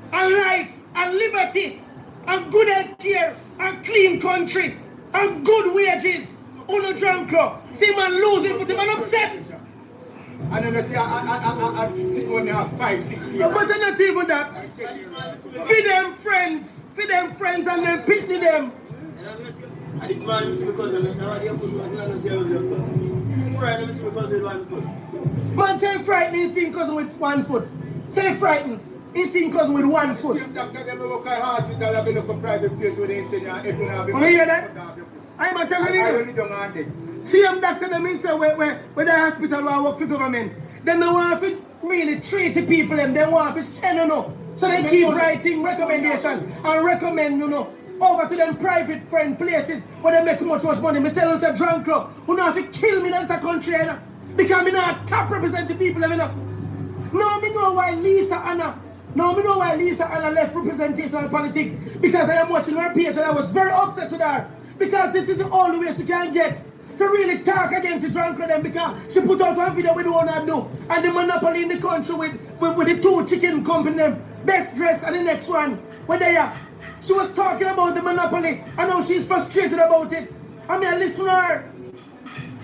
C: And life, and liberty, and good health care, and clean country, and good wages. Uno drunk. See man losing, but man upset.
B: And then I say, I sit when they have 5, 6 years.
C: But I'm not even that. Feed them friends, and then pity them.
E: And this man is because of us.
C: Man say frightened, he's seeing cousin with 1 foot. Say frightened. He's seeing cousin with 1 foot. You hear that? I'm telling you. See them doctor them in say where the hospital will work for government. Then they want to really treat the people and they want to send So they keep writing recommendations and recommend over to them private friend places where they make much money. Me tell us a drunk club who know if you kill me that's a country because me not top representing people. No, me know why Lisa Anna left representational politics because I am watching her page and I was very upset with her because this is the only way she can get to really talk against the drunk them because she put out one video we don't want to do and the monopoly in the country with the 2 chicken company them best dressed and the next one where they are. She was talking about the monopoly and now she's frustrated about it. I mean I listen to her.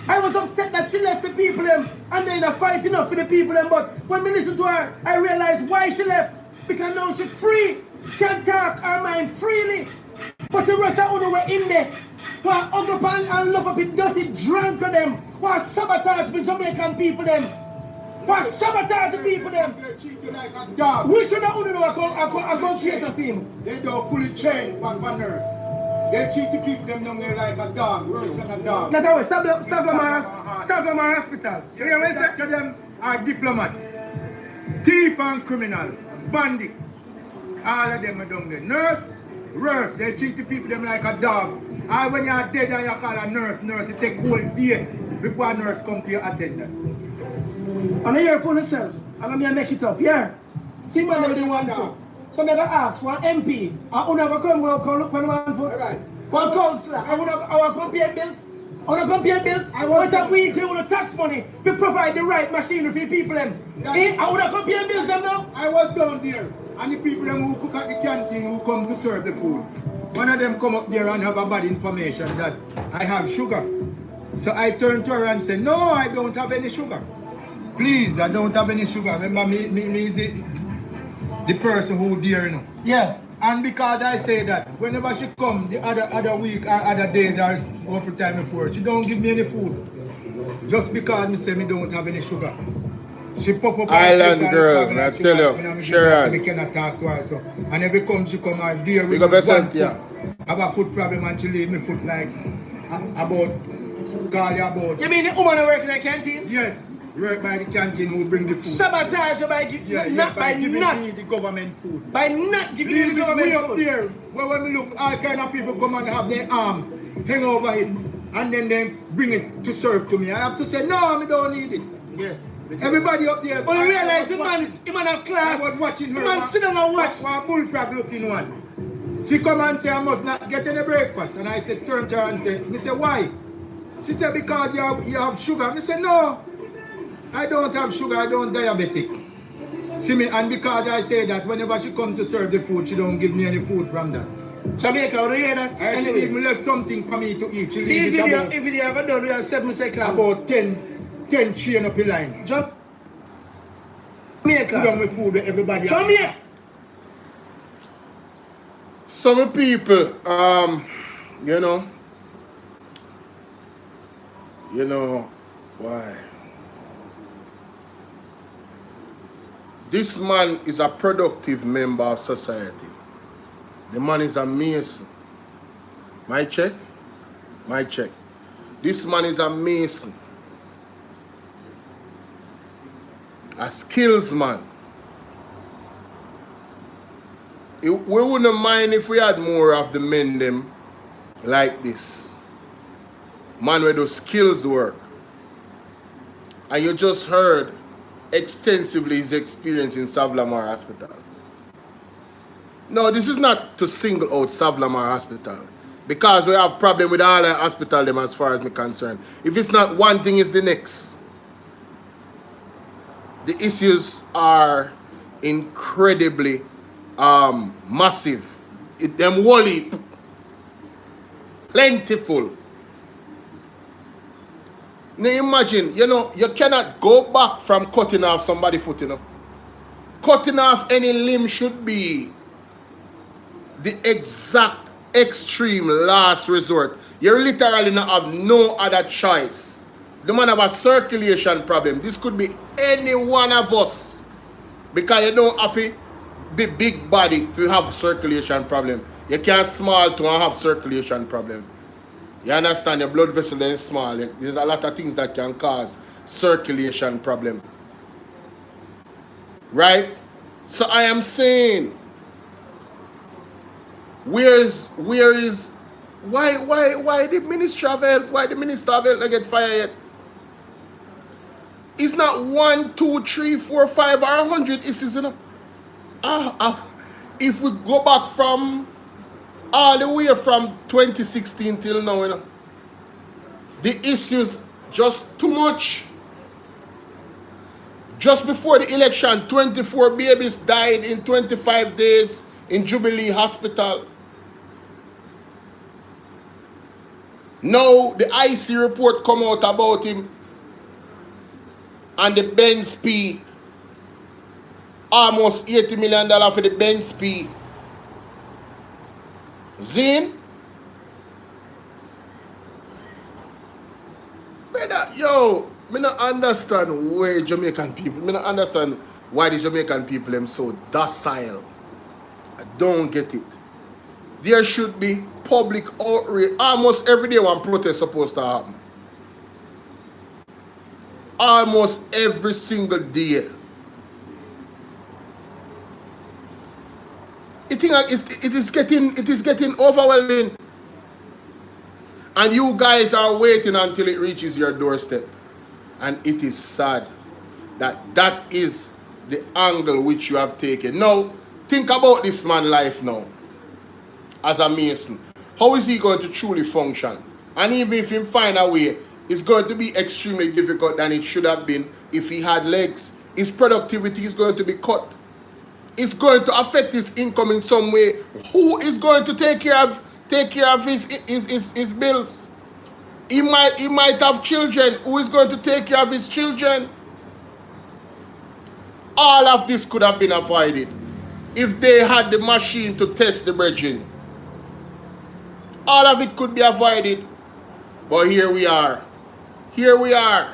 C: I was upset that she left the people and they're fighting up for the people but when I listen to her I realized why she left. Because now she's free, can talk her mind freely. But the rest of them were in there. Who are up and love up with dirty drunk of them. Who are sabotage the Jamaican people them. Who are sabotage the people them. Which of them are going to create a film?
B: They don't fully train for nurse. They treat the people them down there like a dog, worse than a dog.
C: That's how Savlamar Hospital. You hear what I say?
B: Them are diplomats, thief and criminal. Bandit. All of them are down there. Nurse, worse. They treat the people them like a dog. And when you are dead and you call a nurse, it take whole day before a nurse come to your attendance.
C: And I hear for myself. And I'm going to make it up. Yeah. See man never do 1 foot. So I'm going to ask for an MP. And never come look for 1 foot. Right. One councillor. I want to compare bills. I want to compare bills. What a week you want tax money to provide the right machinery for people them. I want to compare bills them now.
B: I was down there and the people them who cook at the canteen who come to serve the food. One of them come up there and have a bad information that I have sugar. So I turned to her and said, no, I don't have any sugar. Please, I don't have any sugar. Remember me is the person who there
C: Yeah.
B: And because I say that, whenever she come the other week or other days or over time before, she don't give me any food. just because me say me don't have any sugar. She pop up
D: Island girls, I tell you, Sharon.
B: Me cannot talk to her, so. And every come she come out there with
D: Big up
B: one
D: yourself,
B: foot.
D: yeah.
B: Have a foot problem and she leave me foot like about, call you about.
C: You mean the woman who work in the canteen?
B: Yes, work by the canteen who bring the food.
C: Sabotage you by
B: giving me the government food.
C: By not giving you the government
B: way
C: food.
B: Up there, where when we look, all kind of people come and have their arm hang over it, and then they bring it to serve to me. I have to say, no, I don't need it.
C: Yes.
B: Everybody up there.
C: But you realize the man have class.
B: I was watching her.
C: The man sit down and watch.
B: One bullfrog looking one. She come and say, I must not get any breakfast. And I said, turn to her and say, me say, why? She said, because you have sugar. I said, no, I don't have sugar, I don't diabetic. See me, and because I say that, whenever she come to serve the food, she don't give me any food from that.
C: Jamaica, how do you hear that?
B: She even left something for me to eat. She
C: see, if you ever done, we have 7 seconds.
B: About 10 chain up the line.
C: Jamaica.
B: Put down with food with everybody.
C: Jamaica.
D: Some people, you know, why? This man is a productive member of society. The man is a mason. My check? My check. This man is a mason. A skills man. We wouldn't mind if we had more of the men them like this. Man where those skills work. And you just heard extensively his experience in Savlamar Hospital. No, this is not to single out Savlamar Hospital. Because we have problem with all the hospital them as far as me concerned. If it's not one thing, it's the next. The issues are incredibly massive. Them wally plentiful. Now imagine, you cannot go back from cutting off somebody's foot, Cutting off any limb should be the exact extreme last resort. You literally not have no other choice. The man have a circulation problem. This could be any one of us. Because you don't have to be big body if you have a circulation problem. You can't small to have circulation problem. You understand? Your blood vessel is small. There's a lot of things that can cause circulation problem. Right? So I am saying, why the Minister of Health, why the Minister of Health not get fired yet? It's not 1, 2, 3, 4, 5 or 100 issues, If we go back from all the way from 2016 till now, the issues just too much. Just before the election, 24 babies died in 25 days in Jubilee Hospital. Now the IC report come out about him and the Benz P. Almost $80 million for the Benz P. Zin? Yo, me not understand why Jamaican people, me not understand why the Jamaican people are so docile. I don't get it. There should be public outrage. Almost every day one protest supposed to happen. Almost every single day. It is getting overwhelming. And you guys are waiting until it reaches your doorstep. And it is sad that is the angle which you have taken. Now, think about this man's life now. As a Mason. How is he going to truly function? And even if he find a way, it's going to be extremely difficult than it should have been if he had legs. His productivity is going to be cut. It's going to affect his income in some way. Who is going to take care of his bills? He might have children. Who is going to take care of his children? All of this could have been avoided if they had the machine to test the brethren. All of it could be avoided. But here we are. Here we are.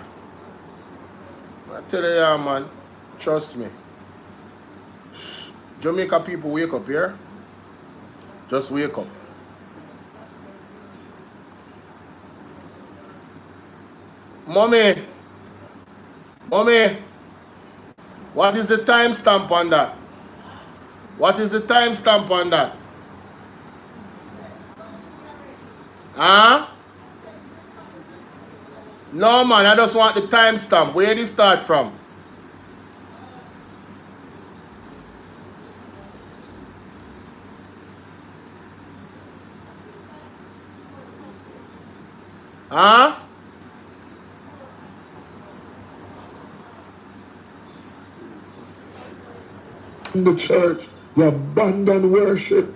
D: I tell you, man. Trust me. Jamaica people, wake up here. Just wake up. Mommy, what is the timestamp on that? What is the timestamp on that? Huh? No, man, I just want the timestamp. Where did it start from? Huh?
N: In the church, you abandon worship.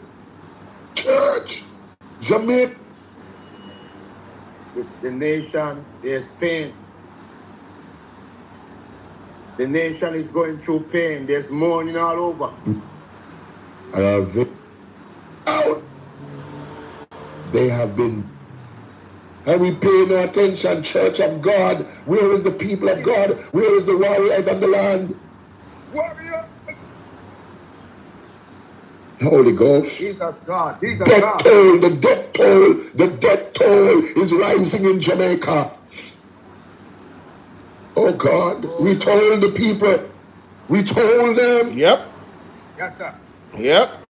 N: Church, Jamaica.
G: The nation, there's pain. The nation is going through pain. There's mourning all over.
N: They have been. And we pay no attention, Church of God. Where is the people of God? Where is the warriors of the land?
G: Warriors!
N: Holy Ghost.
G: Jesus God. Jesus
N: Death
G: God.
N: toll, the death toll is rising in Jamaica. Oh God, we told the people. We told them.
D: Yep.
G: Yes, sir.
D: Yep.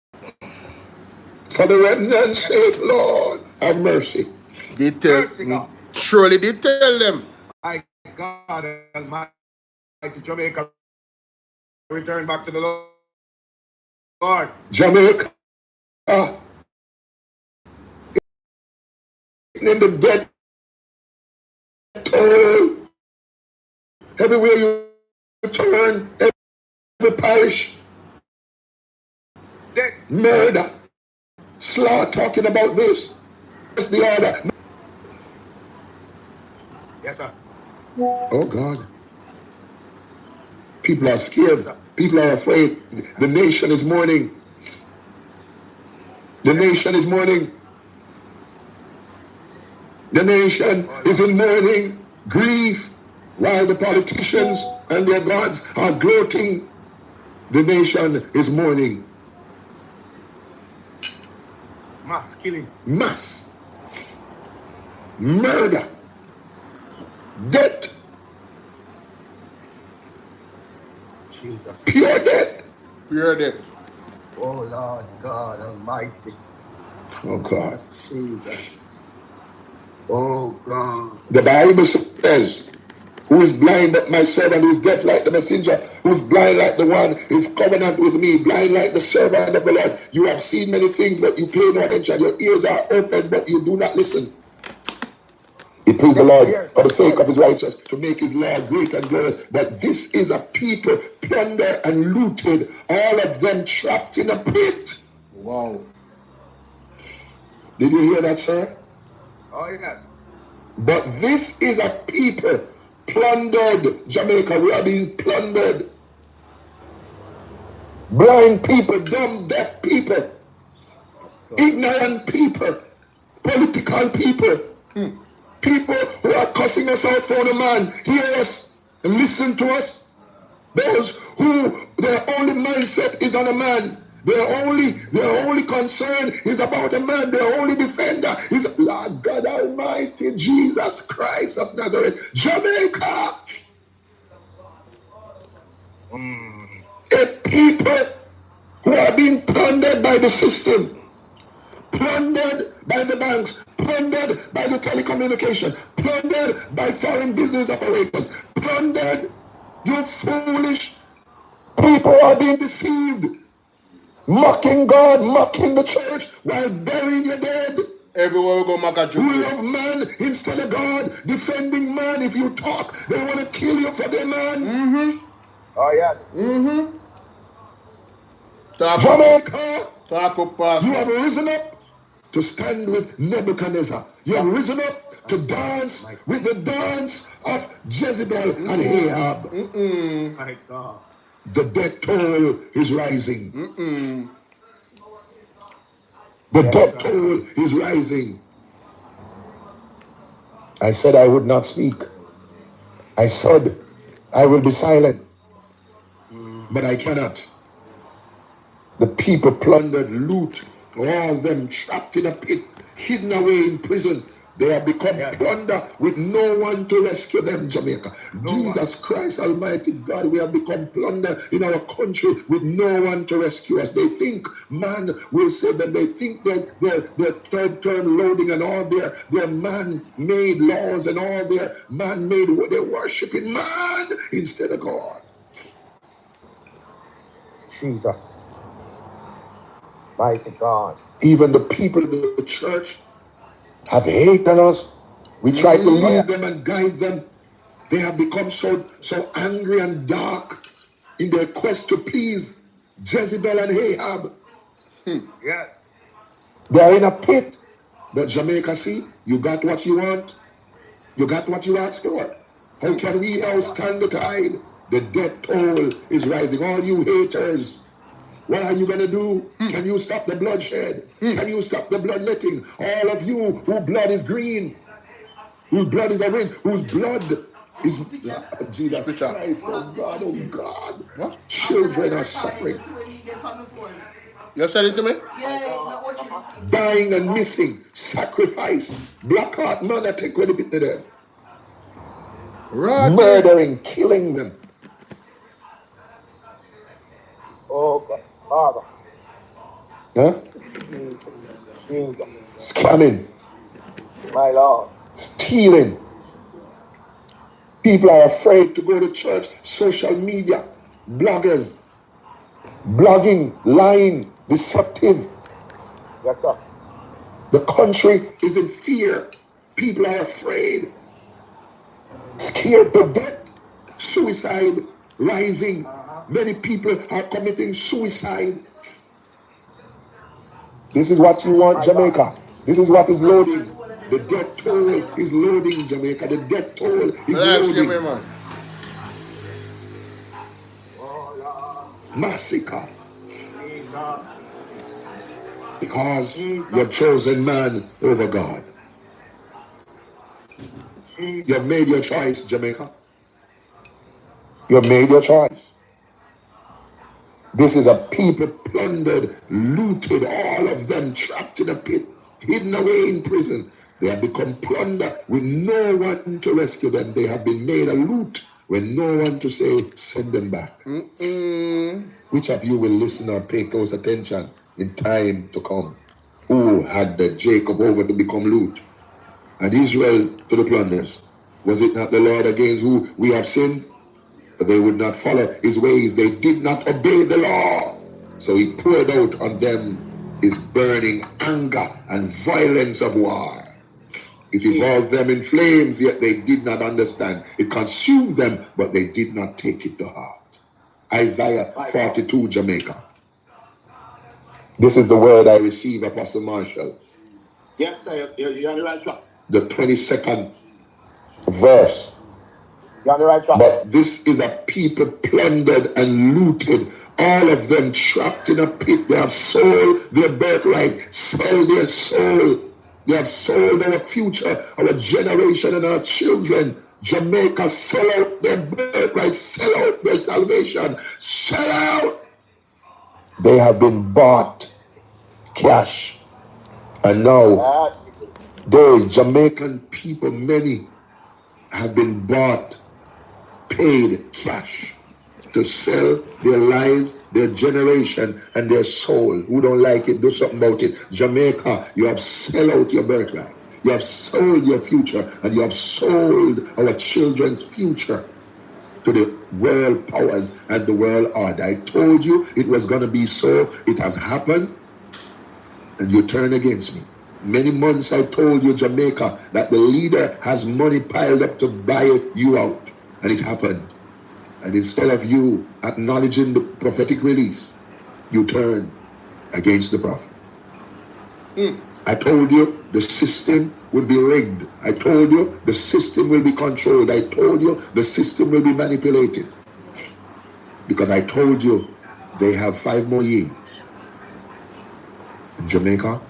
G: For the remnant's sake, Lord, have mercy.
D: Did tell, surely did tell them.
G: My God Almighty, Jamaica, return back to the Lord.
N: Jamaica, in the dead toll, everywhere you turn, every parish, murder, slaughter, talking about this. It's the order.
G: Yes, sir.
N: Oh God. People are scared. People are afraid. The nation is mourning. The nation is mourning. The nation is in mourning, grief, while the politicians and their gods are gloating. The nation is mourning.
G: Mass killing.
N: Mass. Murder. Death.
G: Jesus.
N: Pure death.
D: Pure death.
G: Oh Lord God Almighty.
N: Oh God.
G: Jesus. Oh God.
N: The Bible says, who is blind but my servant, who is deaf like the messenger, who is blind like the one is covenant with me, blind like the servant of the Lord. You have seen many things, but you pay no attention. Your ears are open, but you do not listen. It pleased the Lord for the sake of his righteousness to make his law great and glorious. But this is a people plundered and looted, all of them trapped in a pit.
D: Wow.
N: Did you hear that, sir?
G: Oh yes.
N: But this is a people plundered. Jamaica, we are being plundered. Blind people, dumb, deaf people, ignorant people, political people, people who are cussing us out for the man, hear us and listen to us. Those who their only mindset is on a man. Their only concern is about a man. Their only defender is Lord God Almighty, Jesus Christ of Nazareth. Jamaica. A people who are being plundered by the system, plundered by the banks, plundered by the telecommunication, plundered by foreign business operators, plundered. You foolish people are being deceived, mocking God, mocking the church while burying your dead.
D: Everywhere we go, Maka
N: We love man instead of God, defending man. If you talk, they want to kill you for their man.
G: Oh yes.
N: Jamaica,
D: talk up, Pastor.
N: You have risen up to stand with Nebuchadnezzar. You have risen up to dance with the dance of Jezebel and Ahab.
G: My God.
N: The death toll is rising. The death toll is rising. I said I would not speak.
G: I said, I will be silent, but I cannot. The people plundered, loot, all of them trapped in a pit, hidden away in prison. They have become plunder with no one to rescue them, Jamaica. Jesus Christ Almighty God, we have become plunder in our country with no one to rescue us. They think man will save them. They think that their third term loading and all their man-made laws and all their man-made, they're worshiping man instead of God. Jesus. Mighty God. Even the people of the church have hate on us. We try to lead them and guide them. They have become so angry and dark in their quest to please Jezebel and Ahab. Yes. They are in a pit. But Jamaica, see, you got what you want. You got what you asked for. How can we now stand the tide? The death toll is rising. All you haters, what are you going to do? Can you stop the bloodshed? Can you stop the bloodletting? All of you whose blood is green, whose blood is orange, whose blood is Jesus Christ, oh God, oh God. What? Children are suffering.
D: You said it to me?
G: Dying and missing, sacrifice, black heart man that take away the bit to them. Murdering, killing them. Oh God, Father. Huh? Scamming. My Lord. Stealing. People are afraid to go to church. Social media, bloggers, blogging, lying, deceptive. Yes, sir. The country is in fear. People are afraid. Scared to death. Suicide rising. Many people are committing suicide. This is what you want, Jamaica. This is what is loading. The death toll is loading, Jamaica. The death toll is loading. Massacre. Because you've chosen man over God. You've made your choice, Jamaica. You've made your choice. This is a people plundered, looted, all of them trapped in a pit, hidden away in prison. They have become plunder with no one to rescue them. They have been made a loot with no one to say, send them back. Which of you will listen or pay close attention in time to come? Who had the Jacob over to become loot? And Israel to the plunders? Was it not the Lord against who we have sinned? But they would not follow his ways. They did not obey the law. So he poured out on them his burning anger and violence of war. It involved them in flames, yet they did not understand. It consumed them, but they did not take it to heart. Isaiah 42, Jamaica. This is the word I receive, Apostle Marshall. Yes, you're on the right track. The 22nd verse. You're on the right track. But this is a people plundered and looted, all of them trapped in a pit. They have sold their birthright, sold their soul. They have sold our future, our generation, and our children. Jamaica, sell out their birthright, sell out their salvation, sell out. They have been bought cash. And now, they, Jamaican people, many have been bought, paid cash to sell their lives, their generation, and their soul. Who don't like it, do something about it. Jamaica, you have sold out your birthright. You have sold your future, and you have sold our children's future to the world powers and the world order. I told you it was going to be so. It has happened, and you turn against me. Many months I told you, Jamaica, that the leader has money piled up to buy you out, and it happened. And instead of you acknowledging the prophetic release, you turn against the prophet. I told you the system will be rigged. I told you the system will be controlled. I told you the system will be manipulated. Because I told you they have 5 more years. In Jamaica,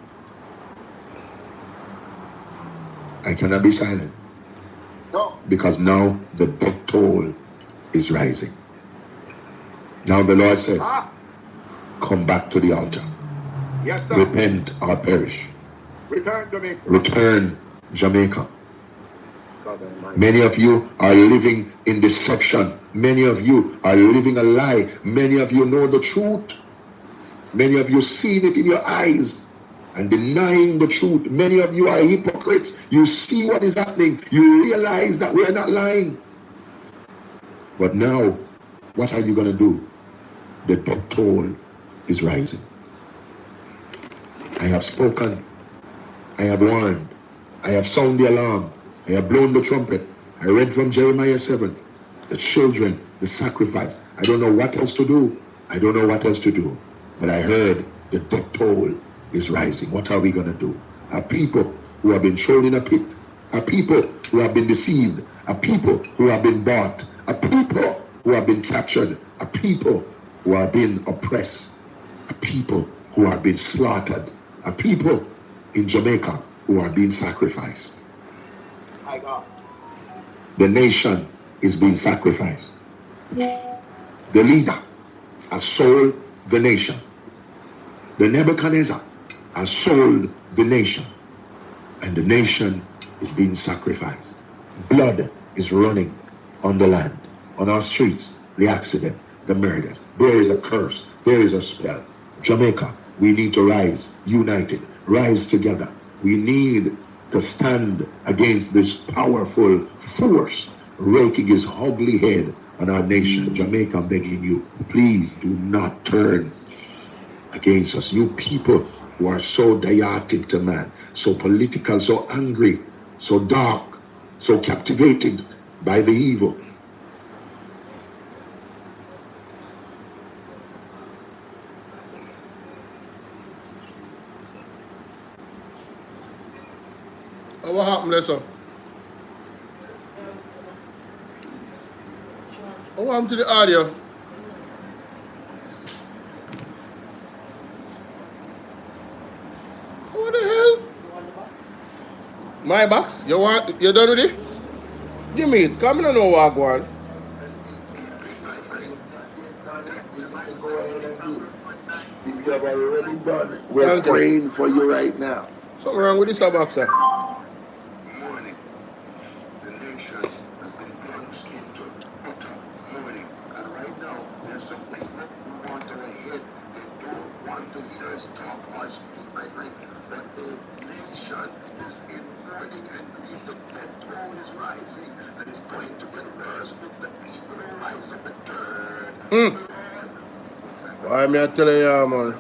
G: I cannot be silent. Because now the death toll is rising. Now the Lord says, come back to the altar.
B: Yes, sir.
G: Repent or perish.
B: Return Jamaica.
G: Return Jamaica. Many of you are living in deception. Many of you are living a lie. Many of you know the truth. Many of you seen it in your eyes and denying the truth. Many of you are hypocrites. You see what is happening. You realize that we're not lying. But now, what are you going to do? The death toll is rising. I have spoken. I have warned. I have sounded the alarm. I have blown the trumpet. I read from Jeremiah 7. The children, the sacrifice. I don't know what else to do. I don't know what else to do. But I heard the death toll is rising. What are we going to do? Our people who have been thrown in a pit. Our people who have been deceived. Our people who have been bought. Our people who have been captured. Our people who have been oppressed. Our people who have been slaughtered. Our people in Jamaica who are being sacrificed.
B: My God.
G: The nation is being sacrificed. The leader has sold the nation. The Nebuchadnezzar has sold the nation. And the nation is being sacrificed. Blood is running on the land, on our streets, the accident, the murders. There is a curse. There is a spell. Jamaica, we need to rise united, rise together. We need to stand against this powerful force raking his ugly head on our nation. Jamaica, I'm begging you, please do not turn against us. You people who are so diatic to man, so political, so angry, so dark, so captivated by the evil.
D: What happened there, sir? What happened to the audio? What the hell? My box? You done with it? Give me it. Come in and know what I want.
G: You have already done it. We're praying for you right now.
D: Something wrong with this box, sir.
G: Mourning. The nation has been plunged into utter mourning. And right now, there's some people who want to ahead. They don't want to hear us talk or speak, my friend. But the nation is in mourning and grief. The death toll is rising and it's going to get worse if the people don't rise up and turn.
D: Why me I tell you, man?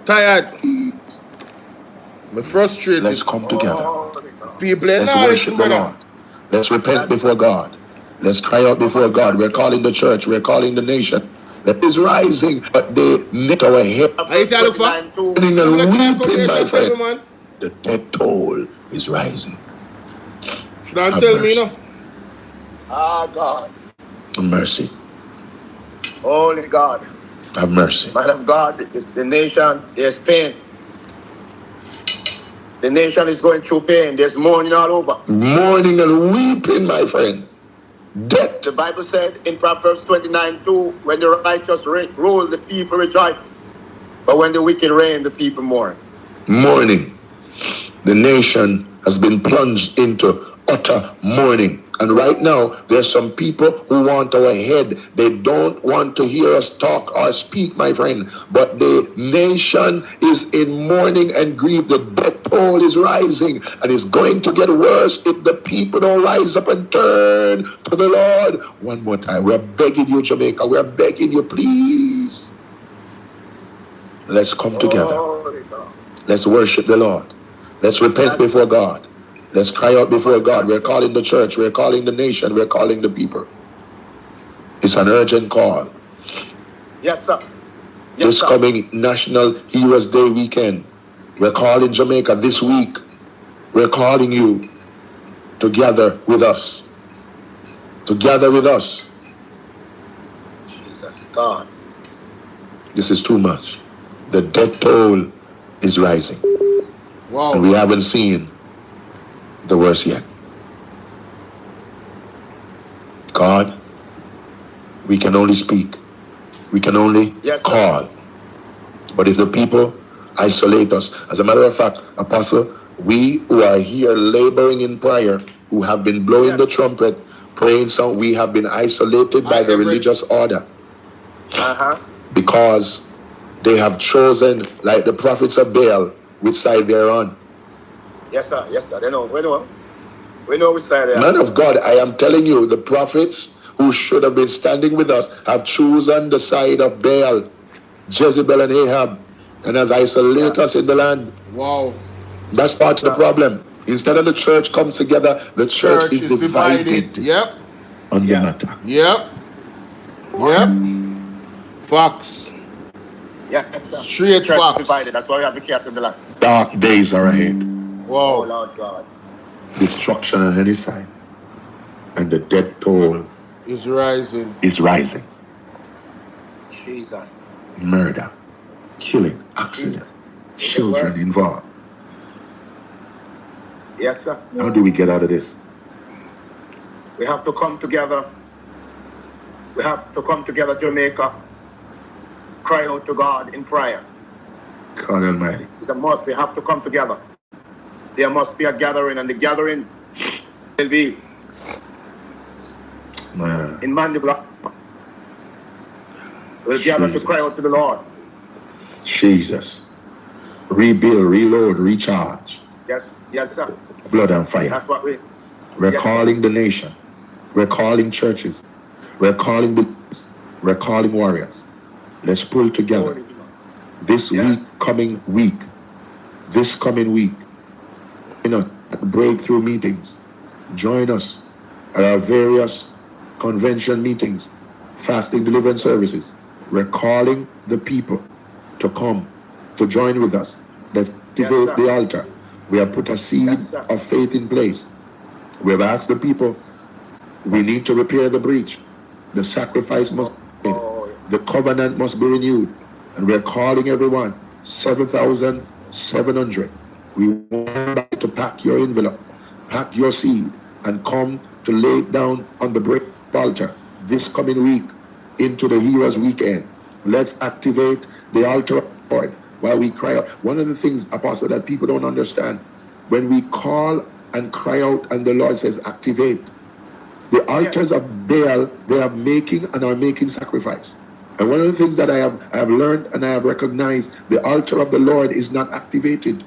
D: Tired. I'm frustrated.
G: Let's come together.
D: People in
G: Let's worship the Lord. Let's repent before God. Let's cry out before God. We're calling the church. We're calling the nation. That is rising, but they knit our head. And weeping, my friend. The death toll is rising.
D: Should I tell me, no?
B: Ah, God.
G: Mercy.
B: Holy God.
G: Have mercy.
B: Man of God, the nation, there's pain. The nation is going through pain. There's mourning all over.
G: Mourning and weeping, my friend. Death.
B: The Bible said in Proverbs 29:2, when the righteous rule, the people rejoice. But when the wicked reign, the people mourn.
G: Mourning. The nation has been plunged into utter mourning. And right now, there's some people who want our head. They don't want to hear us talk or speak, my friend. But the nation is in mourning and grief. The death toll is rising. And it's going to get worse if the people don't rise up and turn to the Lord. One more time. We're begging you, Jamaica. We're begging you, please. Let's come together. Let's worship the Lord. Let's repent before God. Let's cry out before God. We're calling the church. We're calling the nation. We're calling the people. It's an urgent call.
B: Yes, sir.
G: This coming National Heroes Day weekend, we're calling Jamaica this week. We're calling you to gather with us. To gather with us.
B: Jesus, God.
G: This is too much. The death toll is rising.
D: Wow.
G: And we haven't seen the worst yet. God, we can only speak. We can only call. But if the people isolate us, as a matter of fact, Apostle, we who are here laboring in prayer, who have been blowing the trumpet, praying, so we have been isolated by the religious order. Because they have chosen, like the prophets of Baal, which side they're on.
B: Yes, sir. Yes, sir. They know. We know. We know which side they are.
G: Man of God, I am telling you, the prophets who should have been standing with us have chosen the side of Baal, Jezebel and Ahab, and has isolated us in the land.
D: Wow.
G: That's part of the problem. Instead of the church comes together, the church is divided.
D: Yep.
G: On the matter.
D: Yep. Yep. Facts.
B: Yeah.
D: Straight
B: Church
D: facts.
B: divided. That's why we have the chaos in the land.
G: Dark days are ahead.
D: Wow.
B: Oh, Lord God.
G: Destruction on any side. And the death toll
D: is rising.
B: Jesus.
G: Murder, killing, accident, children involved.
B: Yes, sir.
G: How do we get out of this?
B: We have to come together. We have to come together, Jamaica. Cry out to God in prayer.
G: God Almighty.
B: It's a must. We have to come together. There must be a gathering, and the gathering will be in Mandibla. We'll gather to cry out to the Lord.
G: Jesus. Rebuild, reload, recharge.
B: Yes, yes, sir.
G: Blood and fire.
B: That's what
G: We're calling the nation. We're calling churches. We're calling believers. We're calling warriors. Let's pull together. This coming week, breakthrough meetings. Join us at our various convention meetings, fasting deliverance services. We're calling the people to come, to join with us. Let's activate the altar. We have put a seed of faith in place. We have asked the people, we need to repair the breach. The sacrifice must be made. The covenant must be renewed. And we're calling everyone, 7,700. We want to pack your envelope, pack your seed, and come to lay it down on the break altar this coming week into the Heroes Weekend. Let's activate the altar of the Lord while we cry out. One of the things, Apostle, that people don't understand, when we call and cry out and the Lord says activate, the altars of Baal, they are making sacrifice. And one of the things that I have learned and I have recognized, the altar of the Lord is not activated.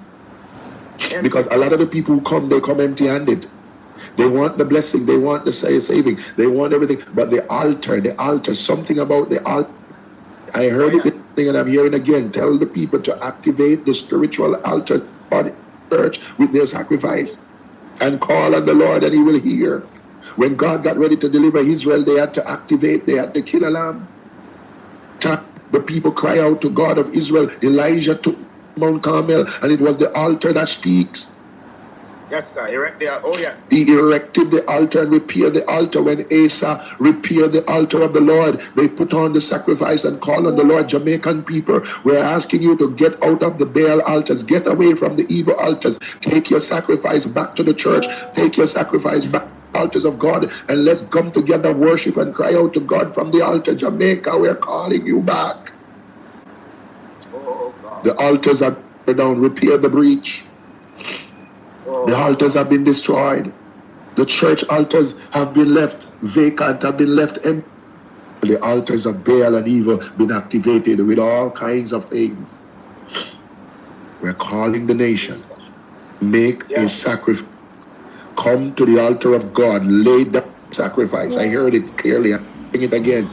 G: Because a lot of the people who come, they come empty-handed. They want the blessing, they want the saving, they want everything. But the altar, something about the altar. I heard it and I'm hearing again. Tell the people to activate the spiritual altars of the church with their sacrifice. And call on the Lord and he will hear. When God got ready to deliver Israel, they had to activate, they had to kill a lamb. The people cry out to God of Israel. Elijah took Mount Carmel, and it was the altar that speaks.
B: Yes, sir.
G: He erected the altar and repaired the altar. When Asa repaired the altar of the Lord, they put on the sacrifice and call on the Lord. Jamaican people, we're asking you to get out of the Baal altars. Get away from the evil altars. Take your sacrifice back to the church. Take your sacrifice back to the altars of God. And let's come together, worship and cry out to God from the altar. Jamaica, we're calling you back. The altars are down. Repair the breach. The altars have been destroyed. The church altars have been left vacant, have been left empty. The altars of Baal and evil been activated with all kinds of things. We're calling the nation. Make a sacrifice. Come to the altar of God. Lay down sacrifice. I heard it clearly. I'm saying it again.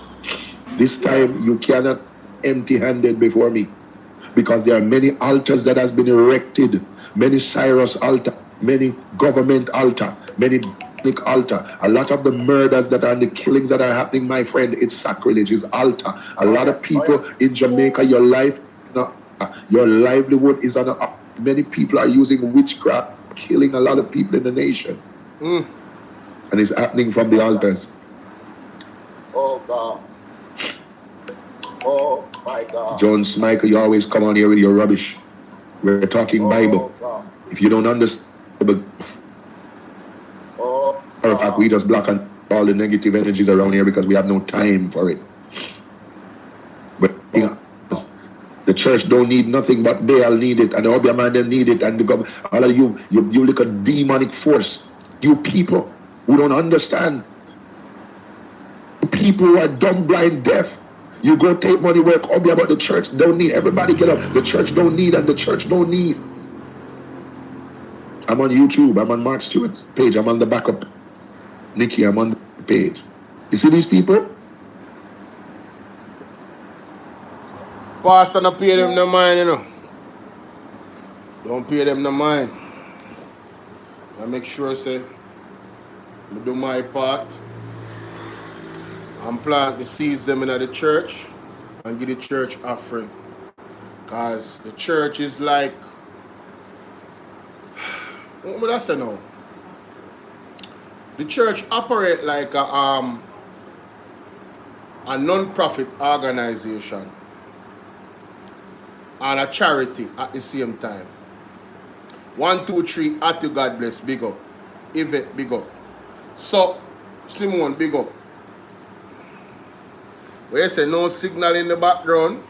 G: This time you cannot empty-handed before me. Because there are many altars that has been erected. Many Cyrus altar, many government altar, many public altar. A lot of the murders that are and the killings that are happening, my friend, it's sacrilege, it's altar. A lot of people in Jamaica, your livelihood is on a, many people are using witchcraft, killing a lot of people in the nation. And it's happening from the altars.
B: Oh, God. Oh, my God.
G: Jones, Michael, you always come on here with your rubbish. We're talking Bible.
B: God.
G: If you don't understand the Bible, in fact, we just block and all the negative energies around here because we have no time for it. But yeah, the church don't need nothing but Baal need it, and the Obia man them need it, and the government, all of you look a demonic force. You people who don't understand. People who are dumb, blind, deaf. You go take money work, Obia, but the church don't need. Everybody get up. The church don't need, and the church don't need. I'm on YouTube. I'm on Mark Stewart's page. I'm on the backup. Nikki, I'm on the page. You see these people?
D: Pastor, don't pay them no mind, you know. Don't pay them no mind. I make sure, say, I do my part and plant the seeds them in the church and give the church offering. Because the church is like, what would I say now? The church operate like a non-profit organization and a charity at the same time. 1, 2, 3, at you, God bless, big up. Yvette, big up. So, Simone, big up. Where you say no signal in the background?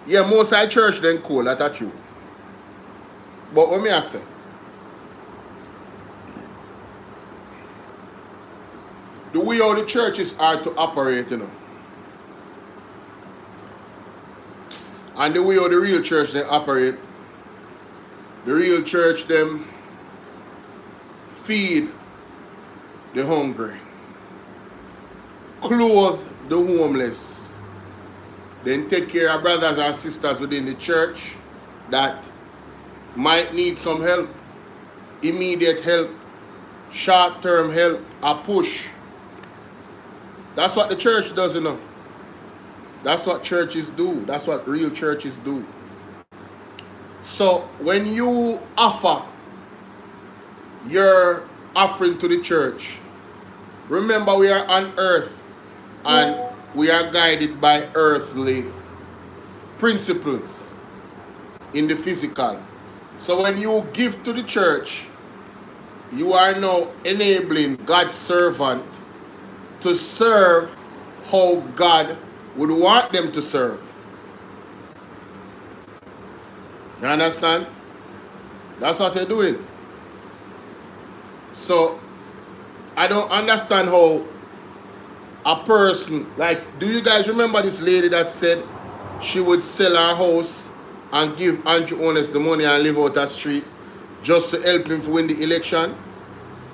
D: Yeah, most of the church then cool, that's true. But what me I say? The way how the churches are to operate, you know. And the way how the real church they operate, the real church them feed the hungry, clothe the homeless, then take care of brothers and sisters within the church that might need some help, immediate help, short-term help, a push. That's what the church does, you know. That's what churches do. That's what real churches do. So when you offer your offering to the church, remember we are on earth and we are guided by earthly principles in the physical. So when you give to the church, you are now enabling God's servant to serve how God would want them to serve. You understand? That's what they're doing. So I don't understand how a person, like, do you guys remember this lady that said she would sell her house and give Andrew Honest the money and live out that street just to help him to win the election?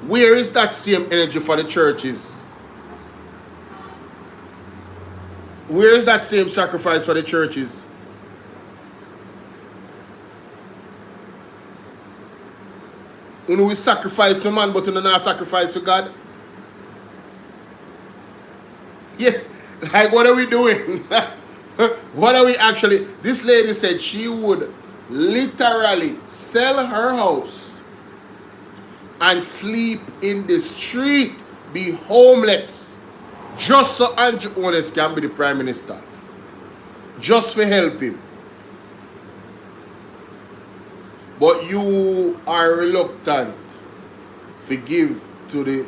D: Where is that same energy for the churches? Where is that same sacrifice for the churches? When we sacrifice to man, but we not sacrifice to God? Yeah, like what are we doing? What are we actually? This lady said she would literally sell her house and sleep in the street, be homeless, just so Andrew Honest can be the Prime Minister. Just for helping. But you are reluctant to give to the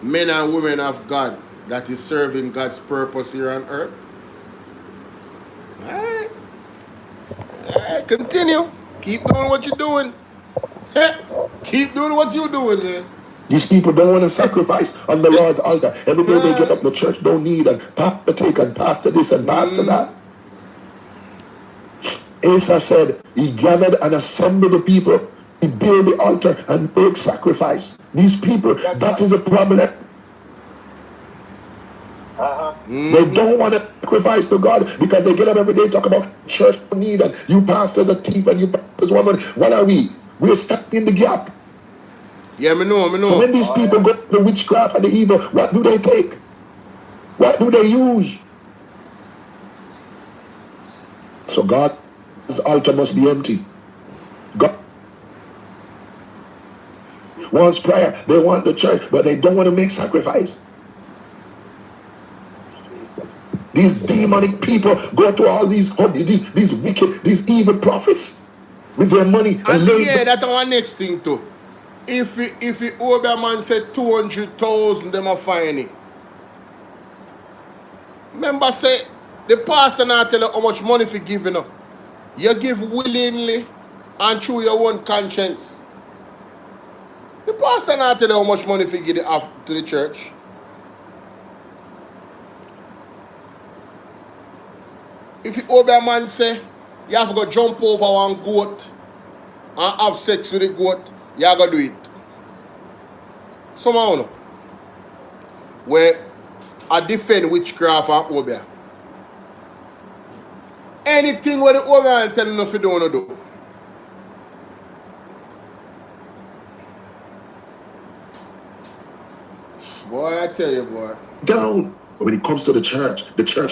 D: men and women of God that is serving God's purpose here on earth. Alright. Alright, continue. Keep doing what you're doing. Keep doing what you're doing, man.
G: These people don't want to sacrifice on the Lord's altar. Every day they get up, the church don't need, and pastor take, and pastor this, and pastor that. Asa said, he gathered and assembled the people. He built the altar and make sacrifice. These people, that is a problem. They don't want to sacrifice to God because they get up every day talk about church need, and you pastors are thief, and you pastors woman. What are we? We're stuck in the gap.
D: Yeah, me know.
G: So when these people go to the witchcraft and the evil, what do they take? What do they use? So God's altar must be empty. God wants prayer. They want the church, but they don't want to make sacrifice. These demonic people go to all these wicked, these evil prophets with their money.
D: And yeah, that's our next thing too. if the Oberman said 200,000, them a fine it. Remember say, the pastor not tell you how much money for giving up. You give willingly and through your own conscience. The pastor not tell you how much money for give to the church. If the Oberman say, you have to go jump over one goat and have sex with the goat, you have to do it. Somehow, no. Where I defend witchcraft and Obeah. Anything where the Obeah tell you if you don't want to do. Boy, I tell you, boy.
G: Down. But when it comes to the church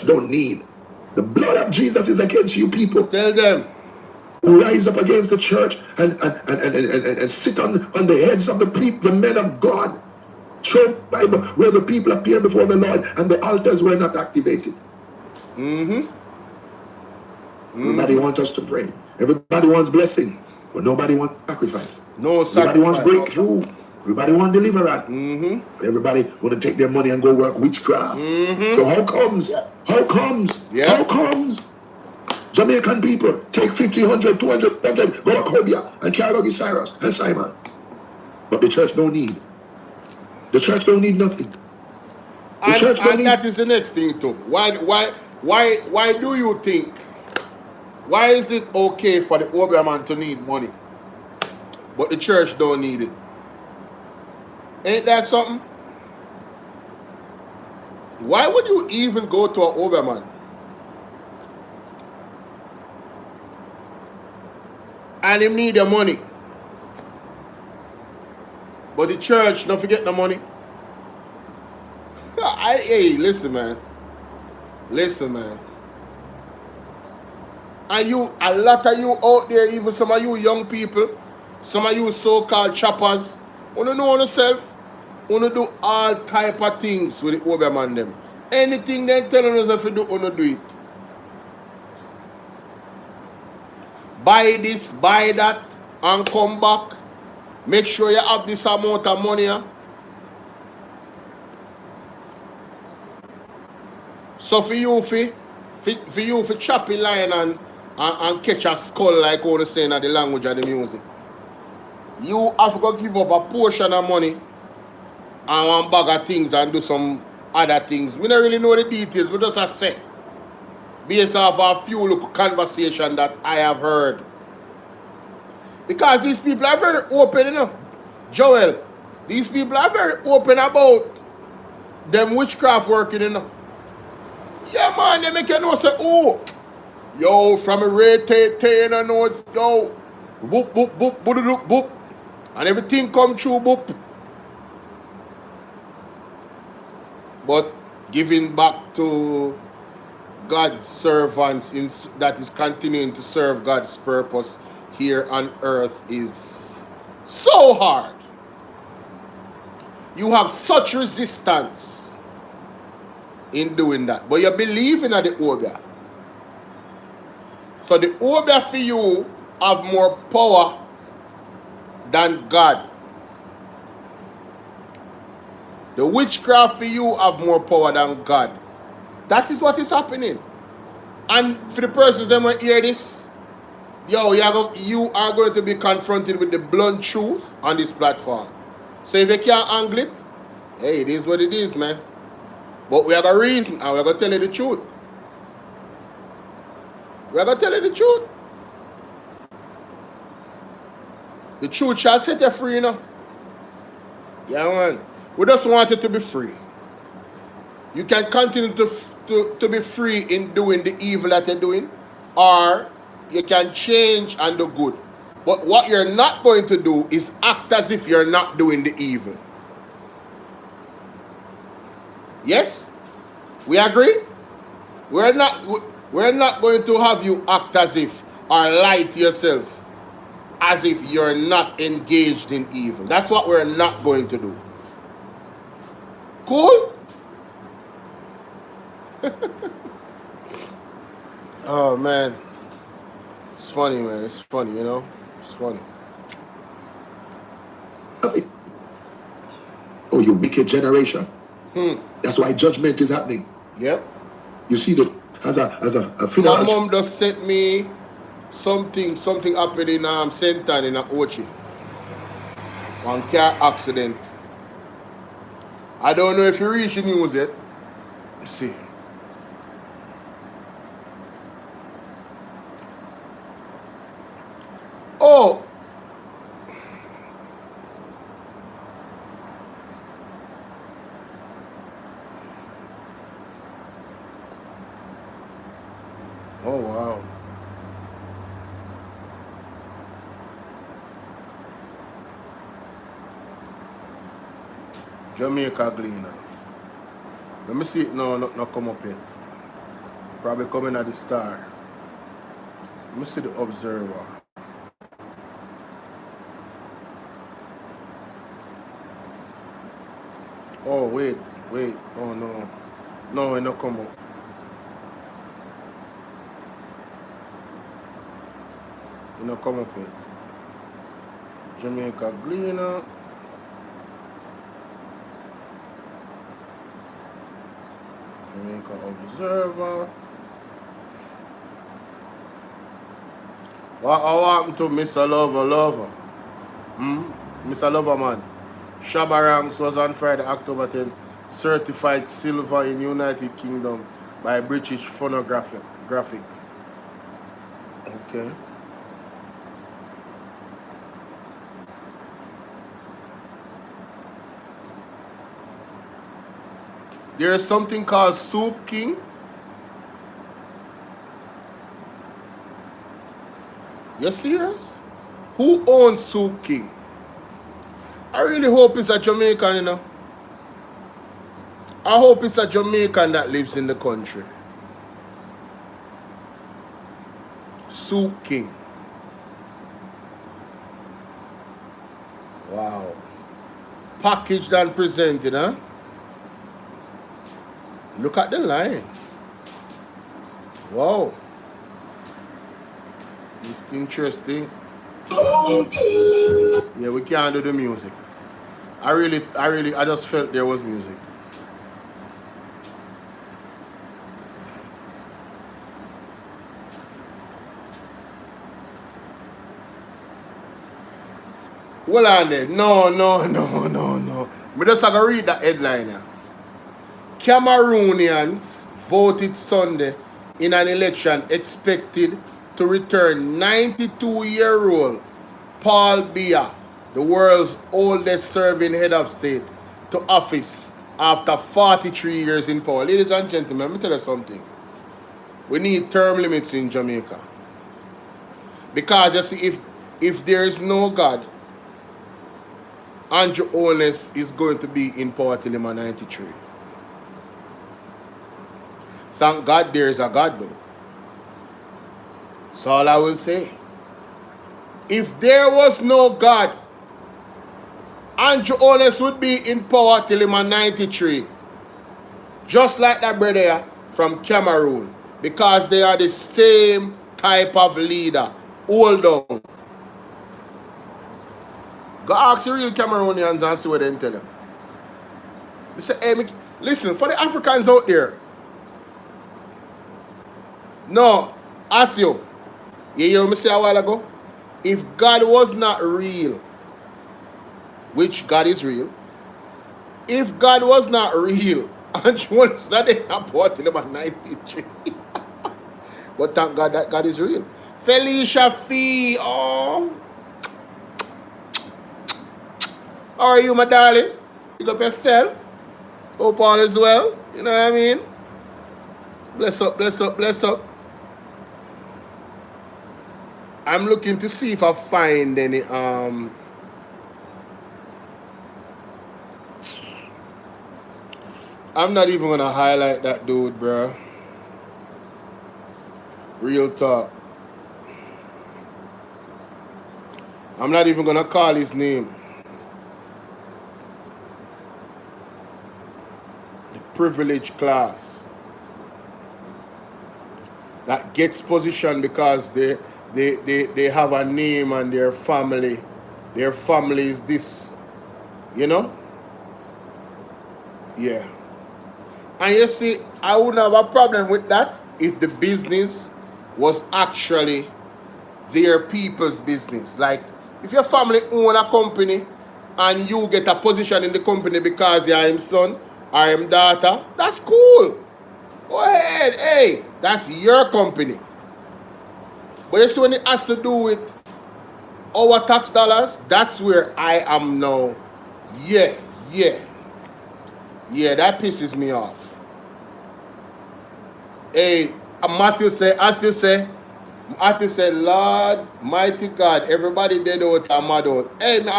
G: don't need. The blood of Jesus is against you people.
D: Tell them.
G: Who rise up against the church and sit on the heads of the people, the men of God. Show Bible where the people appear before the Lord and the altars were not activated. Everybody wants us to pray. Everybody wants blessing, but nobody wants sacrifice.
D: No sacrifice.
G: Everybody wants breakthrough. Everybody wants deliverance. Everybody want to take their money and go work witchcraft. So how comes? How comes? Jamaican people take 50, 100, 200, 100, go to Cobia and carry Cyrus and Simon. But the church don't need. The church don't need nothing.
D: And that is the next thing too. Why do you think? Why is it okay for the Oberman to need money, but the church don't need it? Ain't that something? Why would you even go to an Oberman? And him need your money. But the church don't forget the money. Hey, listen, man. Listen, man. And you, a lot of you out there, even some of you young people, some of you so-called choppers, wanna know yourself, wanna do all type of things with the Oberman them. Anything they telling us if you do, wanna do it. Buy this, buy that, and come back. Make sure you have this amount of money. So for you, for choppy line and catch a skull like all the saying of the language of the music, you have to go give up a portion of money and one bag of things and do some other things. We don't really know the details, but just I say, based off a few little conversation that I have heard. Because these people are very open, you know. Joel, these people are very open about them witchcraft working, you know. Yeah, man, they make you know, say, oh, yo, from a red tay, you know, yo, boop, boop, boop, boop, boop, boop, and everything come true, boop. But giving back to God's servants that is continuing to serve God's purpose here on earth is so hard. You have such resistance in doing that. But you believe in the Obeah. So the Obeah for you have more power than God. The witchcraft for you have more power than God. That is what is happening. And for the persons that might hear this, yo, you are going to be confronted with the blunt truth on this platform. So if you can't angle it, hey, it is what it is, man. But we have a reason, and we're going to tell you the truth. We're going to tell you the truth. The truth shall set you free, you know. Yeah, man. We just want it to be free. You can continue to be free in doing the evil that you're doing, or you can change and do good. But what you're not going to do is act as if you're not doing the evil. Yes? We agree? We're not going to have you act as if or lie to yourself as if you're not engaged in evil. That's what we're not going to do. Cool? Oh, man. It's funny, man. It's funny, you know? It's funny.
G: Nothing. Oh, you wicked generation. That's why judgment is happening.
D: Yep.
G: You see that as a
D: My
G: final.
D: mom just sent me something happened in Senton in Ochi. One car accident. I don't know if you reach the news yet. Let's see. Oh. Oh, wow. Jamaica Gleaner. Let me see it now, not come up yet. Probably coming at the Star. Let me see the Observer. Oh, wait. Oh, no. No, it not come up. It not come up yet. Jamaica Gleaner. Jamaica Observer. What happened to Mr. Lover? Mr. Loverman. Shabarangs was on Friday, October 10, certified silver in United Kingdom by British Phonographic. Okay. There is something called Soup King. You serious? Who owns Soup King? I really hope it's a Jamaican, you know. I hope it's a Jamaican that lives in the country. Soup King. Wow. Packaged and presented, huh? Look at the line. Wow. Interesting. Yeah, we can't do the music. I just felt there was music. Well on there. No. We just have to read that headline here. Cameroonians voted Sunday in an election expected to return 92-year-old Paul Biya, the world's oldest serving head of state, to office after 43 years in power. Ladies and gentlemen, let me tell you something. We need term limits in Jamaica. Because you see, if there is no God, Andrew Holness is going to be in power till him at 93. Thank God there is a God though. That's all I will say. If there was no God, Andrew Holness would be in power till him at 93. Just like that brother from Cameroon. Because they are the same type of leader. Hold on. Go ask the real Cameroonians and see what they tell them. They say, hey, listen, for the Africans out there. No, Matthew, you hear me say a while ago? If God was not real, which God is real, if God was not real, Andrew Holness not in power till about 93. But thank God that God is real. Felicia Fee, oh. How are you, my darling? Pick up yourself. Hope all is well. You know what I mean? Bless up, bless up, bless up. I'm looking to see if I find any I'm not even gonna highlight that dude, bro. Real talk. I'm not even gonna call his name. The privileged class that gets position because they have a name and their family is this. You know? Yeah. And you see, I wouldn't have a problem with that if the business was actually their people's business. Like, if your family own a company and you get a position in the company because you're his son or his daughter, that's cool. Go ahead. Hey, that's your company. But you see, when it has to do with our tax dollars, that's where I am now. Yeah, that pisses me off. Hey, Matthew said, Lord, mighty God, everybody dead out and mad out. Hey, man,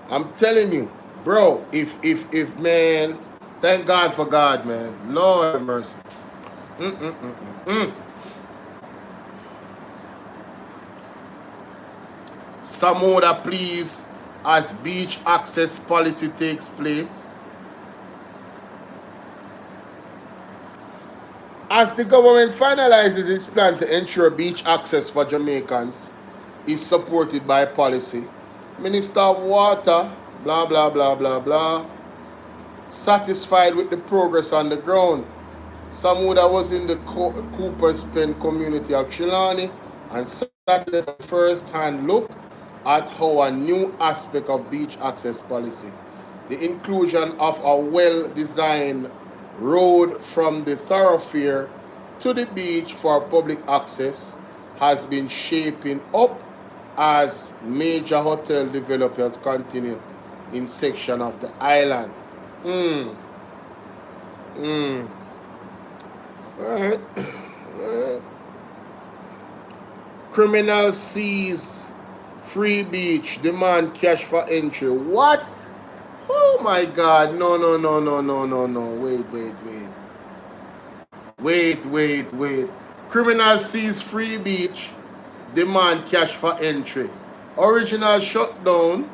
D: I'm telling you, bro, if man, thank God for God, man. Lord have mercy. Samoda, please, as beach access policy takes place. As the government finalizes its plan to ensure beach access for Jamaicans is supported by policy, Minister of Water, blah, blah, blah, blah, blah, satisfied with the progress on the ground. Samuda was in the Cooper's Pen community of Chilani and started a first-hand look at how a new aspect of beach access policy, the inclusion of a well-designed road from the thoroughfare to the beach for public access, has been shaping up as major hotel developers continue in section of the island. Alright. Criminals seize free beach, demand cash for entry. What? Oh my God. No. Wait. Criminals seize free beach, demand cash for entry. Original shutdown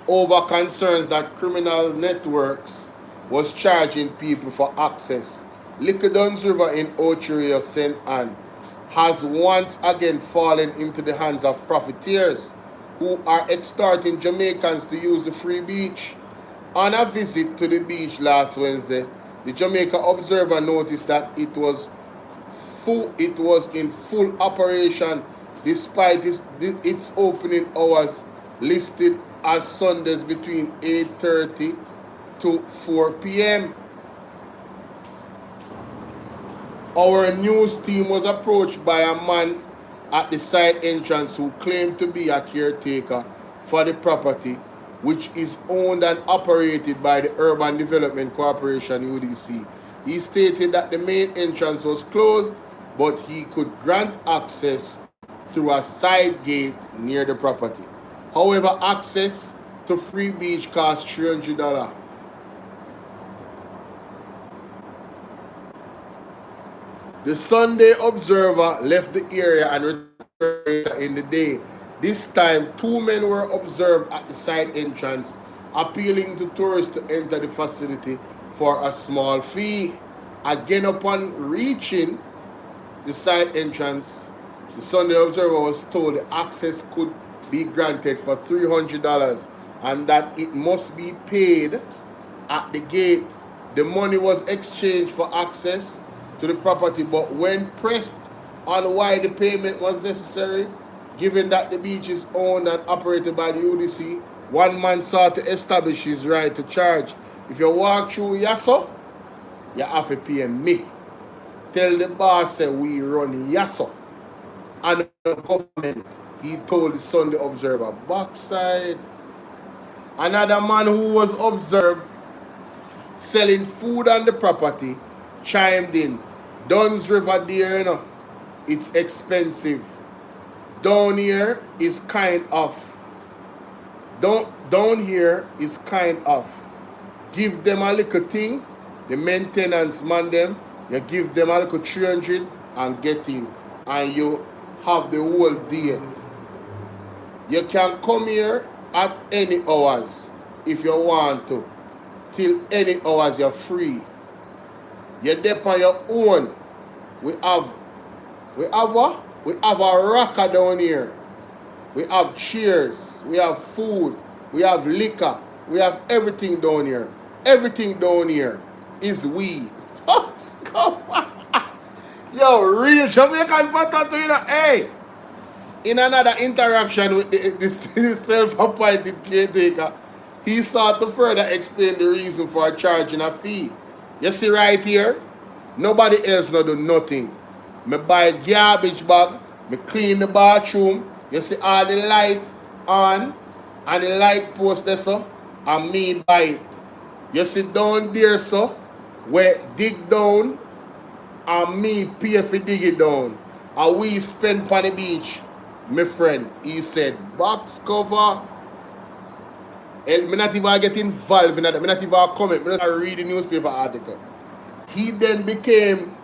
D: over concerns that criminal networks was charging people for access. Liquidons River in Ochirio, St. Anne, has once again fallen into the hands of profiteers who are extorting Jamaicans to use the free beach. On a visit to the beach last Wednesday, the Jamaica Observer noticed that it was in full operation despite its opening hours listed as Sundays between 8:30 to 4 p.m. Our news team was approached by a man at the side entrance who claimed to be a caretaker for the property, which is owned and operated by the Urban Development Corporation, UDC. He stated that the main entrance was closed, but he could grant access through a side gate near the property. However, access to free beach costs $300. The Sunday Observer left the area and returned in the day. This time, two men were observed at the side entrance, appealing to tourists to enter the facility for a small fee. Again, upon reaching the side entrance, the Sunday Observer was told the access could be granted for $300 and that it must be paid at the gate. The money was exchanged for access to the property, but when pressed on why the payment was necessary, given that the beach is owned and operated by the UDC, one man sought to establish his right to charge. If you walk through Yasso, you have to pay me. Tell the boss that we run Yasso and the government, he told the Sunday Observer. Backside. Another man who was observed selling food on the property chimed in. Duns River there, you know, it's expensive. Down here is kind of. Down here is kind of. Give them a little thing, the maintenance man them, you give them a little 300 and get in. And you have the whole day. You can come here at any hours if you want to. Till any hours you're free. You're there on your own. We have what? We have a rocker down here. We have chairs. We have food. we have liquor, we have everything down here. Everything down here is weed. Yo, real Jamaican potato, you know. Hey, in another interaction with this self-appointed caretaker, he sought to further explain the reason for charging a fee. You see right here, nobody else no do nothing. Me buy garbage bag, me clean the bathroom, you see all the light on, and the light post there, so, and me buy it. You see down there, so, where dig down, and me pay for dig it down. And we spend on the beach. My friend, he said, box cover. Me not even get involved in that. Me not even comment. Me just read the newspaper article. He then became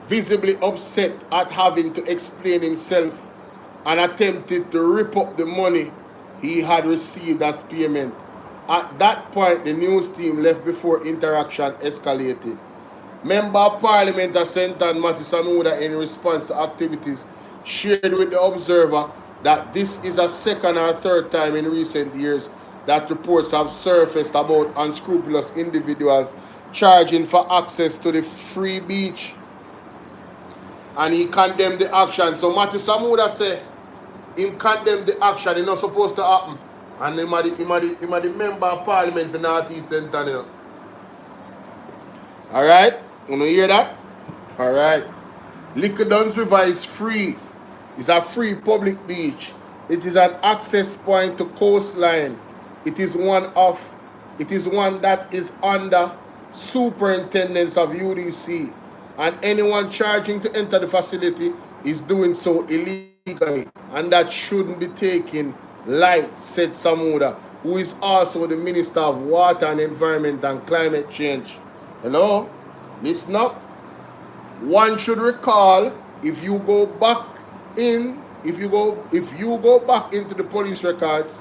D: visibly upset at having to explain himself and attempted to rip up the money he had received as payment. At that point, the news team left before interaction escalated. Member of Parliament St. Matthew Sanuda, in response to activities, shared with the Observer that this is a second or third time in recent years that reports have surfaced about unscrupulous individuals charging for access to the free beach. And he condemned the action. So Matthew Samuda said, he condemned the action, it's not supposed to happen. And he the member of Parliament for North East St. You know. Alright? You know hear that? Alright. Liquor Duns River is free. It's a free public beach. It is an access point to coastline. It is one that is under superintendence of UDC. And anyone charging to enter the facility is doing so illegally. And that shouldn't be taken light, said Samuda, who is also the Minister of Water and Environment and Climate Change. Hello? Listen up. One should recall, if you go back into the police records,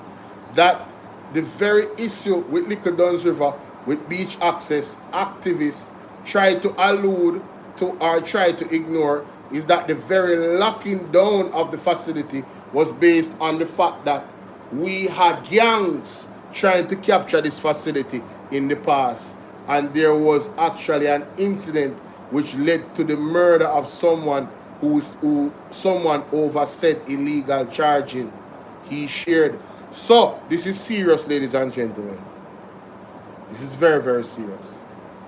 D: that the very issue with Liquor Duns River, with beach access, activists try to allude to or try to ignore is that the very locking down of the facility was based on the fact that we had gangs trying to capture this facility in the past, and there was actually an incident which led to the murder of someone someone over said illegal charging. He shared. So this is serious, ladies and gentlemen. This is very, very serious.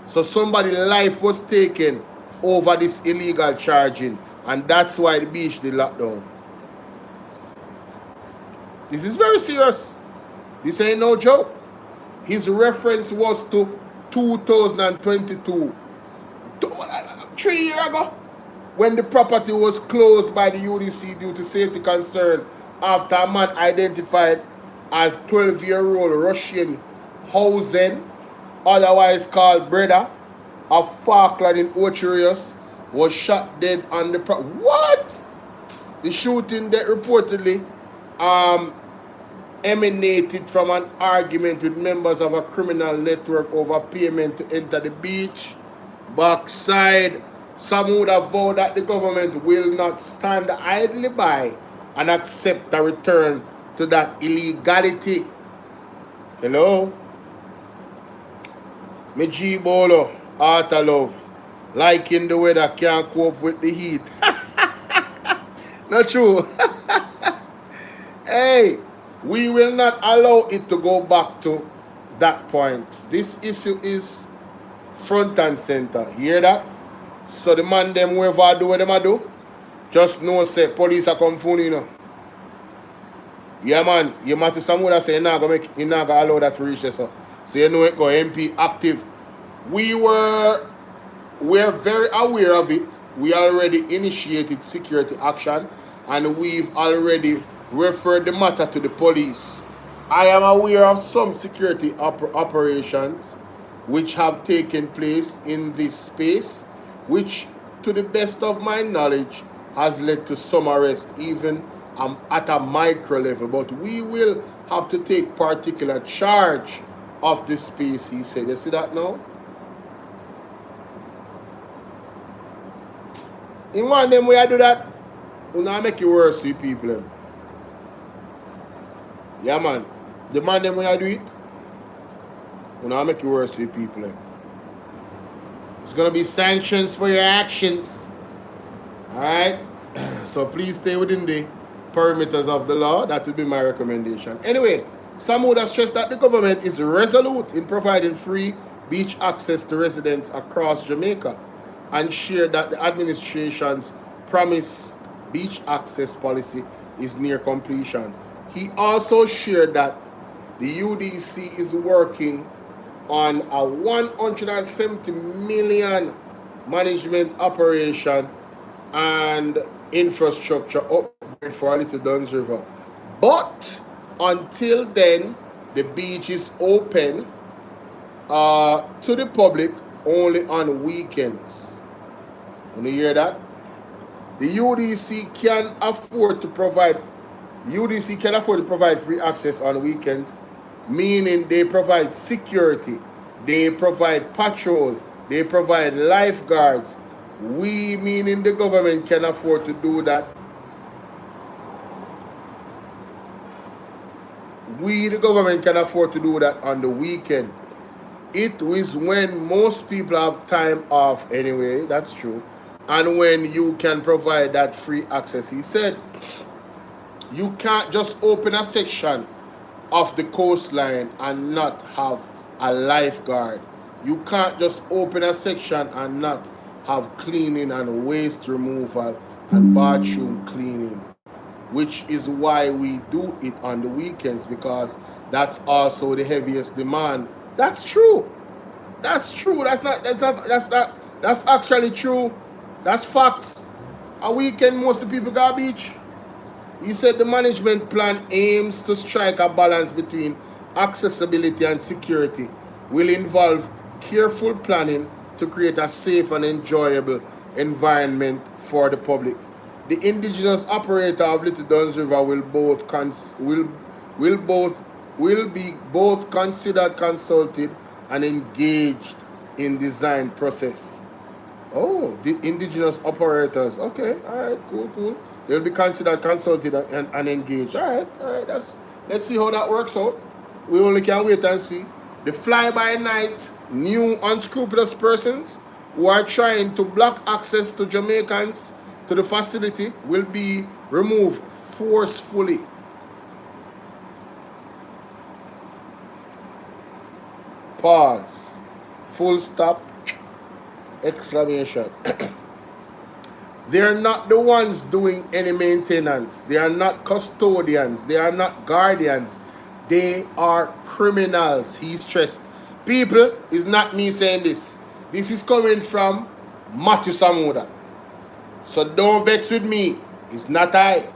D: So somebody's life was taken over this illegal charging, and that's why the beach did lock down. This is very serious. This ain't no joke. His reference was to 2022, 3 years ago, when the property was closed by the UDC due to safety concern after a man identified as 12-year-old Russian Hausen, otherwise called Breda, of Falkland in Ocherius, was shot dead on the property. What? The shooting that reportedly emanated from an argument with members of a criminal network over payment to enter the beach. Backside, some would have vowed that the government will not stand idly by and accept a return to that illegality. Hello? Me G Bolo, Art of Love, liking the weather, can't cope with the heat. Not true. Hey, we will not allow it to go back to that point. This issue is front and center. Hear that? So the man them whoever do what them do, just know say police are come phone, you know. Yeah man, you might to someone that say you're not gonna allow that to reach us. So you know it go MP active. We're very aware of it. We already initiated security action and we've already referred the matter to the police. I am aware of some security operations which have taken place in this space, which to the best of my knowledge has led to some arrest, even at a micro level. But we will have to take particular charge of this space, he said. You see that now? In one of them way I do that, you know, make it worse with people. Yeah man. the man them when I do it, when I make it worse with people. It's gonna be sanctions for your actions. Alright? So please stay within the perimeters of the law. That will be my recommendation. Anyway, some would have stressed that the government is resolute in providing free beach access to residents across Jamaica and shared that the administration's promised beach access policy is near completion. He also shared that the UDC is working on a 170 million management operation and infrastructure upgrade for Little Duns River. But until then, the beach is open to the public only on weekends. When you hear that? The UDC can afford to provide free access on weekends, meaning they provide security, they provide patrol, they provide lifeguards. We, meaning the government, can afford to do that. We, the government, can afford to do that on the weekend. It is when most people have time off anyway, that's true. And when you can provide that free access. He said, you can't just open a section of the coastline and not have a lifeguard. You can't just open a section and not have cleaning and waste removal and bathroom cleaning, which is why we do it on the weekends, because that's also the heaviest demand. That's true. That's true. That's actually true. That's facts. A weekend, most of the people go beach. He said the management plan aims to strike a balance between accessibility and security, will involve careful planning to create a safe and enjoyable environment for the public. The indigenous operator of Little Duns River will be both considered, consulted, and engaged in design process. Oh, the indigenous operators. Okay, all right, cool. They'll be considered, consulted, and engaged. All right. Let's see how that works out. We only can wait and see. The fly-by-night, new unscrupulous persons who are trying to block access to Jamaicans to the facility will be removed forcefully. Pause. Full stop. Exclamation. They are not the ones doing any maintenance. They are not custodians. They are not guardians. They are criminals, he stressed. People, it's not me saying this. This is coming from Matthew Samuda. So don't vex with me. It's not I.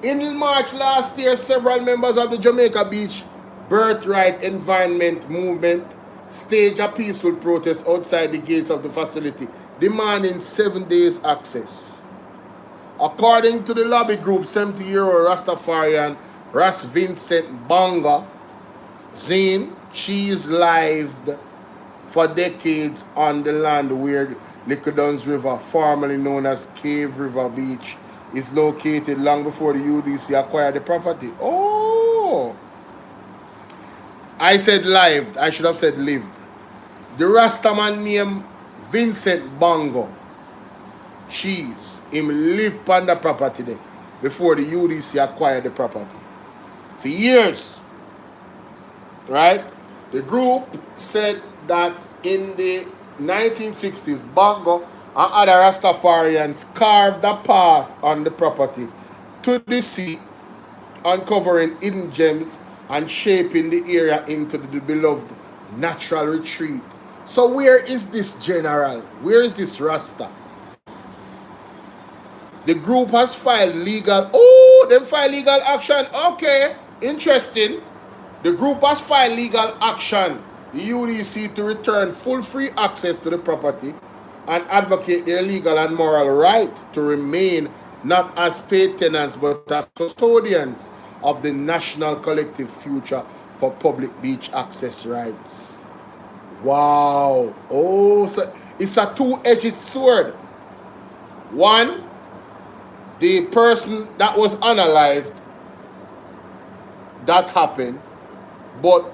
D: In March last year, several members of the Jamaica Beach Birthright Environment Movement staged a peaceful protest outside the gates of the facility, demanding 7 days access. According to the lobby group, 70-year-old Rastafarian Ras Vincent Bonga Zine, cheese lived for decades on the land where Little Duns River, formerly known as Cave River Beach, is located long before the UDC acquired the property. Oh! I said lived. I should have said lived. The Rastaman named Vincent Bongo Cheese. Him lived on the property there before the UDC acquired the property. For years. Right? The group said that in the 1960s, Bongo and other Rastafarians carved a path on the property to the sea, uncovering hidden gems and shaping the area into the beloved natural retreat. So where is this general? Where is this Rasta? The group has filed legal... Oh, they filed legal action. Okay, interesting. The group has filed legal action, the UDC, to return full free access to the property and advocate their legal and moral right to remain not as paid tenants but as custodians of the national collective future for public beach access rights. Wow. Oh, so it's a two-edged sword. One, the person that was unalived, that happened. But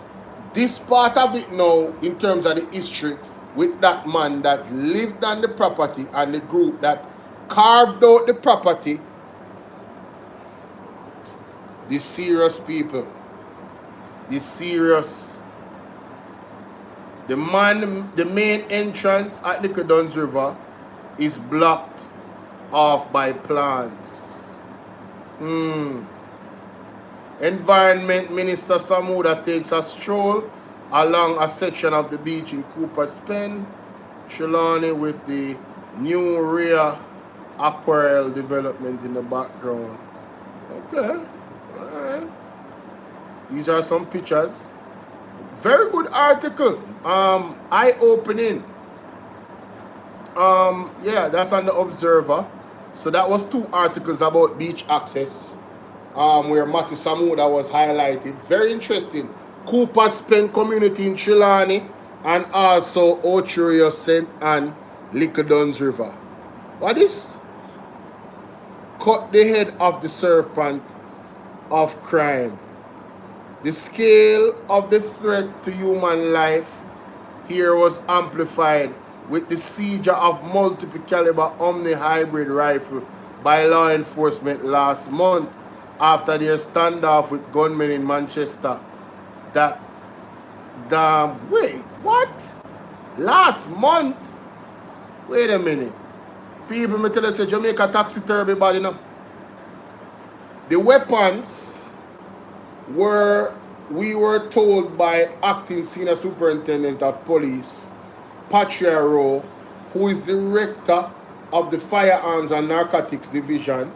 D: this part of it now, in terms of the history, with that man that lived on the property and the group that carved out the property, the serious people, the serious. The main entrance at Little Duns River is blocked off by plants. Environment Minister Samuda takes a stroll along a section of the beach in Cooper's Pen, Trelawney, with the new rear aquarelle development in the background. Okay, alright. These are some pictures. Very good article. Eye-opening. Yeah, that's on the Observer. So that was 2 articles about beach access, where Matty Samuda was highlighted. Very interesting. Cooper's Pen community in Trelawney, and also Ochurio St. Anne, Little Duns River. What is? Cut the head of the serpent of crime. The scale of the threat to human life here was amplified with the seizure of multiple caliber Omni hybrid rifle by law enforcement last month after their standoff with gunmen in Manchester. Wait, what? Last month? Wait a minute. People, me tell you, say Jamaica taxi terrible body now. The weapons we were told by acting senior superintendent of police, Patria Rowe, who is director of the Firearms and Narcotics Division,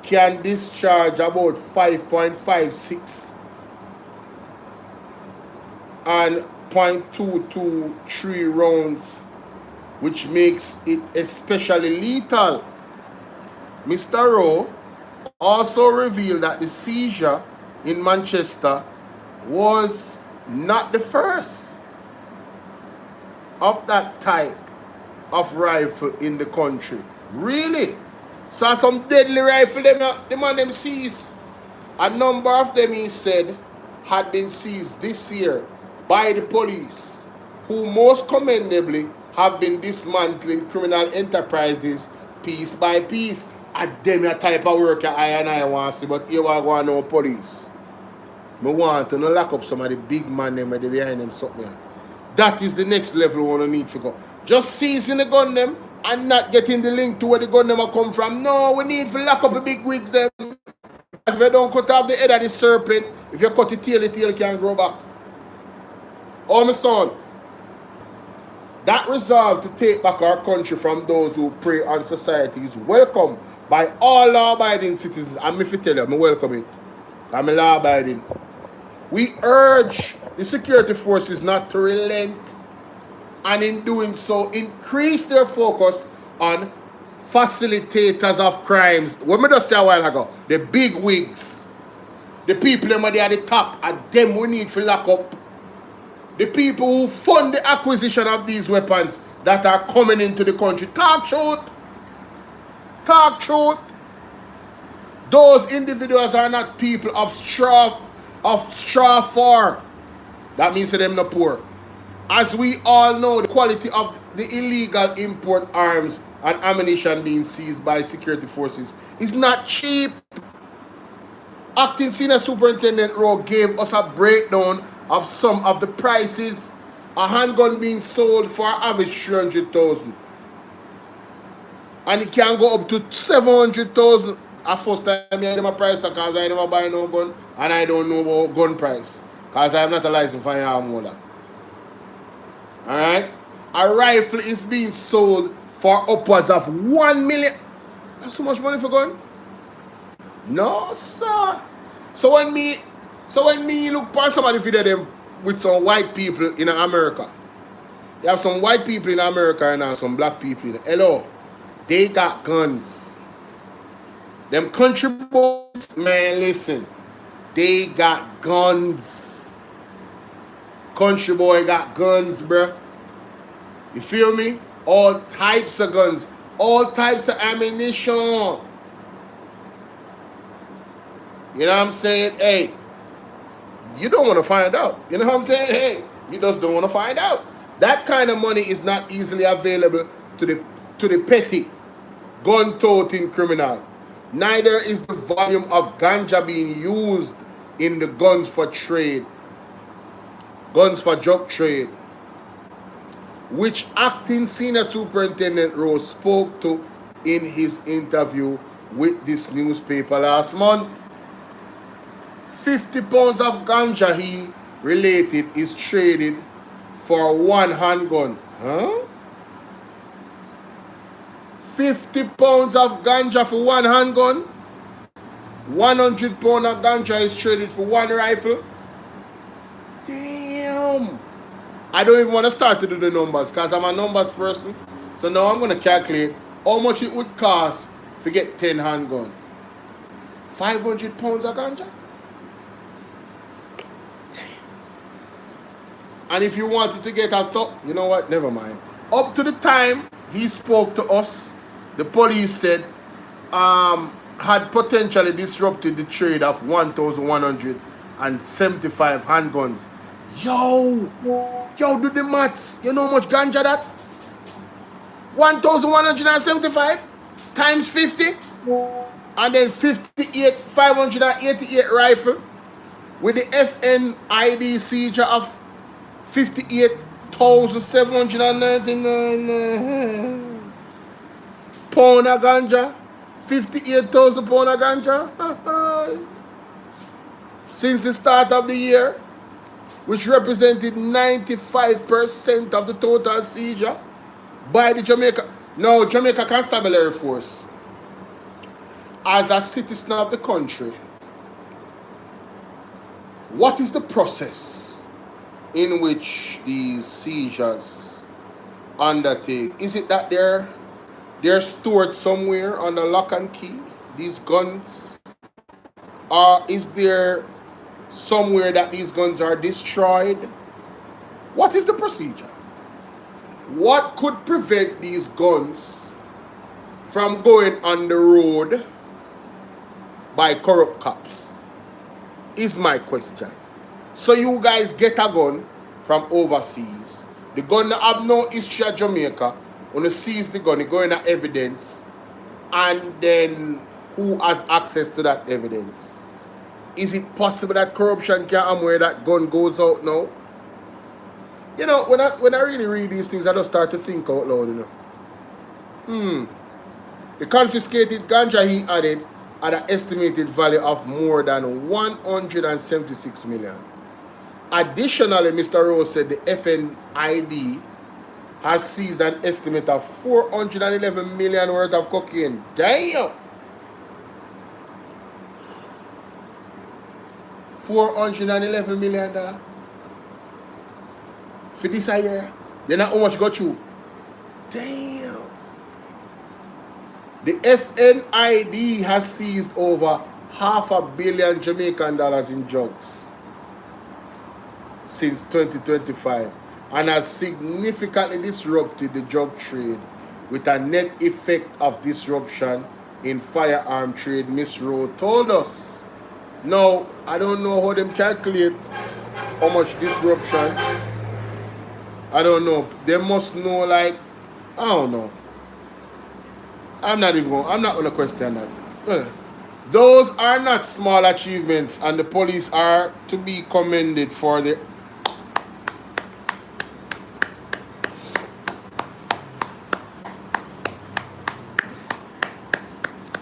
D: can discharge about 5.56 and .223 rounds, which makes it especially lethal. Mr. Rowe also revealed that the seizure in Manchester was not the first of that type of rifle in the country. Really? So some deadly rifle the man them seized. A number of them, he said, had been seized this year by the police, who most commendably have been dismantling criminal enterprises piece by piece. A them a type of work I want to see, but here I want no police. I want to lock up some of the big man them where they behind them something. That is the next level we want to need to go. Just seizing the gun them and not getting the link to where the gun them are come from. No, we need to lock up the big wigs them. If you don't cut off the head of the serpent, if you cut the tail can grow back. Oh, my son. That resolve to take back our country from those who prey on society is welcome by all law-abiding citizens. And if you tell you, I welcome it. I'm law-abiding. We urge the security forces not to relent, and in doing so, increase their focus on facilitators of crimes. What I just said a while ago, the big wigs, the people that are at the top, and them we need to lock up. The people who fund the acquisition of these weapons that are coming into the country. Talk truth. Talk truth. Those individuals are not people of straw for. That means to them not poor. As we all know, the quality of the illegal import arms and ammunition being seized by security forces is not cheap. Acting Senior Superintendent Rowe gave us a breakdown of some of the prices. A handgun being sold for an average 300,000. And it can go up to 700,000. At first time I hear my price because I never buy no gun and I don't know about gun price. Because I am not a licensed firearm holder. Alright? A rifle is being sold for upwards of 1 million. That's so much money for gun? No, sir. So when me look for somebody video them with some white people in America. You have some white people in America and some black people. Hello. They got guns. Them country boys, man, listen. They got guns. Country boy got guns, bruh. You feel me? All types of guns. All types of ammunition. You know what I'm saying? Hey. you don't want to find out. You know what I'm saying? Hey, you just don't want to find out. That kind of money is not easily available to the petty gun-toting criminal. Neither is the volume of ganja being used in the guns for drug trade, which acting senior superintendent Rose spoke to in his interview with this newspaper last month. 50 pounds of ganja, he related, is traded for one handgun. Huh? 50 pounds of ganja for one handgun? 100 pounds of ganja is traded for one rifle? Damn. I don't even want to start to do the numbers because I'm a numbers person. So now I'm going to calculate how much it would cost to get 10 handgun. 500 pounds of ganja? And if you wanted to get a thought, you know what? Never mind. Up to the time he spoke to us, the police said had potentially disrupted the trade of 1,175 handguns. Yo, do the maths. You know how much ganja that? 1,175 times 50, and then 588 rifle with the FNID seizure of 58,799 pound of ganja. 58,000 pound of ganja since the start of the year, which represented 95% of the total seizure by the Jamaica. Now, Jamaica Constabulary Force, as a citizen of the country, what is the process in which these seizures undertake? Is it that they're stored somewhere under lock and key, these guns? Or is there somewhere that these guns are destroyed? What is the procedure? What could prevent these guns from going on the road by corrupt cops? Is my question. So you guys get a gun from overseas. The gun that have no history of Jamaica. When you seize the gun, you go in at evidence, and then who has access to that evidence? Is it possible that corruption can where that gun goes out now? You know, when I really read these things, I just start to think out loud, you know. The confiscated ganja he added had an estimated value of more than 176 million. Additionally, Mr. Rose said the FNID has seized an estimate of 411 million worth of cocaine. Damn! 411 million dollars for this year. Then how much got you? Damn! The FNID has seized over $500 million Jamaican dollars in drugs since 2025. And has significantly disrupted the drug trade with a net effect of disruption in firearm trade, Miss Rowe told us. Now, I don't know how them calculate how much disruption. I don't know. They must know, like, I don't know. I'm not going to question that. Those are not small achievements, and the police are to be commended for the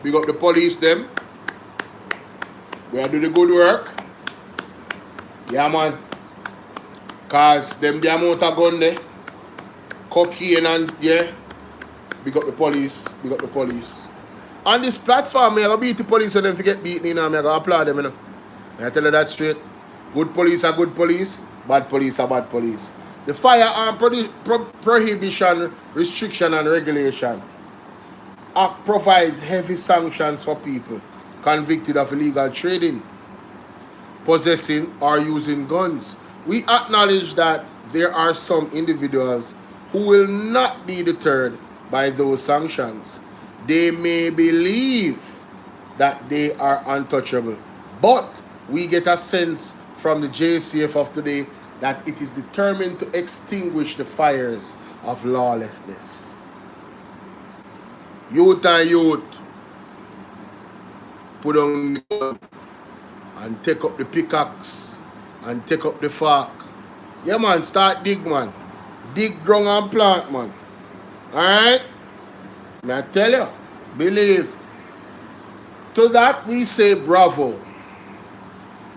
D: big up the police them. We are doing the good work. Yeah, man. Cause them the amount of gun there. Cocaine and yeah. Big up the police. Big up the police. On this platform, I beat the police so them forget beating, you know. I applaud them, you know. I tell you that straight. Good police are good police. Bad police are bad police. The firearm prohibition, restriction and regulation Act provides heavy sanctions for people convicted of illegal trading, possessing or using guns. We acknowledge that there are some individuals who will not be deterred by those sanctions. They may believe that they are untouchable, but we get a sense from the JCF of today that it is determined to extinguish the fires of lawlessness. Youth and youth, put on the gun and take up the pickaxe and take up the fork. Yeah, man, start dig, man. Dig ground and plant, man. Alright? May I tell you, believe. To that we say bravo.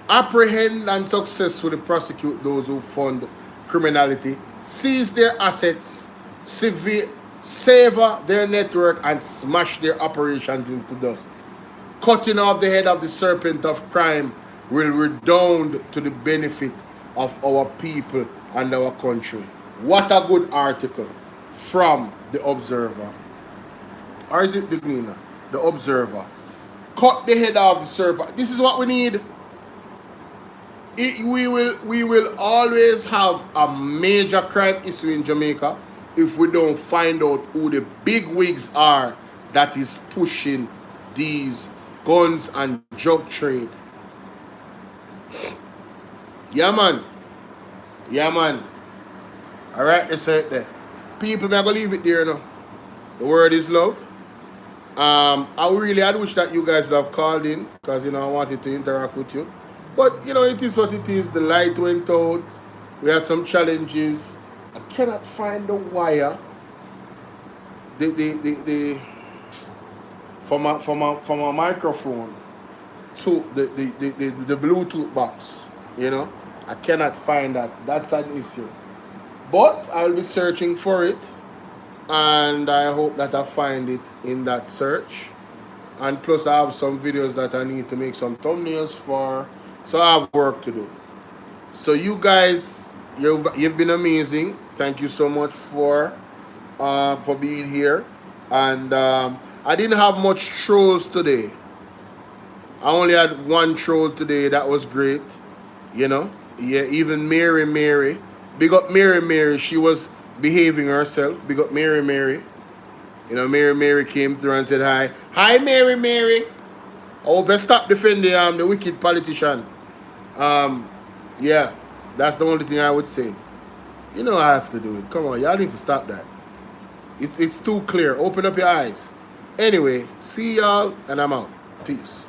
D: Apprehend and successfully prosecute those who fund criminality, seize their assets, sever their network, and smash their operations into dust. Cutting off the head of the serpent of crime will redound to the benefit of our people and our country. What a good article from The Observer. Or is it The Gleaner? The Observer. Cut the head of the serpent. This is what we need. We will always have a major crime issue in Jamaica if we don't find out who the big wigs are that is pushing these guns and drug trade. Yeah, man. Yeah, man. All right, let's say it there. People, I'm going to leave it there now. The word is love. I wish that you guys would have called in because, you know, I wanted to interact with you. But, you know, it is what it is. The light went out. We had some challenges. I cannot find the wire. From my microphone to the Bluetooth box. You know, I cannot find that. That's an issue. But I'll be searching for it. And I hope that I find it in that search. And plus I have some videos that I need to make some thumbnails for. So I have work to do. So you guys, you've been amazing. Thank you so much for being here. And I didn't have much trolls today. I only had one troll today. That was great. You know, yeah, even Mary. Big up Mary. She was behaving herself. Big up Mary. You know, Mary came through and said hi. Hi, Mary. Oh, best stop defending the wicked politician. Yeah, that's the only thing I would say. You know I have to do it. Come on, y'all need to stop that. It's too clear. Open up your eyes. Anyway, see y'all, and I'm out. Peace.